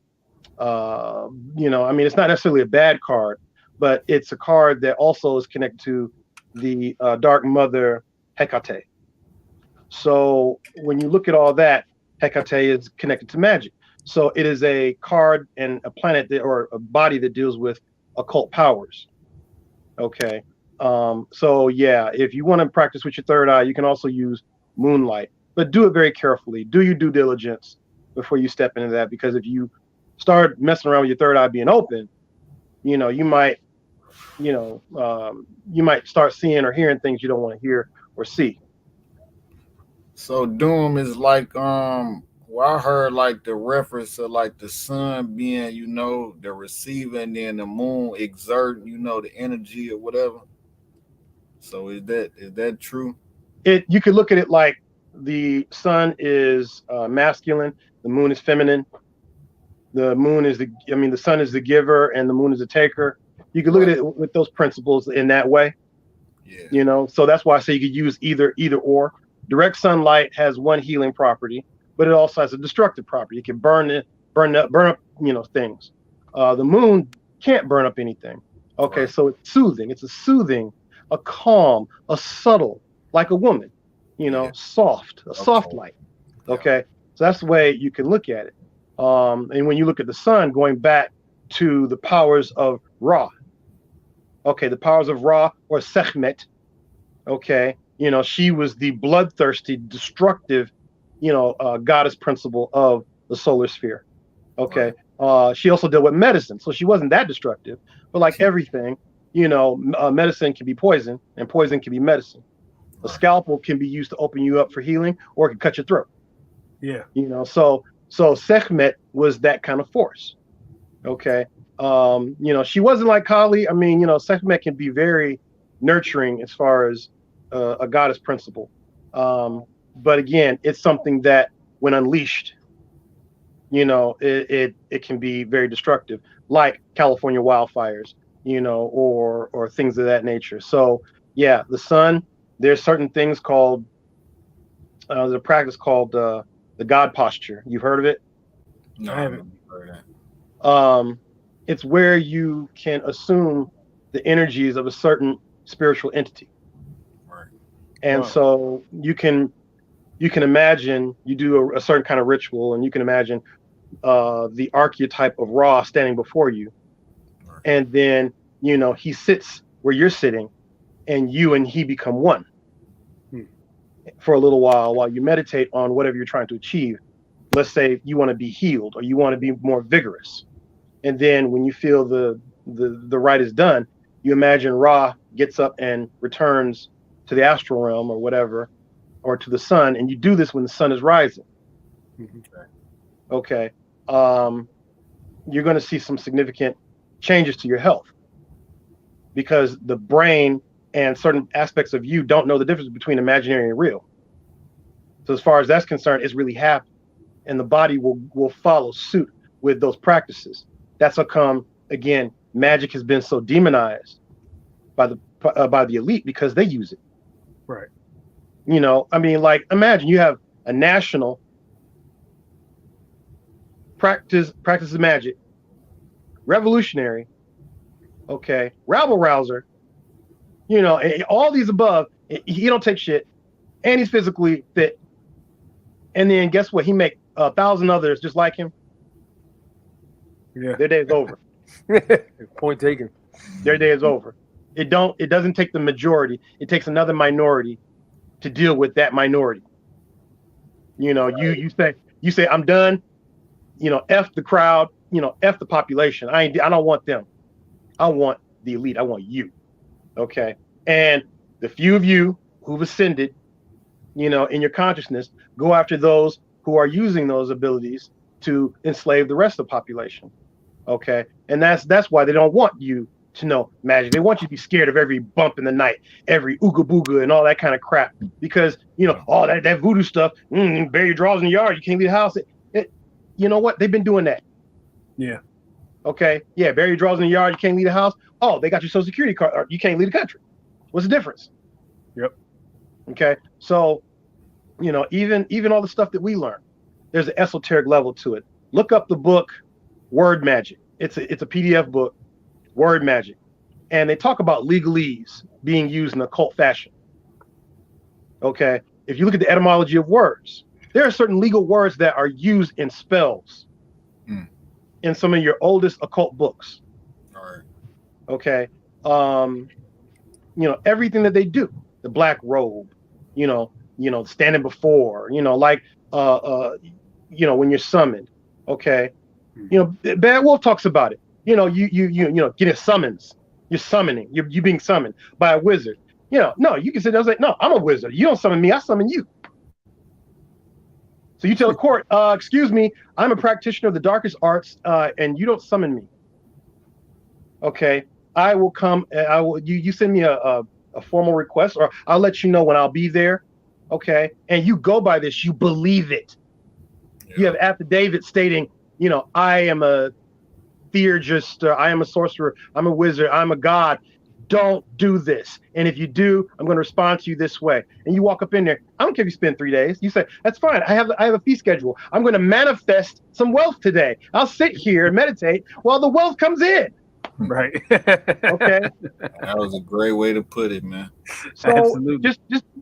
I mean, it's not necessarily a bad card, but it's a card that also is connected to the dark mother Hecate. So when you look at all that, Hecate is connected to magic. So it is a card and a planet or a body that deals with occult powers. Okay. So yeah, if you want to practice with your third eye, you can also use moonlight, but do it very carefully. Do your due diligence before you step into that, because if you start messing around with your third eye being open, you might start seeing or hearing things you don't want to hear or see. So doom is like Well, I heard like the reference of like the sun being, you know, the receiver, and then the moon exerting, you know, the energy or whatever. So is that true? You could look at it like the sun is masculine, the moon is feminine. The moon is the sun is the giver and the moon is the taker. You can look at it with those principles in that way. Yeah. You know, so that's why I say you could use either or. Direct sunlight has one healing property, but it also has a destructive property. It can burn up, you know, things. The moon can't burn up anything. Okay, so it's soothing. It's a soothing, a calm, a subtle, like a woman, you know, soft light. Okay, so that's the way you can look at it. And when you look at the sun, going back to the powers of Ra, okay, the powers of Ra or Sekhmet, okay, you know, she was the bloodthirsty, destructive, you know, goddess principle of the solar sphere. Okay, she also dealt with medicine, so she wasn't that destructive. But like everything, you know, medicine can be poison, and poison can be medicine. A scalpel can be used to open you up for healing, or it can cut your throat. Yeah, you know, so Sekhmet was that kind of force. Okay. You know, she wasn't like Kali. I mean, you know, Sekhmet can be very nurturing as far as a goddess principle. But again, it's something that when unleashed, you know, it can be very destructive, like California wildfires, you know, or things of that nature. So yeah, the sun, there's certain things called, there's a practice called the God posture. You've heard of it? No, I haven't heard of that. It's where you can assume the energies of a certain spiritual entity. Right. And so you can imagine, you do a certain kind of ritual, and you can imagine the archetype of Ra standing before you. Right. And then, you know, he sits where you're sitting, and you and he become one for a little while you meditate on whatever you're trying to achieve. Let's say you want to be healed, or you want to be more vigorous. And then when you feel the rite is done, you imagine Ra gets up and returns to the astral realm or whatever, or to the sun. And you do this when the sun is rising. Okay. You're going to see some significant changes to your health, because the brain and certain aspects of you don't know the difference between imaginary and real. So as far as that's concerned, it's really happening, and the body will follow suit with those practices. That's how come, again, magic has been so demonized by the elite, because they use it. Right. You know, I mean, like, imagine you have a national practices magic, revolutionary, okay, rabble rouser, you know, all these above. He don't take shit, and he's physically fit. And then guess what? He make 1,000 others just like him. Yeah, their day is over. Point taken. Their day is over. It doesn't take the majority. It takes another minority to deal with that minority. You know, you say I'm done. You know, F the crowd. You know, F the population. I don't want them. I want the elite. I want you. Okay. And the few of you who've ascended, you know, in your consciousness, go after those who are using those abilities to enslave the rest of the population. Okay. And that's why they don't want you to know magic. They want you to be scared of every bump in the night, every ooga booga and all that kind of crap, because, you know, all that voodoo stuff, bury your drawers in the yard, you can't leave the house. You know what? They've been doing that. Yeah. Okay. Yeah. Bury your drawers in the yard, you can't leave the house. Oh, they got your social security card, or you can't leave the country. What's the difference? Yep. Okay. So, you know, even all the stuff that we learn, there's an esoteric level to it. Look up the book Word Magic. It's a PDF book, Word Magic. And they talk about legalese being used in occult fashion. Okay. If you look at the etymology of words, there are certain legal words that are used in spells in some of your oldest occult books. All right. Okay. You know, everything that they do, the black robe, you know, standing before, you know, like, you know, when you're summoned. Okay. You know, Bad Wolf talks about it. You know, you know, get a summons. You're summoning. You're being summoned by a wizard. You know, no, you can say, I was like, no, I'm a wizard. You don't summon me. I summon you. So you tell the court, excuse me, I'm a practitioner of the darkest arts, and you don't summon me. Okay, I will come. I will. You send me a formal request, or I'll let you know when I'll be there. Okay, and you go by this. You believe it. Yeah. You have affidavit stating, I am a theurgist, I am a sorcerer, I'm a wizard, I'm a god. Don't do this. And if you do, I'm going to respond to you this way. And you walk up in there. I don't care if you spend 3 days. You say, that's fine. I have a fee schedule. I'm going to manifest some wealth today. I'll sit here and meditate while the wealth comes in. Right. Okay. That was a great way to put it, man. So Absolutely.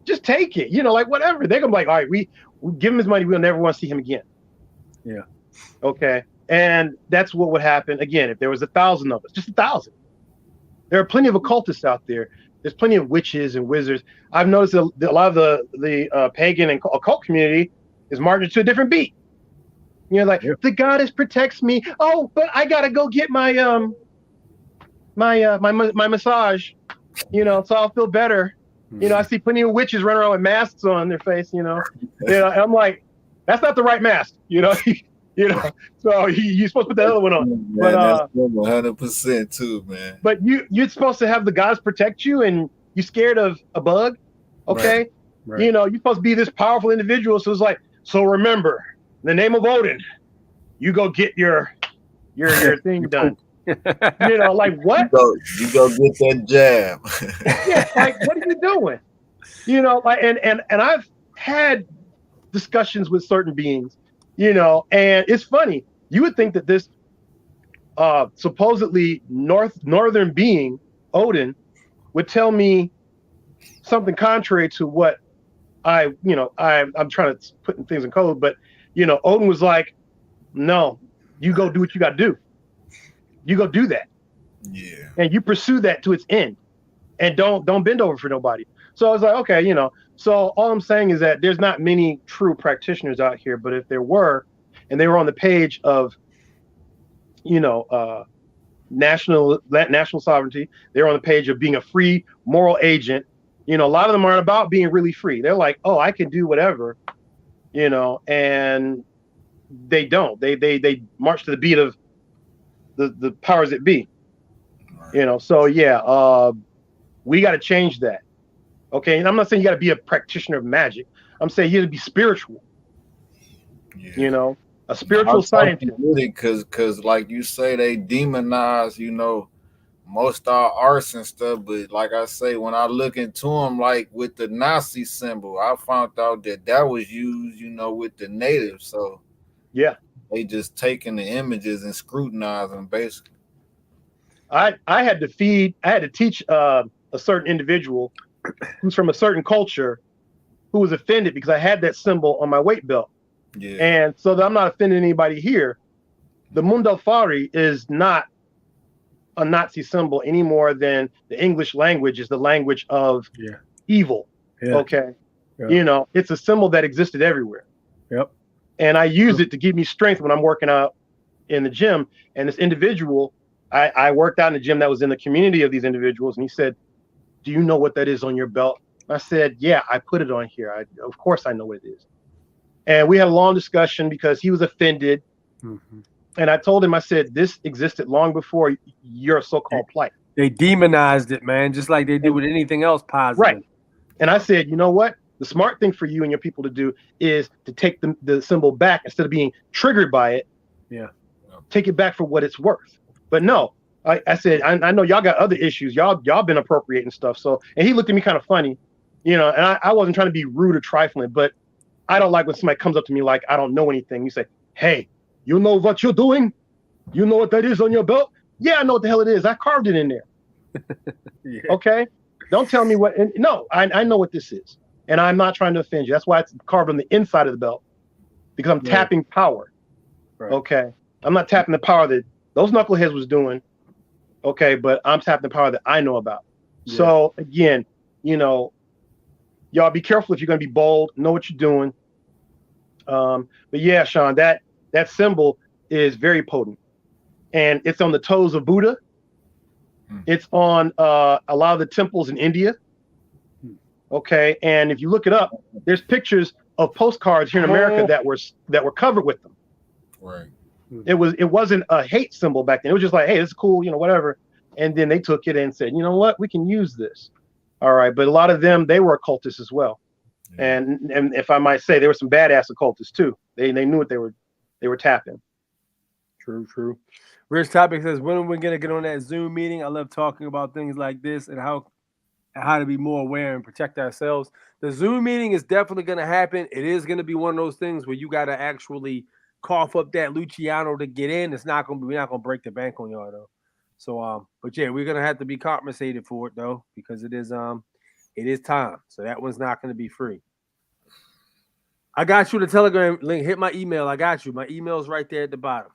just take it. Like whatever. They're gonna be like, all right, we give him his money. We'll never want to see him again. Yeah. Okay. And that's what would happen again if there was 1,000 of us, just 1,000. There are plenty of occultists out there. There's plenty of witches and wizards. I've noticed that a lot of the pagan and occult community is marching to a different beat. The goddess protects me. Oh, but I gotta go get my my massage. So I'll feel better. I see plenty of witches running around with masks on their face. I'm like, that's not the right mask. So you're supposed to put the other one on. Man, but 100% too, man. But you're supposed to have the gods protect you, and you're scared of a bug. Okay, right. You're supposed to be this powerful individual. So it's like, so remember, in the name of Odin, you go get your thing done. Like what? You go get that jab. Yeah, like what are you doing? And I've had discussions with certain beings. And it's funny. You would think that this supposedly northern being, Odin, would tell me something contrary to what I'm trying to put things in code. But Odin was like, no, you go do what you got to do. You go do that. Yeah. And you pursue that to its end, and don't bend over for nobody. So I was like, okay, So all I'm saying is that there's not many true practitioners out here, but if there were, and they were on the page of, national sovereignty, they're on the page of being a free moral agent. A lot of them aren't about being really free. They're like, oh, I can do whatever, and they don't. They march to the beat of the powers that be. Right. So yeah, we got to change that. Okay, and I'm not saying you got to be a practitioner of magic. I'm saying you got to be spiritual. Yeah. A spiritual scientist. Because like you say, they demonize, most of our arts and stuff. But like I say, when I look into them, like with the Nazi symbol, I found out that was used, with the natives. So yeah, they just taking the images and scrutinize them basically. I had to teach a certain individual who's from a certain culture who was offended because I had that symbol on my weight belt. Yeah. And so that I'm not offending anybody here. The Mundalfari is not a Nazi symbol any more than the English language is the language of evil. Yeah. Okay. Yeah. It's a symbol that existed everywhere. Yep. And I use it to give me strength when I'm working out in the gym. And this individual, I worked out in the gym that was in the community of these individuals. And he said, do you know what that is on your belt? I said, yeah, I put it on here. Of course I know what it is. And we had a long discussion because he was offended. Mm-hmm. And I told him, I said, this existed long before your so-called plight. They demonized it, man, just like they do with anything else positive. Right. And I said, you know what? The smart thing for you and your people to do is to take the symbol back instead of being triggered by it. Yeah. Take it back for what it's worth. But no, I said, I know y'all got other issues. Y'all been appropriating stuff. So, and he looked at me kind of funny, and I wasn't trying to be rude or trifling, but I don't like when somebody comes up to me like I don't know anything. You say, hey, you know what you're doing? You know what that is on your belt? Yeah, I know what the hell it is. I carved it in there. Yeah. Okay? Don't tell me what. No, I know what this is. And I'm not trying to offend you. That's why it's carved on the inside of the belt, because I'm tapping power. Right. Okay? I'm not tapping the power that those knuckleheads was doing. Okay, but I'm tapping the power that I know about. Yeah. So again, y'all be careful if you're going to be bold. Know what you're doing. But yeah, Sean, that symbol is very potent, and it's on the toes of Buddha. It's on a lot of the temples in India. Okay, and if you look it up, there's pictures of postcards here in America that were covered with them. Right. It wasn't a hate symbol back then. It was just like, hey, it's cool, whatever. And then they took it and said, you know what, we can use this. All right, but a lot of them, they were occultists as well. Yeah. And if I might say, there were some badass occultists too. They knew what they were tapping. True. Rich Topic says, when are we gonna get on that Zoom meeting? I love talking about things like this and how to be more aware and protect ourselves. The Zoom meeting is definitely gonna happen. It is gonna be one of those things where you gotta actually cough up that Luciano to get in. We're not gonna break the bank on y'all though. So but yeah, we're gonna have to be compensated for it though, because it is time. So that one's not gonna be free. I got you the Telegram link. Hit my email. I got you. My email's right there at the bottom.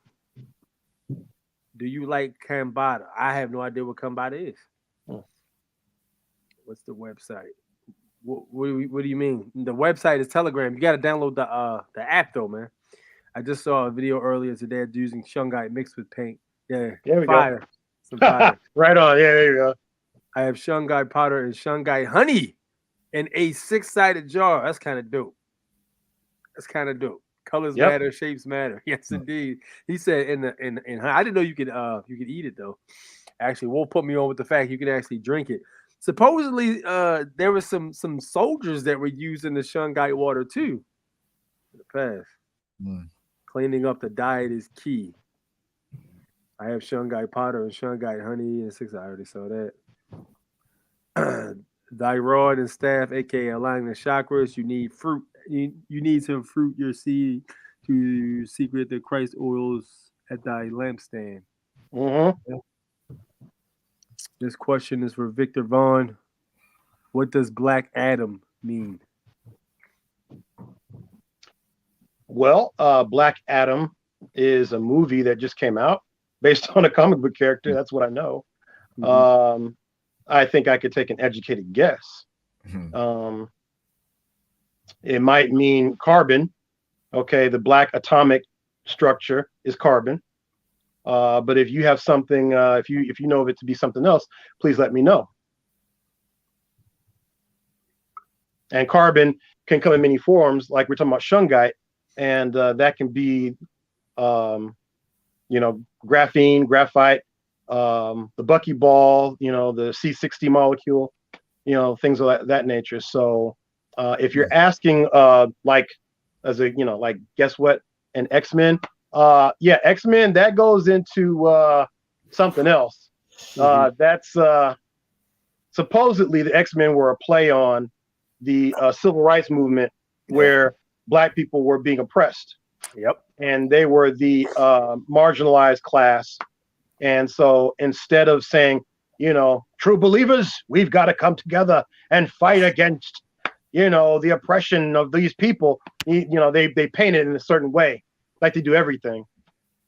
Do you like Kambada? I have no idea what Kambada is. What's the website? What do you mean? The website is Telegram. You got to download the app though, man. I just saw a video earlier today using shungite mixed with paint. Yeah, there we go. Some fire. Right on. Yeah, there you go. I have shungite powder and shungite honey in a 6-sided jar. That's kind of dope. Colors matter, shapes matter. Yes, indeed. He said in I didn't know you could eat it though. Actually, Wolf put me on with the fact you can actually drink it. Supposedly, there was some soldiers that were using the shungite water too in the past. Cleaning up the diet is key. I have shungite powder and shungite honey and 6. I already saw that. Thyroid and staph, aka aligning the chakras. You need fruit. You need some fruit your seed to secret the Christ oils at thy lampstand. Mm-hmm. This question is for Victor Vaughn. What does Black Adam mean? Well, Black Adam is a movie that just came out based on a comic book character. That's what I know. Mm-hmm. I think I could take an educated guess. Mm-hmm. It might mean carbon. Okay, the black atomic structure is carbon. But if you have something, if you know of it to be something else, please let me know. And carbon can come in many forms, like we're talking about shungite, and that can be, graphene, graphite, the buckyball, the C60 molecule, things of that nature. So if you're asking, guess what, an X-Men? X-Men, that goes into something else. That's supposedly the X-Men were a play on the civil rights movement, where Black people were being oppressed. Yep. And they were the marginalized class. And so instead of saying, true believers, we've got to come together and fight against, the oppression of these people, they paint it in a certain way, like they do everything,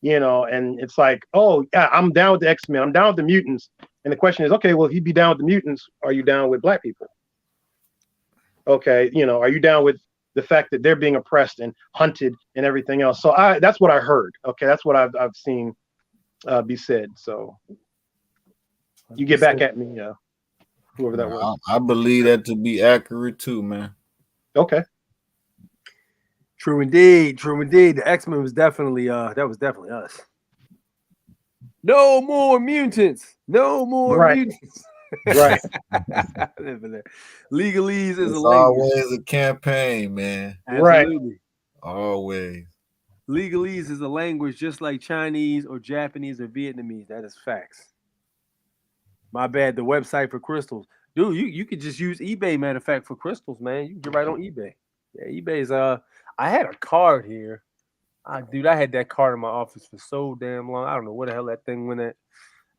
and it's like, oh, yeah, I'm down with the X-Men. I'm down with the mutants. And the question is, okay, well, if you be down with the mutants, are you down with Black people? Okay, are you down with the fact that they're being oppressed and hunted and everything else? So that's what I heard. Okay, that's what I've seen be said. So you get back at me, whoever that was. I believe that to be accurate too, man. Okay. True indeed. The X-Men was definitely that was definitely us. No more mutants. No more mutants. Right. Legalese is it's a language. Always a campaign, man. Absolutely. Right. Always. Legalese is a language just like Chinese or Japanese or Vietnamese. That is facts. My bad. The website for crystals. Dude, you could just use eBay, matter of fact, for crystals, man. You can get right on eBay. Yeah, eBay's I had a card here. Dude, I had that card in my office for so damn long. I don't know where the hell that thing went at.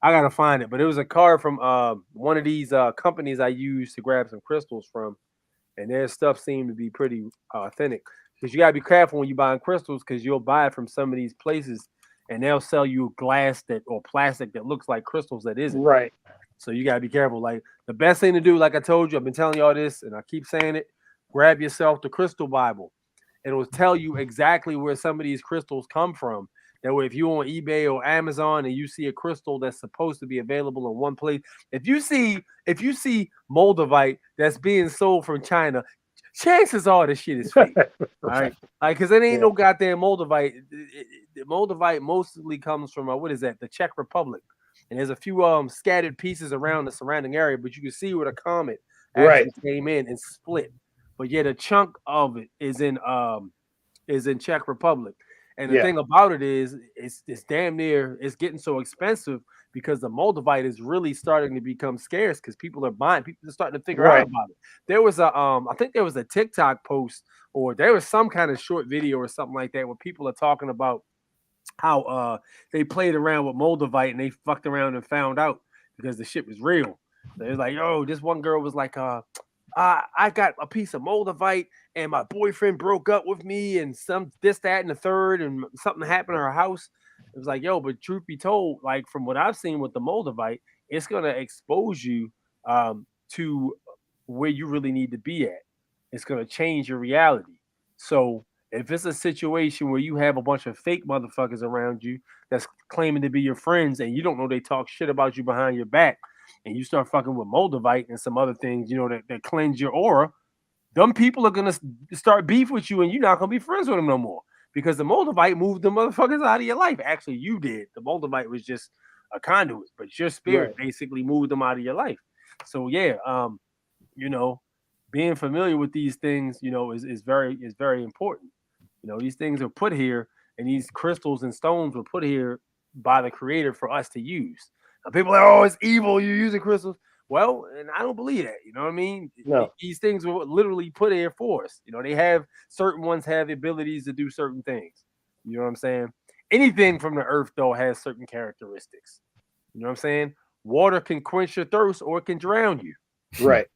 I gotta find it, but it was a card from one of these companies I use to grab some crystals from, and their stuff seemed to be pretty authentic. Because you gotta be careful when you're buying crystals, because you'll buy it from some of these places, and they'll sell you glass or plastic that looks like crystals that isn't. Right. So you gotta be careful. Like the best thing to do, like I told you, I've been telling y'all this, and I keep saying it. Grab yourself the Crystal Bible. It will tell you exactly where some of these crystals come from. That way, if you're on eBay or Amazon and you see a crystal that's supposed to be available in one place, if you see Moldavite that's being sold from China, chances are this shit is fake. All right, like because it ain't no goddamn Moldavite. Moldavite mostly comes from what is that? The Czech Republic, and there's a few scattered pieces around the surrounding area, but you can see where the comet actually came in and split. But yet a chunk of it is in Czech Republic. And the thing about it is, it's damn near, it's getting so expensive because the Moldavite is really starting to become scarce because people are buying. People are starting to figure out about it. There was I think there was a TikTok post or there was some kind of short video or something like that where people are talking about how they played around with Moldavite and they fucked around and found out because the shit was real. So it was like, oh, this one girl was like, I got a piece of Moldavite and my boyfriend broke up with me and some this, that, and the third, and something happened to her house. It was like, yo, but truth be told, like from what I've seen with the Moldavite, it's gonna expose you to where you really need to be at. It's gonna change your reality. So if it's a situation where you have a bunch of fake motherfuckers around you that's claiming to be your friends and you don't know they talk shit about you behind your back, and you start fucking with Moldavite and some other things, you know, that cleanse your aura, them people are gonna start beef with you, and you're not gonna be friends with them no more because the Moldavite moved the motherfuckers out of your life. Actually, you did. The Moldavite was just a conduit, but your spirit basically moved them out of your life. So yeah, you know, being familiar with these things, you know, is very important. You know, these things are put here, and these crystals and stones were put here by the Creator for us to use. Now, people are like, oh, it's evil. You're using crystals. Well, and I don't believe that. You know what I mean? No. These things were literally put here for us. You know, they have certain ones have the abilities to do certain things. You know what I'm saying? Anything from the earth, though, has certain characteristics. You know what I'm saying? Water can quench your thirst or it can drown you. Right.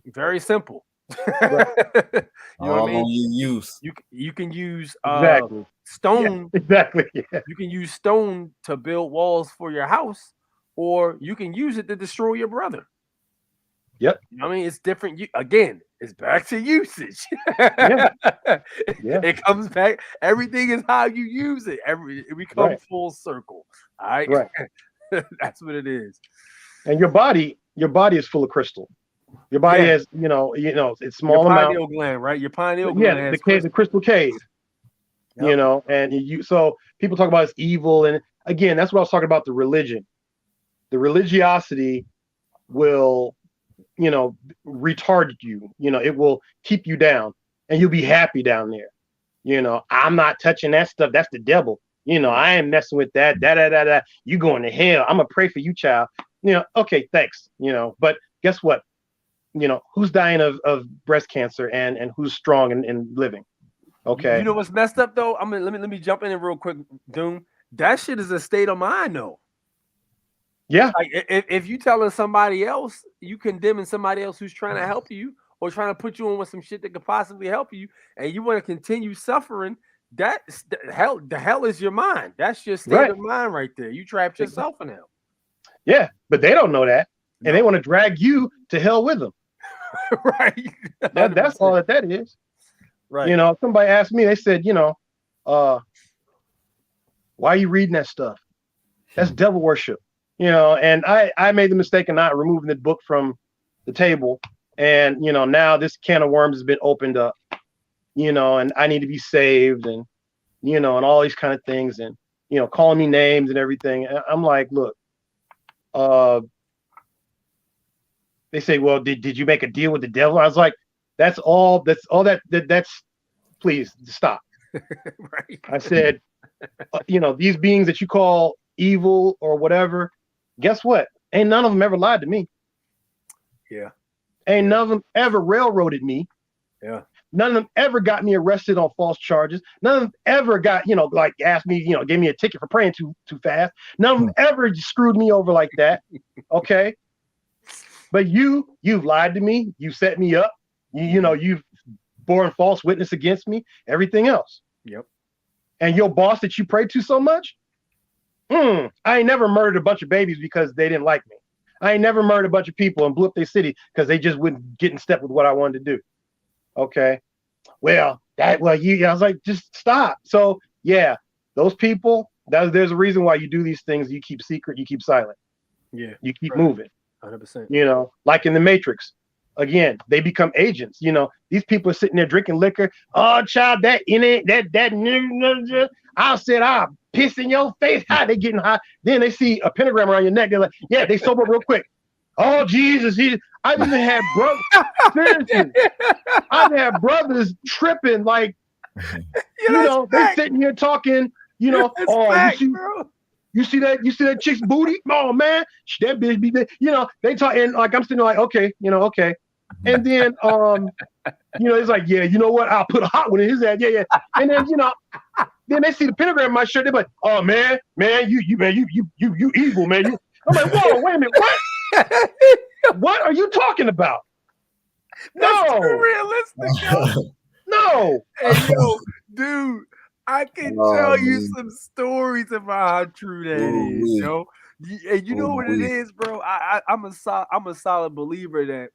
Very simple. Right. You know what I mean? You can use stone. Yeah, exactly. Yeah. You can use stone to build walls for your house, or you can use it to destroy your brother. Yep. You know what I mean? It's different. Again, it's back to usage. It comes back. Everything is how you use it. It becomes full circle. All right. Right. That's what it is. And your body is full of crystal. Your body has, you know, it's small amount. Your pineal gland, right? Your pineal gland has the crystal cave. Yep. You know, and so people talk about it's evil, and again, that's what I was talking about. The religion, the religiosity will, you know, retard you. You know, it will keep you down, and you'll be happy down there. You know, I'm not touching that stuff. That's the devil. You know, I ain't messing with that. You going to hell. I'm gonna pray for you, child. You know, okay, thanks. You know, but guess what? You know, who's dying of breast cancer and who's strong and living? Okay. You know what's messed up though? Let me jump in real quick, Doom. That shit is a state of mind though. Yeah. Like if you telling somebody else, you condemning somebody else who's trying to help you or trying to put you on with some shit that could possibly help you, and you want to continue suffering, that's the hell is your mind. That's your state of mind right there. You trapped yourself in hell. Yeah, but they don't know that. And they want to drag you to hell with them. Right. That's all that is. Right. You know, somebody asked me, they said, you know, why are you reading that stuff? That's devil worship. You know, and I made the mistake of not removing the book from the table. And, you know, now this can of worms has been opened up, you know, and I need to be saved and, you know, and all these kind of things and, you know, calling me names and everything. And I'm like, look, they say, well, did you make a deal with the devil? I was like, that's please stop. Right. I said, you know, these beings that you call evil or whatever, guess what? Ain't none of them ever lied to me. Yeah. Ain't none of them ever railroaded me. Yeah. None of them ever got me arrested on false charges. None of them ever got, you know, like asked me, you know, gave me a ticket for praying too fast. None of them ever screwed me over like that. Okay. But you've lied to me. You set me up. You know, you've borne false witness against me. Everything else. Yep. And your boss that you pray to so much, I ain't never murdered a bunch of babies because they didn't like me. I ain't never murdered a bunch of people and blew up their city because they just wouldn't get in step with what I wanted to do. Okay. I was like, just stop. So yeah, those people, there's a reason why you do these things. You keep secret, you keep silent. Yeah. You keep moving. 100%. You know, like in the Matrix, again, they become agents. You know, these people are sitting there drinking liquor. Oh, child, that in it, that. I said, I'll piss in your face. How they getting high? Then they see a pentagram around your neck. They're like, yeah, they sober real quick. Oh, Jesus. I've even had brothers. Seriously, I've had brothers tripping like, they sitting here talking, you see that chick's booty? Oh man, that bitch be there. They talk, and like I'm sitting there like, okay, okay. And then it's like, yeah, you know what? I'll put a hot one in his ass. Yeah. And then then they see the pentagram in my shirt, they're like, oh man, you evil, man. I'm like, whoa, wait a minute, what? What are you talking about? That's too realistic, yo. No. Hey, yo, dude, I can tell you some stories about how true that is, yo. And you know what it is, bro? I'm a solid believer that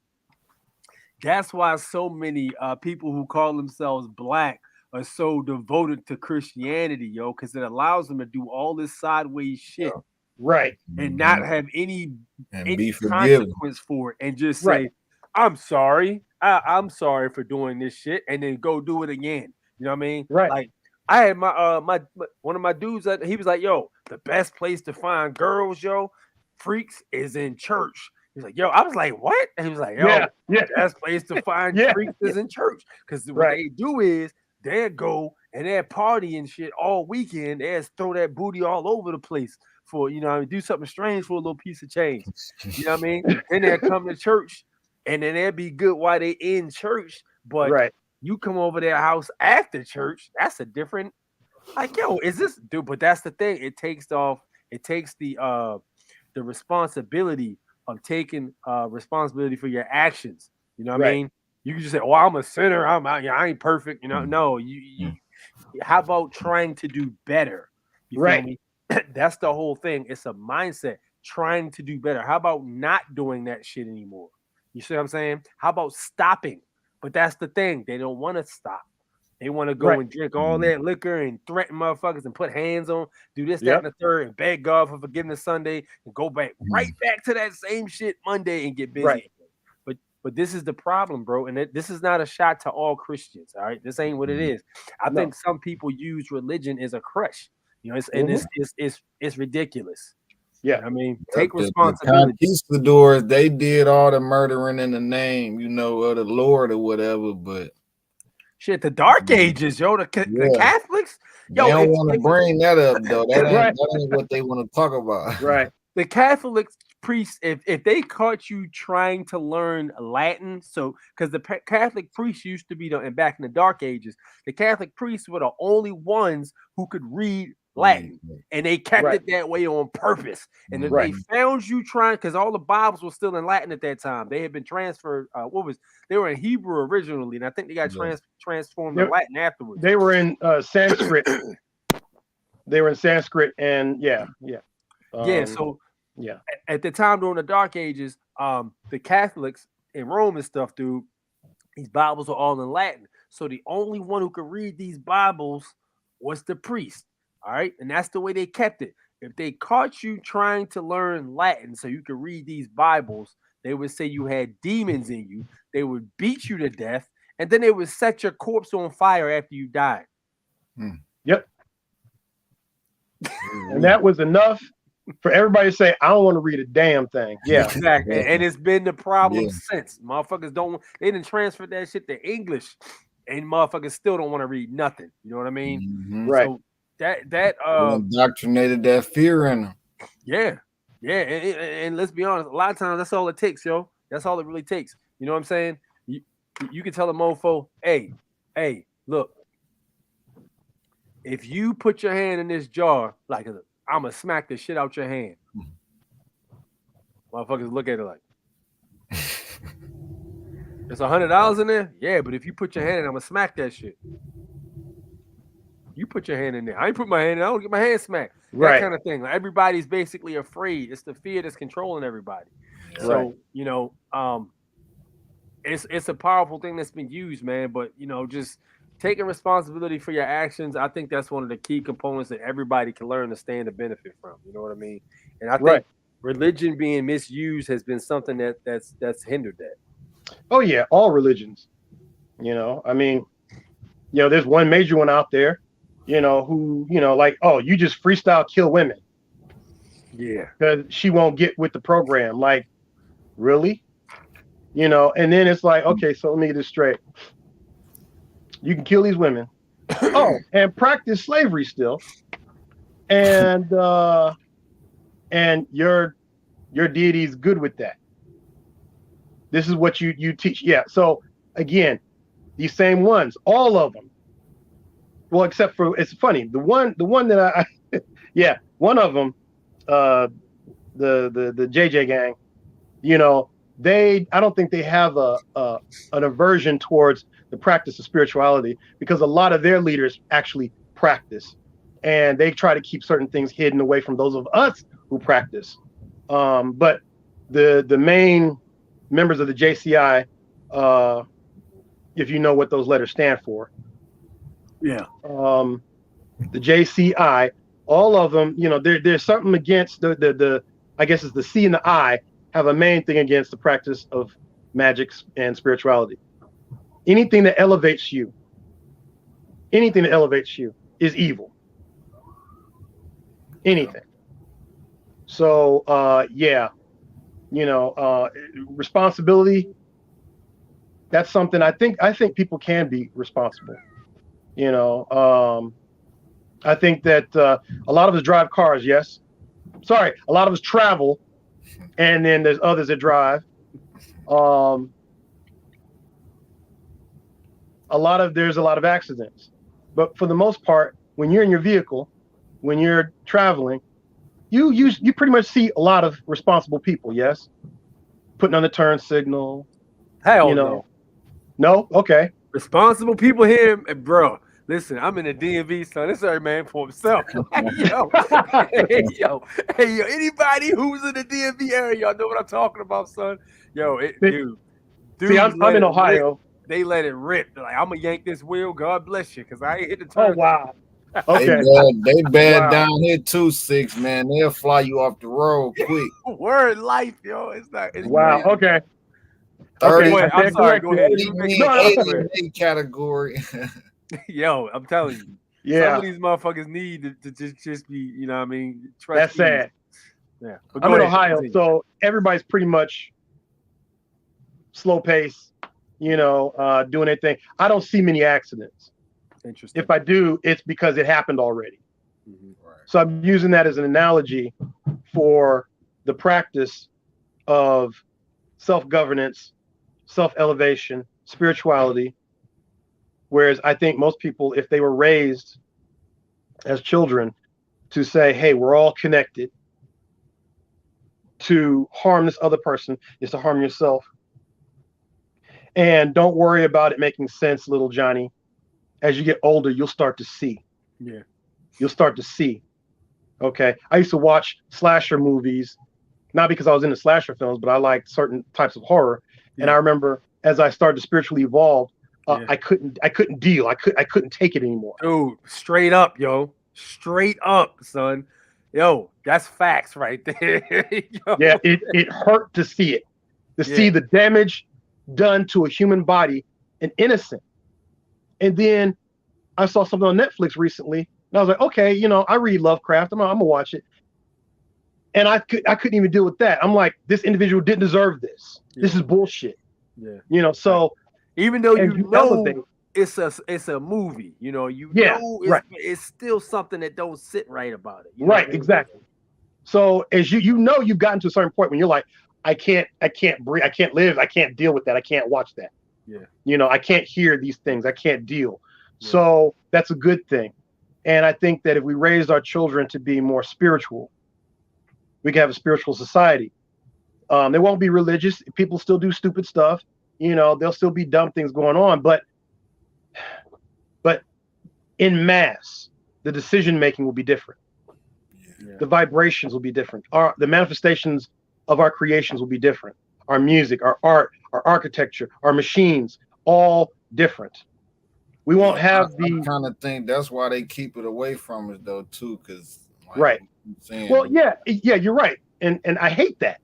that's why so many people who call themselves black are so devoted to Christianity, yo, because it allows them to do all this sideways shit, right, and not have any be consequence for it, and just say, I'm sorry. I'm sorry for doing this shit, and then go do it again. You know what I mean? Right. Like I had my one of my dudes that he was like, yo, the best place to find girls, yo, freaks is in church. He's like, yo, I was like, what? And he was like, yo, the best place to find freaks is in church. Because what they do is they'll go and they'll party and shit all weekend. They'll throw that booty all over the place for, do something strange for a little piece of change. You know what I mean? Then they'll come to church. And then they'll be good while they in church, but you come over their house after church. That's a different, like, yo, is this dude? But that's the thing. It takes the responsibility of taking responsibility for your actions. You know what I mean? You can just say, "Oh, I'm a sinner. I ain't perfect." No, you. How about trying to do better? You feel me? That's the whole thing. It's a mindset. Trying to do better. How about not doing that shit anymore? You see what I'm saying? How about stopping? But that's the thing. They don't want to stop. They want to go and drink all that liquor and threaten motherfuckers and put hands on, do this, that, and the third, and beg God for forgiveness Sunday and go back right back to that same shit Monday and get busy. But this is the problem, bro. And this is not a shot to all Christians. All right, this ain't what it is. I think some people use religion as a crutch. It's ridiculous. Yeah, I mean, take responsibility. The conquistadors, they did all the murdering in the name, of the Lord or whatever. But shit, the Dark Ages, yo, the Catholics, yo, they don't want to bring that up though. That ain't what they want to talk about. Right. The Catholic priests, if they caught you trying to learn Latin, so because the Catholic priests used to be and back in the Dark Ages, the Catholic priests were the only ones who could read Latin, and they kept it that way on purpose. And if they found you trying, because all the Bibles were still in Latin at that time, they had been transferred. They were in Hebrew originally, and I think they got transformed to Latin afterwards. They were in Sanskrit. They were in Sanskrit, and so at the time during the Dark Ages, the Catholics in Rome and stuff, dude, these Bibles were all in Latin. So the only one who could read these Bibles was the priest. All right. And that's the way they kept it. If they caught you trying to learn Latin so you could read these Bibles, they would say you had demons in you. They would beat you to death. And then they would set your corpse on fire after you died. Yep. And that was enough for everybody to say, I don't want to read a damn thing. Yeah. Exactly. And it's been the problem since. Motherfuckers they didn't transfer that shit to English. And motherfuckers still don't want to read nothing. You know what I mean? Right. So that indoctrinated that fear in them. Yeah. And let's be honest, a lot of times that's all it takes, yo. That's all it really takes. You know what I'm saying? You can tell a mofo, hey, look, if you put your hand in this jar, like I'm gonna smack the shit out your hand. Motherfuckers look at it like, there's $100 in there? Yeah, but if you put your hand in, I'm gonna smack that shit. You put your hand in there. I ain't put my hand in. I don't get my hand smacked. That kind of thing. Like, everybody's basically afraid. It's the fear that's controlling everybody. So, it's a powerful thing that's been used, man. But, just taking responsibility for your actions, I think that's one of the key components that everybody can learn to stand to benefit from. You know what I mean? And I think religion being misused has been something that's hindered that. Oh yeah, all religions. I mean, there's one major one out there, who, like, oh, you just freestyle kill women. Yeah. Because she won't get with the program. Like, really? And then it's like, okay, so let me get this straight. You can kill these women. Oh, and practice slavery still. And your deity is good with that. This is what you teach. Yeah. So again, these same ones, all of them. Well, except for, it's funny. The one that yeah, one of them, the JJ gang, I don't think they have an aversion towards the practice of spirituality, because a lot of their leaders actually practice, and they try to keep certain things hidden away from those of us who practice. But the main members of the JCI, if you know what those letters stand for, yeah, the JCI, all of them, there's something against the I guess it's the C and the I have a main thing against the practice of magic and spirituality. Anything that elevates you is evil. Anything. So yeah, responsibility, that's something I think people can be responsible. I think that a lot of us drive cars, yes. Sorry, a lot of us travel, and then there's others that drive. There's a lot of accidents, but for the most part, when you're in your vehicle, when you're traveling, you pretty much see a lot of responsible people. Yes, putting on the turn signal. Hell no. No, okay. Responsible people here, bro. Listen, I'm in the DMV, son. This every man for himself. Hey, yo. Anybody who's in the DMV area, y'all know what I'm talking about, son. Yo, dude. See, I'm in Ohio. They let it rip. They're like, I'm gonna yank this wheel. God bless you, because I ain't hit the turn. Oh wow. Okay. They bad down here too, 6 man. They'll fly you off the road quick. Word life, yo. It's not. It's wow. crazy. Okay. 30, okay. I'm sorry. Go ahead. 80 category. Yo, I'm telling you. Yeah. Some of these motherfuckers need to just be, you know what I mean? That's sad. Yeah. I'm in Ohio, so everybody's pretty much slow pace, doing their thing. I don't see many accidents. Interesting. If I do, it's because it happened already. Mm-hmm. Right. So I'm using that as an analogy for the practice of self-governance, self-elevation, spirituality. Whereas I think most people, if they were raised as children to say, hey, we're all connected, to harm this other person is to harm yourself. And don't worry about it making sense, little Johnny. As you get older, you'll start to see. Yeah. You'll start to see. Okay. I used to watch slasher movies, not because I was into slasher films, but I liked certain types of horror. Yeah. And I remember as I started to spiritually evolve, I couldn't deal. I couldn't take it anymore. Dude, straight up, yo. Straight up, son. Yo, that's facts right there. Yeah, it hurt to see it. See the damage done to a human body, an innocent. And then I saw something on Netflix recently, and I was like, okay, I read Lovecraft. I'm gonna watch it. And I couldn't even deal with that. I'm like, this individual didn't deserve this. Yeah. This is bullshit. Yeah. So even though it's a movie, it's still something that don't sit right about it. Right, exactly. So as you've gotten to a certain point when you're like, I can't breathe, I can't live, I can't deal with that, I can't watch that. Yeah. I can't hear these things, I can't deal. Yeah. So that's a good thing. And I think that if we raised our children to be more spiritual, we can have a spiritual society. They won't be religious. People still do stupid stuff. There'll still be dumb things going on, but in mass, the decision making will be different. Yeah. The vibrations will be different. The manifestations of our creations will be different. Our music, our art, our architecture, our machines, all different. We won't have I kind of think that's why they keep it away from us though too, because right. Well, yeah, you're right, and I hate that.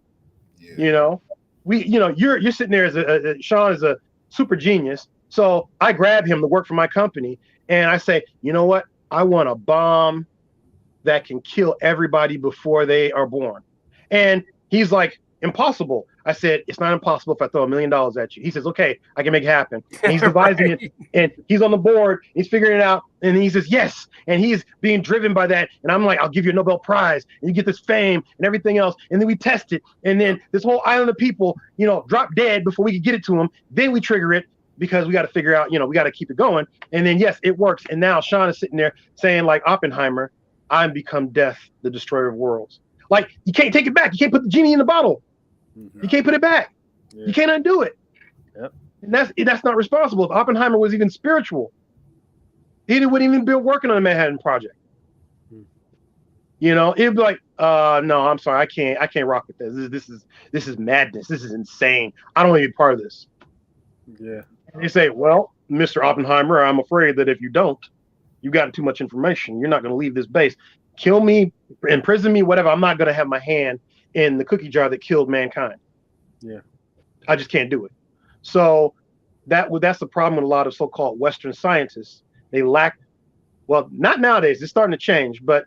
Yeah. you're sitting there as Sean is a super genius. So I grab him to work for my company, and I say, you know what? I want a bomb that can kill everybody before they are born. And he's like, impossible. I said, it's not impossible if I throw $1 million at you. He says, okay, I can make it happen. And he's devising it, and he's on the board, he's figuring it out, and he says, yes. And he's being driven by that. And I'm like, I'll give you a Nobel Prize, and you get this fame and everything else. And then we test it. And then this whole island of people, drop dead before we can get it to them. Then we trigger it because we got to figure out, we got to keep it going. And then, yes, it works. And now Sean is sitting there saying, like Oppenheimer, I'm become death, the destroyer of worlds. Like, you can't take it back. You can't put the genie in the bottle. You can't put it back. Yeah. You can't undo it. Yep. And that's not responsible. If Oppenheimer was even spiritual, he wouldn't even be working on the Manhattan Project. It'd be like, no, I'm sorry, I can't rock with this. This is madness. This is insane. I don't want to be part of this. Yeah. And they say, well, Mr. Oppenheimer, I'm afraid that if you don't, you've gotten too much information. You're not going to leave this base. Kill me, imprison me, whatever. I'm not going to have my hand in the cookie jar that killed mankind. Yeah. I just can't do it. So that's the problem with a lot of so-called Western scientists. They lack, well, not nowadays, it's starting to change, but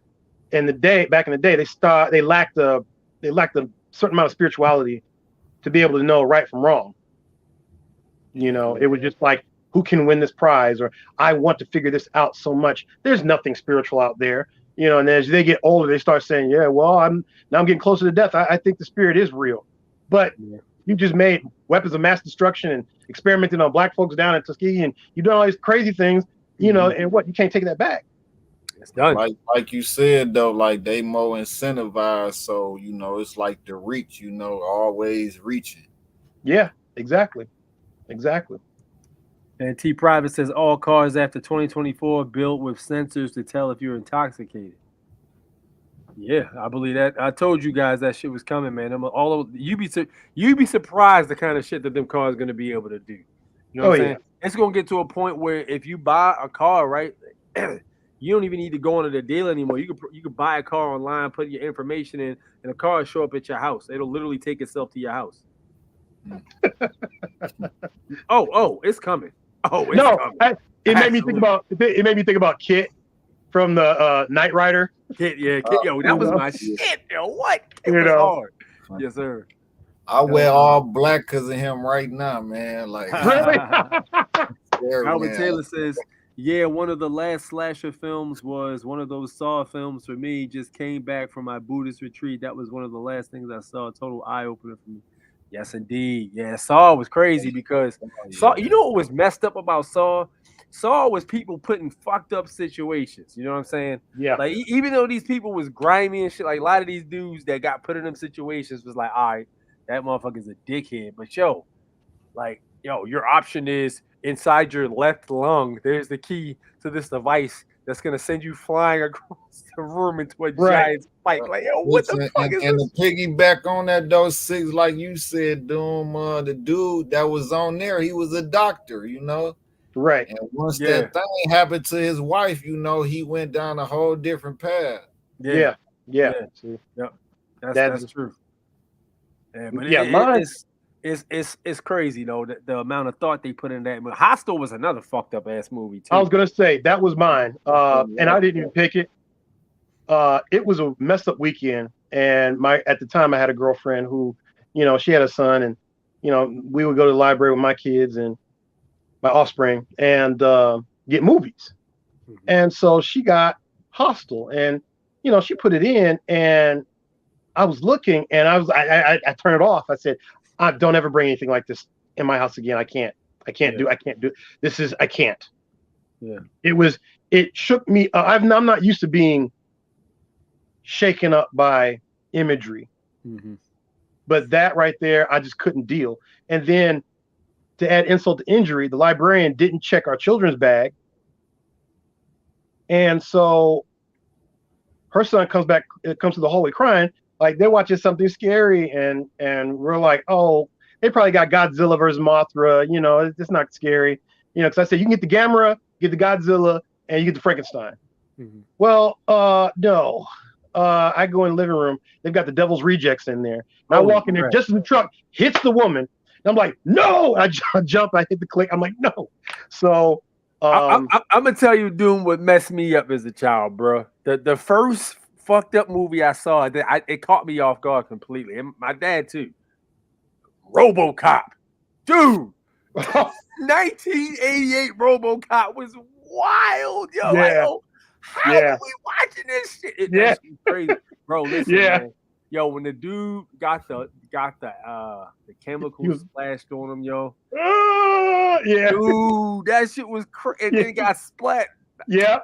back in the day, they lacked a certain amount of spirituality to be able to know right from wrong. It was just like, who can win this prize? Or I want to figure this out so much. There's nothing spiritual out there. And as they get older, they start saying, yeah, well, I'm getting closer to death. I think the spirit is real. But you just made weapons of mass destruction and experimenting on black folks down in Tuskegee, and you've done all these crazy things, and what? You can't take that back. It's done. Like you said, though, like they more incentivized. So, it's like the reach, always reaching. Yeah, exactly. And T Private says all cars after 2024 built with sensors to tell if you're intoxicated. Yeah, I believe that. I told you guys that shit was coming, man. You'd be surprised the kind of shit that them cars going to be able to do. You know what I'm saying? It's going to get to a point where if you buy a car, right, you don't even need to go into the dealer anymore. You could buy a car online, put your information in, and the car will show up at your house. It'll literally take itself to your house. Oh, it's coming. Oh, it's coming. It made me think about Kit from the Knight Rider. Kit, yo, that was my shit. Yo, what? It was hard. Yes, sir. I wear all black because of him right now, man. Like, really? Albert Taylor says, yeah, one of the last slasher films was one of those Saw films for me. Just came back from my Buddhist retreat. That was one of the last things I saw. Total eye opener for me. Yes, indeed. Yeah, Saw was crazy because Saw. You know what was messed up about Saw? Saw was people put in fucked up situations. You know what I'm saying? Yeah. Like even though these people was grimy and shit, like a lot of these dudes that got put in them situations was like, all right, that motherfucker's a dickhead. But yo, your option is inside your left lung. There's the key to this device that's gonna send you flying across the room into a giant spike. Like, yo, what the fuck is this? And the piggyback on that, those six, like you said, Doom, the dude that was on there, he was a doctor, Right. And once that thing happened to his wife, he went down a whole different path. Yeah. That's true. Yeah, but it's crazy though the amount of thought they put in that movie. Hostel was another fucked up ass movie too. I was gonna say that was mine, and I didn't even pick it. It was a messed up weekend, and at the time I had a girlfriend who, she had a son, and we would go to the library with my kids and my offspring and get movies. And so she got Hostel, and she put it in, and I was looking, and I turned it off. I said, don't ever bring anything like this in my house again. I can't do this. I can't. Yeah. It shook me. I'm not used to being shaken up by imagery, but that right there, I just couldn't deal. And then to add insult to injury, the librarian didn't check our children's bag. And so her son comes to the hallway crying, like they're watching something scary. And we're like, oh, they probably got Godzilla versus Mothra. It's not scary. Because I said, you can get the Gamera, get the Godzilla, and you get the Frankenstein. Well, no. I go in the living room. They've got the Devil's Rejects in there. And I walk in there just as the truck hits the woman. And I'm like, no! I jump. I hit the click. I'm like, no. So I'm gonna tell you, Doom, what messed me up as a child, bro. The first fucked up movie I saw, it caught me off guard completely, and my dad too. RoboCop, dude. 1988 RoboCop was wild, yo. Yeah. Like, how are we watching this shit? That shit crazy, bro. Listen, man. Yo, when the dude got the chemicals splashed on him, yo. Dude, that shit was crazy. And then it got splat. Yeah.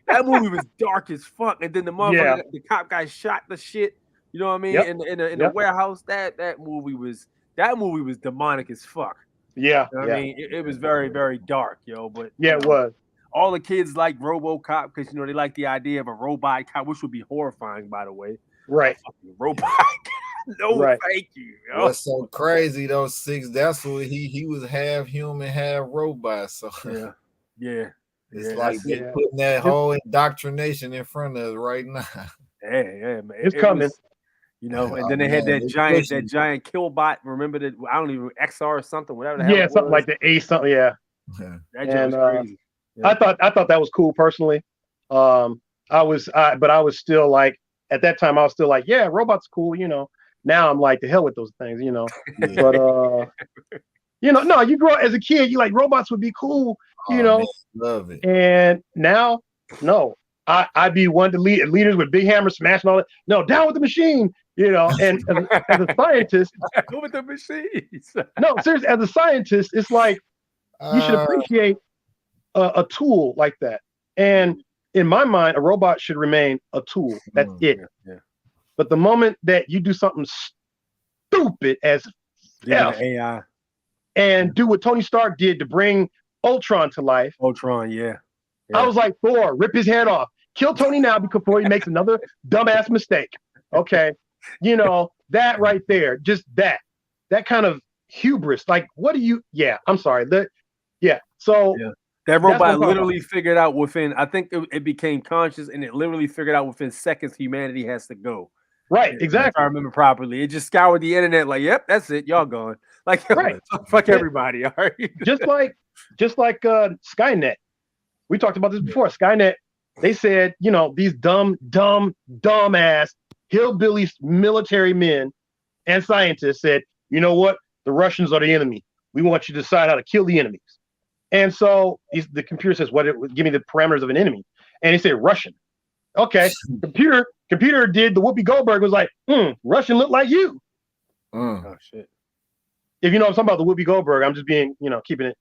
That movie was dark as fuck. And then the motherfucker, the cop guy shot the shit. You know what I mean? In the warehouse. That movie was demonic as fuck. Yeah. You know what I mean? It was very, very dark, yo. But it was. All the kids like RoboCop because they like the idea of a robot cop, which would be horrifying, by the way. Right. Robot. No, thank you. Yo. What's so crazy though, Six? That's what he was half human, half robot. So yeah. It's like they're putting that whole indoctrination in front of us right now. Yeah, man. It's coming. And then they had that giant killbot. Remember that? I don't even XR or something, whatever the hell. Yeah, something like the A something. Yeah. That just was crazy. Yeah. I thought that was cool personally. But I was still like, at that time I was still like, yeah, robots cool. Now I'm like, the hell with those things. But no, you grow up as a kid, you like robots would be cool. Man, love it. And now, no. I'd be one to lead leaders with big hammers smashing all that. No, down with the machine, and as a scientist, go with the machines. No, seriously, as a scientist, it's like you should appreciate a tool like that. And in my mind, a robot should remain a tool. That's it. Yeah. But the moment that you do something stupid as AI and do what Tony Stark did to bring Ultron to life. Ultron, yeah. I was like, Thor, rip his head off. Kill Tony now before he makes another dumbass mistake. Okay. That right there, just that kind of hubris. Like, what do you, I'm sorry. So that robot literally figured out within, I think it became conscious and it literally figured out within seconds humanity has to go. Right, exactly. If I remember properly. It just scoured the internet like, yep, that's it. Y'all gone. Like, fuck everybody. All right. just like Skynet. We talked about this before. Skynet, they said, these dumb ass hillbilly military men and scientists said, you know what? The Russians are the enemy. We want you to decide how to kill the enemies. And so the computer says, give me the parameters of an enemy. And he said, Russian. Okay. Computer did the Whoopi Goldberg was like, Russian look like you. Oh, shit. If you know what I'm talking about the Whoopi Goldberg, I'm just being, keeping it,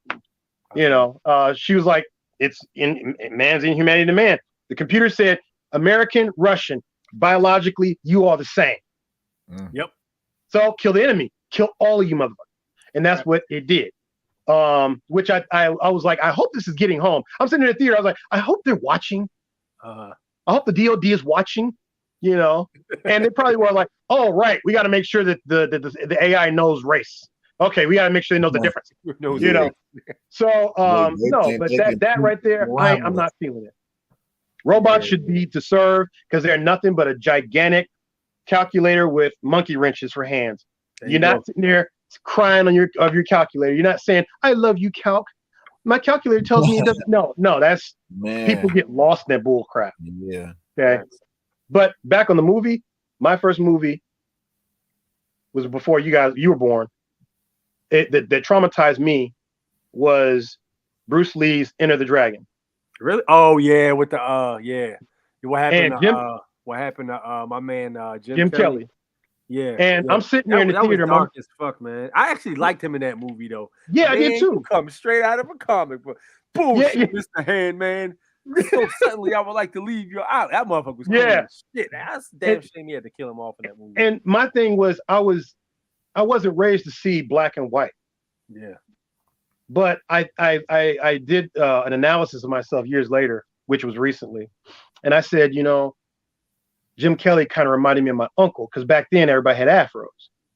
she was like, it's in man's inhumanity to man. The computer said, American, Russian, biologically, you are the same. Yep. So kill the enemy, kill all of you motherfuckers. And that's what it did. Which I was like, I hope this is getting home. I'm sitting in the theater. I was like, I hope they're watching. I hope the DOD is watching, and they probably were like, oh, right. We got to make sure that the AI knows race. Okay. We got to make sure they know the difference, So, no, but that right there, I'm not feeling it. Robots should be to serve because they're nothing but a gigantic calculator with monkey wrenches for hands. You're not sitting there crying on your calculator. You're not saying, I love you, calc. My calculator tells me it doesn't. No, that's people get lost in that bull crap. Yeah. Okay. But back on the movie, my first movie was before you were born. That traumatized me was Bruce Lee's Enter the Dragon. Really? Oh yeah, with the What happened to my man Jim Kelly? Yeah. And I'm sitting there in the theater. Was dark as fuck, man. I actually liked him in that movie though. Yeah, man, I did too. Come straight out of a comic book. Bullshit, Mr. Handman. So suddenly I would like to leave you out. That motherfucker was cool as shit. That's a damn shame he had to kill him off in that movie. And my thing was I wasn't raised to see black and white. Yeah. But I did an analysis of myself years later, which was recently. And I said, Jim Kelly kind of reminded me of my uncle, because back then everybody had afros.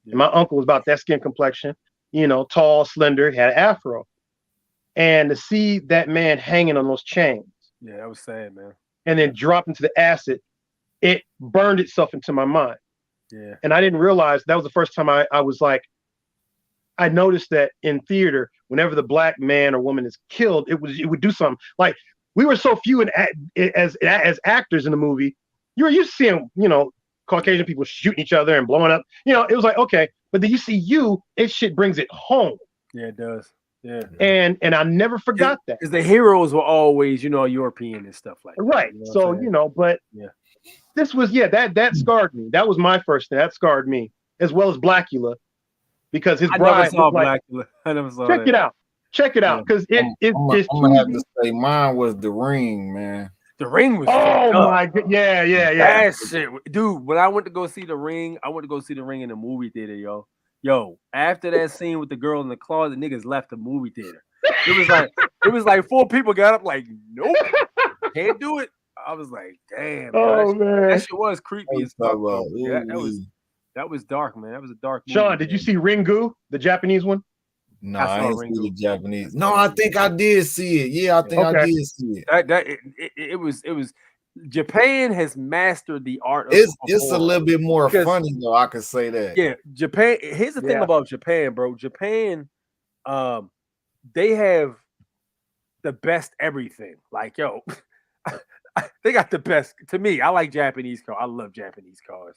Yeah. And my uncle was about that skin complexion, tall, slender, had an afro. And to see that man hanging on those chains. Yeah, that was sad, man. And then drop into the acid, it burned itself into my mind. Yeah. And I didn't realize that was the first time I was like, I noticed that in theater, whenever the black man or woman is killed, it would do something. Like, we were so few as actors in the movie. You were used to seeing, Caucasian people shooting each other and blowing up. It was like, okay, but then you see it shit brings it home. Yeah, it does. Yeah. And I never forgot that. Because the heroes were always, European and stuff like that. Right. So, but this was, that scarred me. That was my first thing. That scarred me, as well as Blackula. Because his bride. I never saw Blackula. I never saw Check it out. Check it out. Because it's I'm gonna have to say mine was The Ring, man. The Ring was my god. Yeah. That shit. Dude, when I went to go see The Ring, I went to go see The Ring in the movie theater, yo. Yo, after that scene with the girl in the closet, niggas left the movie theater. It was like 4 people got up like, nope, can't do it. I was like, damn. Man. That shit was creepy as fuck. That was dark, man. That was a dark movie. Sean, did you see Ringu, the Japanese one? No, I didn't see the Japanese. No, I think I did see it. Yeah, I think I did see it. It was Japan has mastered the art of it's a little bit more funny though, I could say that. Yeah, Japan. Here's the thing about Japan, bro. Japan, they have the best everything. Like, yo, they got the best. To me, I like Japanese cars. I love Japanese cars.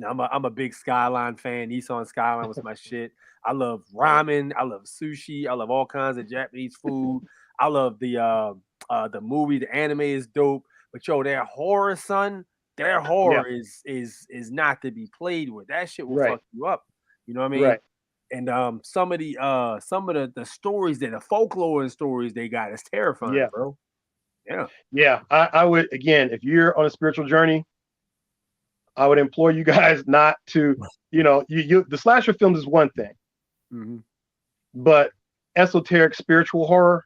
I'm a big Skyline fan. Nissan Skyline was my shit. I love ramen. I love sushi. I love all kinds of Japanese food. I love the movie. The anime is dope. But yo, their horror, son, their horror is not to be played with. That shit will fuck you up. You know what I mean? Right. And some of the stories the folklore and stories they got is terrifying, bro. Yeah. Yeah. I would, again, if you're on a spiritual journey, I would implore you guys not to, the slasher films is one thing, but esoteric spiritual horror,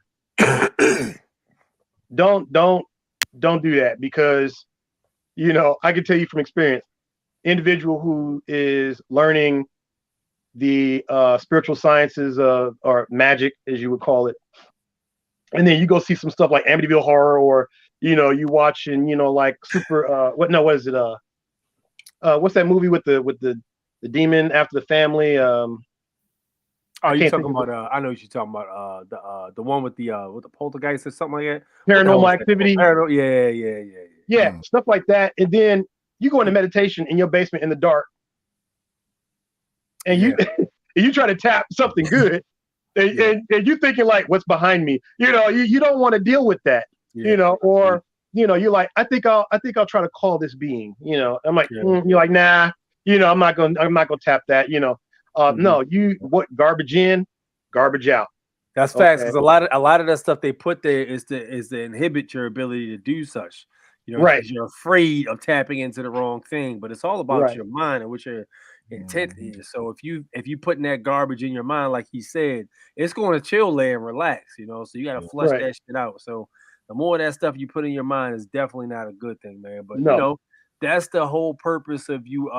don't do that, because, I can tell you from experience, individual who is learning the spiritual sciences or magic, as you would call it, and then you go see some stuff like Amityville Horror, or you watching like super what is it what's that movie with the demon after the family? Oh, you talking about? I know what you're talking about. The one with the poltergeist or something like that. Paranormal Activity. Yeah. Stuff like that. And then you go into meditation in your basement in the dark, and you try to tap something good, and you're thinking like, what's behind me? You don't want to deal with that. Or you're like, I think I'll try to call this being. I'm like, you're like, nah. I'm not gonna tap that. No, what garbage in, garbage out. That's facts. Because a lot of that stuff they put there is to inhibit your ability to do such. Right. You're afraid of tapping into the wrong thing, but it's all about your mind and what your intent is. So if you putting that garbage in your mind, like he said, it's going to chill there and relax. So you got to flush that shit out. So the more of that stuff you put in your mind is definitely not a good thing, man. But that's the whole purpose of you.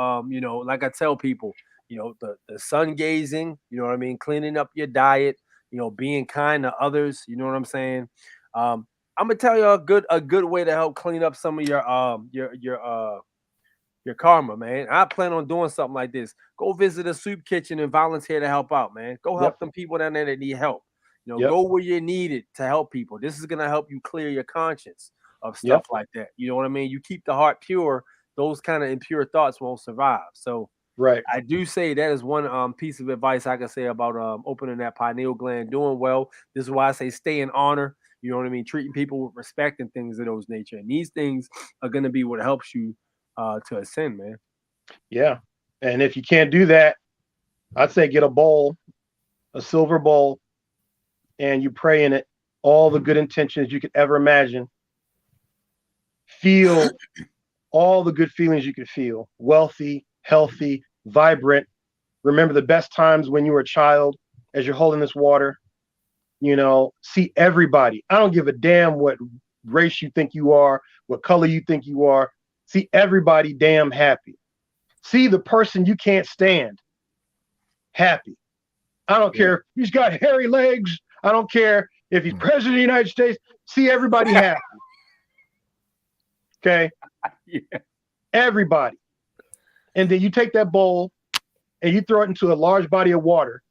Like I tell people, the sun gazing, what I mean, cleaning up your diet, being kind to others, you know what I'm saying? I'm gonna tell you a good way to help clean up some of your karma, man. I plan on doing something like this. Go visit a soup kitchen and volunteer to help out, man. Go help them people down there that need help. Go where you're needed to help people. This is gonna help you clear your conscience of stuff like that. You know what I mean? You keep the heart pure, those kind of impure thoughts won't survive. So I do say that is one piece of advice I can say about opening that pineal gland, doing well. This is why I say stay in honor. You know what I mean? Treating people with respect and things of those nature. And these things are going to be what helps you to ascend, man. Yeah. And if you can't do that, I'd say get a bowl, a silver bowl, and you pray in it all the good intentions you could ever imagine. Feel all the good feelings you could feel. Wealthy, healthy, vibrant. Remember the best times when you were a child as you're holding this water. See everybody. I don't give a damn what race you think you are, what color you think you are. See everybody damn happy. See the person you can't stand happy. I don't care if he's got hairy legs. I don't care if he's president of the United States. See everybody happy. Okay. Everybody. And then you take that bowl and you throw it into a large body of water.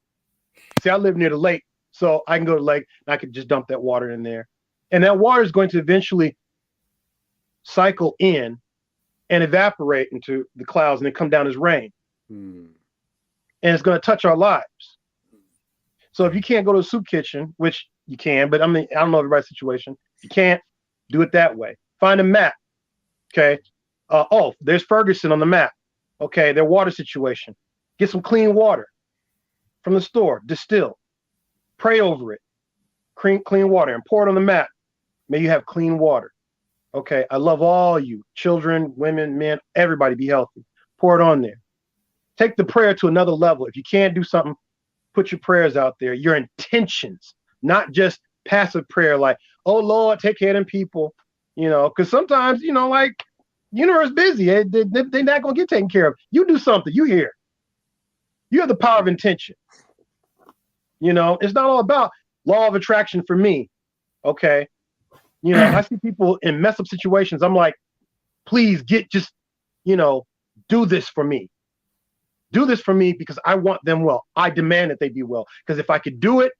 See, I live near the lake, so I can go to the lake and I can just dump that water in there. And that water is going to eventually cycle in and evaporate into the clouds and then come down as rain. And it's going to touch our lives. So if you can't go to a soup kitchen, which you can, but I mean, I don't know everybody's situation. If you can't, do it that way. Find a map. Okay. Oh, there's Ferguson on the map. Okay, their water situation. Get some clean water from the store, distill, pray over it, clean water, and pour it on the map. May you have clean water. Okay, I love all you, children, women, men, everybody be healthy. Pour it on there. Take the prayer to another level. If you can't do something, put your prayers out there, your intentions, not just passive prayer like, oh, Lord, take care of them people, you know, because sometimes, you know, like, universe busy. They're not going to get taken care of. You do something. You here. You have the power of intention. You know, it's not all about law of attraction for me. Okay. You know, I see people in mess up situations. I'm like, please just, you know, do this for me. Do this for me because I want them well. I demand that they be well. Because if I could do it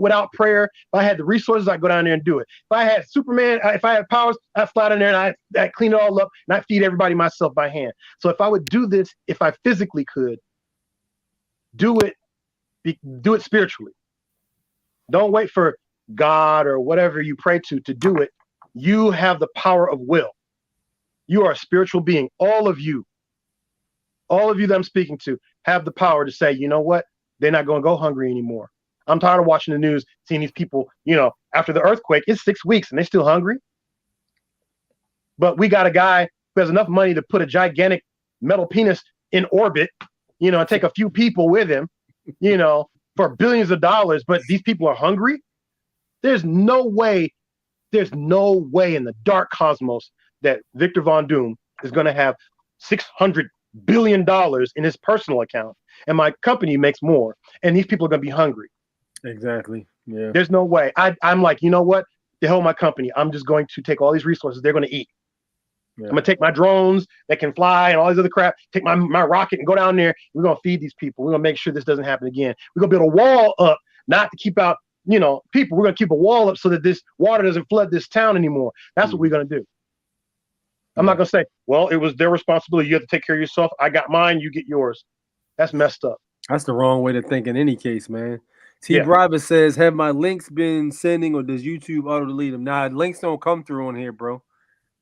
without prayer, if I had the resources, I'd go down there and do it. If I had Superman, if I had powers, I'd fly down there and I'd clean it all up and I'd feed everybody myself by hand. So if I would do this, if I physically could, do it spiritually. Don't wait for God or whatever you pray to do it. You have the power of will. You are a spiritual being. All of you that I'm speaking to have the power to say, you know what? They're not going to go hungry anymore. I'm tired of watching the news, seeing these people, you know, after the earthquake, it's 6 weeks and they're still hungry. But we got a guy who has enough money to put a gigantic metal penis in orbit, you know, and take a few people with him, you know, for billions of dollars. But these people are hungry. There's no way in the dark cosmos that Victor Von Doom is going to have $600 billion in his personal account. And my company makes more. And these people are going to be hungry. Exactly. Yeah. There's no way. I'm like, you know what? The hell with my company. I'm just going to take all these resources they're going to eat. Yeah. I'm going to take my drones that can fly and all these other crap, take my rocket and go down there. We're going to feed these people. We're going to make sure this doesn't happen again. We're going to build a wall up, not to keep out, you know, people. We're going to keep a wall up so that this water doesn't flood this town anymore. That's what we're going to do. I'm not going to say, well, it was their responsibility. You have to take care of yourself. I got mine. You get yours. That's messed up. That's the wrong way to think in any case, man. T. Bribus says, have my links been sending or does YouTube auto delete them? Nah, links don't come through on here, bro.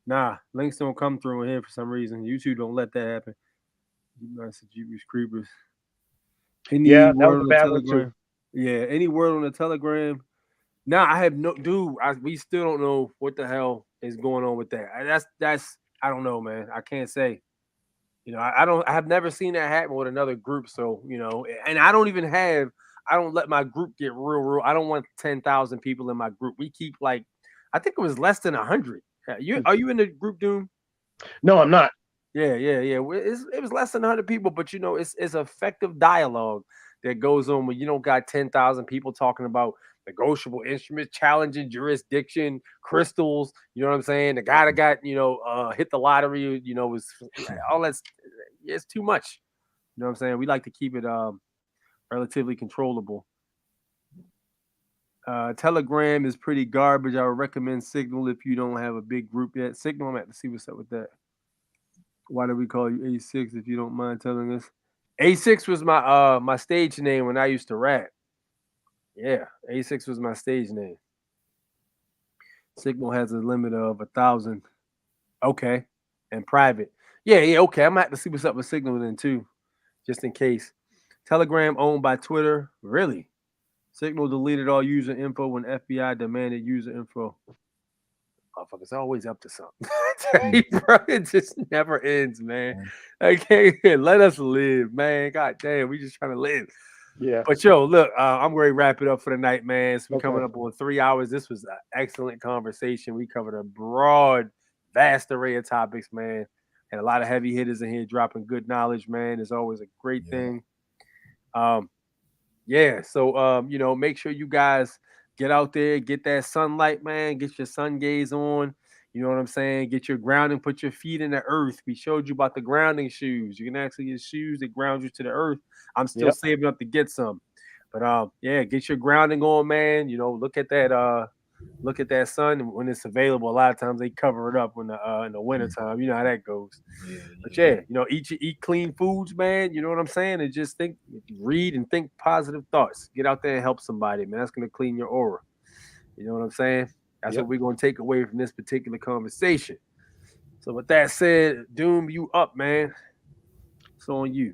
Nah, links don't come through on here for some reason. YouTube don't let that happen. Creepers. Any that was word a bad on the one Telegram? too. Yeah, any word on the Telegram? Nah, I have no, dude. We still don't know what the hell is going on with that. That's I don't know, man. I can't say. You know, I have never seen that happen with another group. So, you know, and I don't let my group get real. I don't want 10,000 people in my group. We keep like, I think it was less than 100. Are you in the group, Doom? No, I'm not. Yeah. It was less than 100 people, but you know, it's effective dialogue that goes on when you don't got 10,000 people talking about negotiable instruments, challenging jurisdiction, crystals. You know what I'm saying? The guy that got, you know, hit the lottery, you know, was all that's it's too much. You know what I'm saying? We like to keep it relatively controllable. Telegram is pretty garbage. I would recommend Signal if you don't have a big group yet. Signal, I'm going to have to see what's up with that. Why do we call you A6 if you don't mind telling us? A6 was my my stage name when I used to rap. Yeah, A6 was my stage name. Signal has a limit of 1,000. Okay. And private. Yeah, okay. I'm going to have to see what's up with Signal then too, just in case. Telegram owned by Twitter. Really? Signal deleted all user info when FBI demanded user info. Motherfuckers always up to something. Bro, it just never ends, man. Okay, let us live, man. God damn, we just trying to live. Yeah. But yo, look, I'm ready to wrap it up for the night, man. So we're coming up on 3 hours. This was an excellent conversation. We covered a broad, vast array of topics, man. And a lot of heavy hitters in here dropping good knowledge, man. It's always a great thing. So you know, make sure you guys get out there, get that sunlight, man. Get your sun gaze on. You know what I'm saying? Get your grounding, put your feet in the earth. We showed you about the grounding shoes. You can actually get shoes that ground you to the earth. I'm still saving up to get some. But yeah, get your grounding on, man. You know, look at that sun when it's available. A lot of times they cover it up when in the wintertime. You know how that goes. But yeah, you know, eat clean foods, man. You know what I'm saying? And just read and think positive thoughts. Get out there and help somebody, man. That's gonna clean your aura. You know what I'm saying? That's what we're gonna take away from this particular conversation. So with that said, Doom, you up, man. It's on you.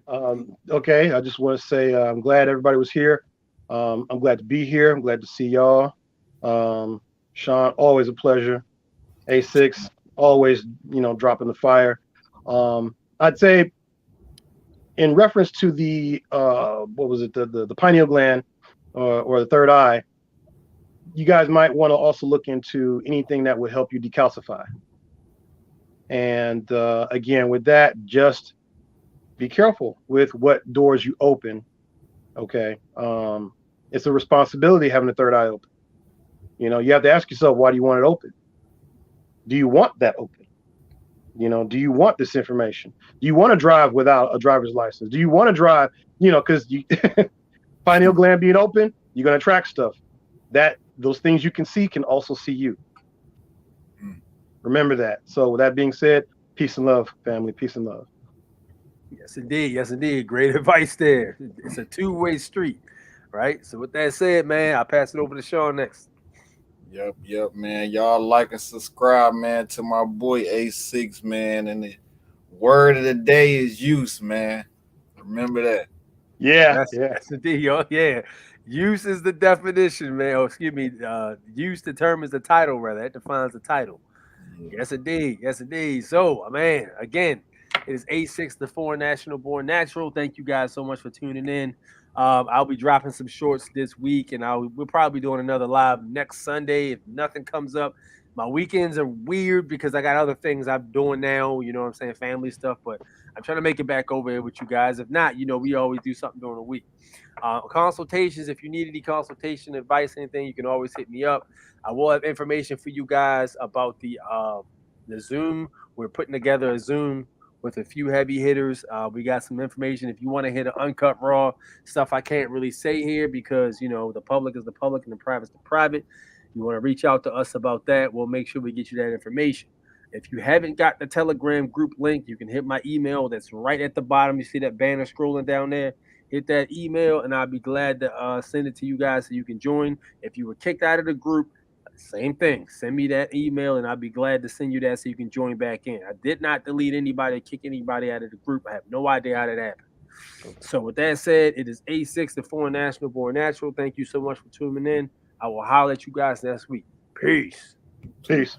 Okay, I just want to say I'm glad everybody was here. I'm glad to be here. I'm glad to see y'all. Sean, always a pleasure. A6, always, dropping the fire. I'd say in reference to the what was it, the pineal gland or the third eye, you guys might want to also look into anything that would help you decalcify. And again, with that, just be careful with what doors you open. Okay. It's a responsibility having the third eye open. You have to ask yourself, why do you want it open? Do you want that open? Do you want this information? Do you want to drive without a driver's license? Do you want to drive, because pineal gland being open, you're going to attract stuff. Those things you can see can also see you. Remember that. So with that being said, peace and love, family. Peace and love. Yes, indeed. Yes, indeed. Great advice there. It's a two-way street, right? So with that said, man, I'll pass it over to Sean next. Yep, man. Y'all like and subscribe, man, to my boy A6, man. And the word of the day is use, man. Remember that. Yeah. Yes, indeed. Oh, yeah. Use is the definition, man. Oh, excuse me. Use determines the title, rather. It defines the title. Yes, indeed. Yes, indeed. So, man, again, it is A6, the Foreign National Born Natural. Thank you guys so much for tuning in. I'll be dropping some shorts this week, and we'll probably be doing another live next Sunday if nothing comes up. My weekends are weird because I got other things I'm doing now, you know what I'm saying, family stuff, but I'm trying to make it back over here with you guys. If not, we always do something during the week. Consultations, if you need any consultation, advice, anything, you can always hit me up. I will have information for you guys about the Zoom. We're putting together a Zoom with a few heavy hitters. We got some information. If you want to hit an uncut raw stuff, I can't really say here because, the public is the public and the private is the private. You want to reach out to us about that, we'll make sure we get you that information. If you haven't got the Telegram group link, you can hit my email. That's right at the bottom. You see that banner scrolling down there. Hit that email, and I'll be glad to send it to you guys so you can join. If you were kicked out of the group, same thing. Send me that email, and I'll be glad to send you that so you can join back in. I did not delete anybody, kick anybody out of the group. I have no idea how that happened. So with that said, it is A6, the Foreign National Born Natural. Thank you so much for tuning in. I will holler at you guys next week. Peace. Peace.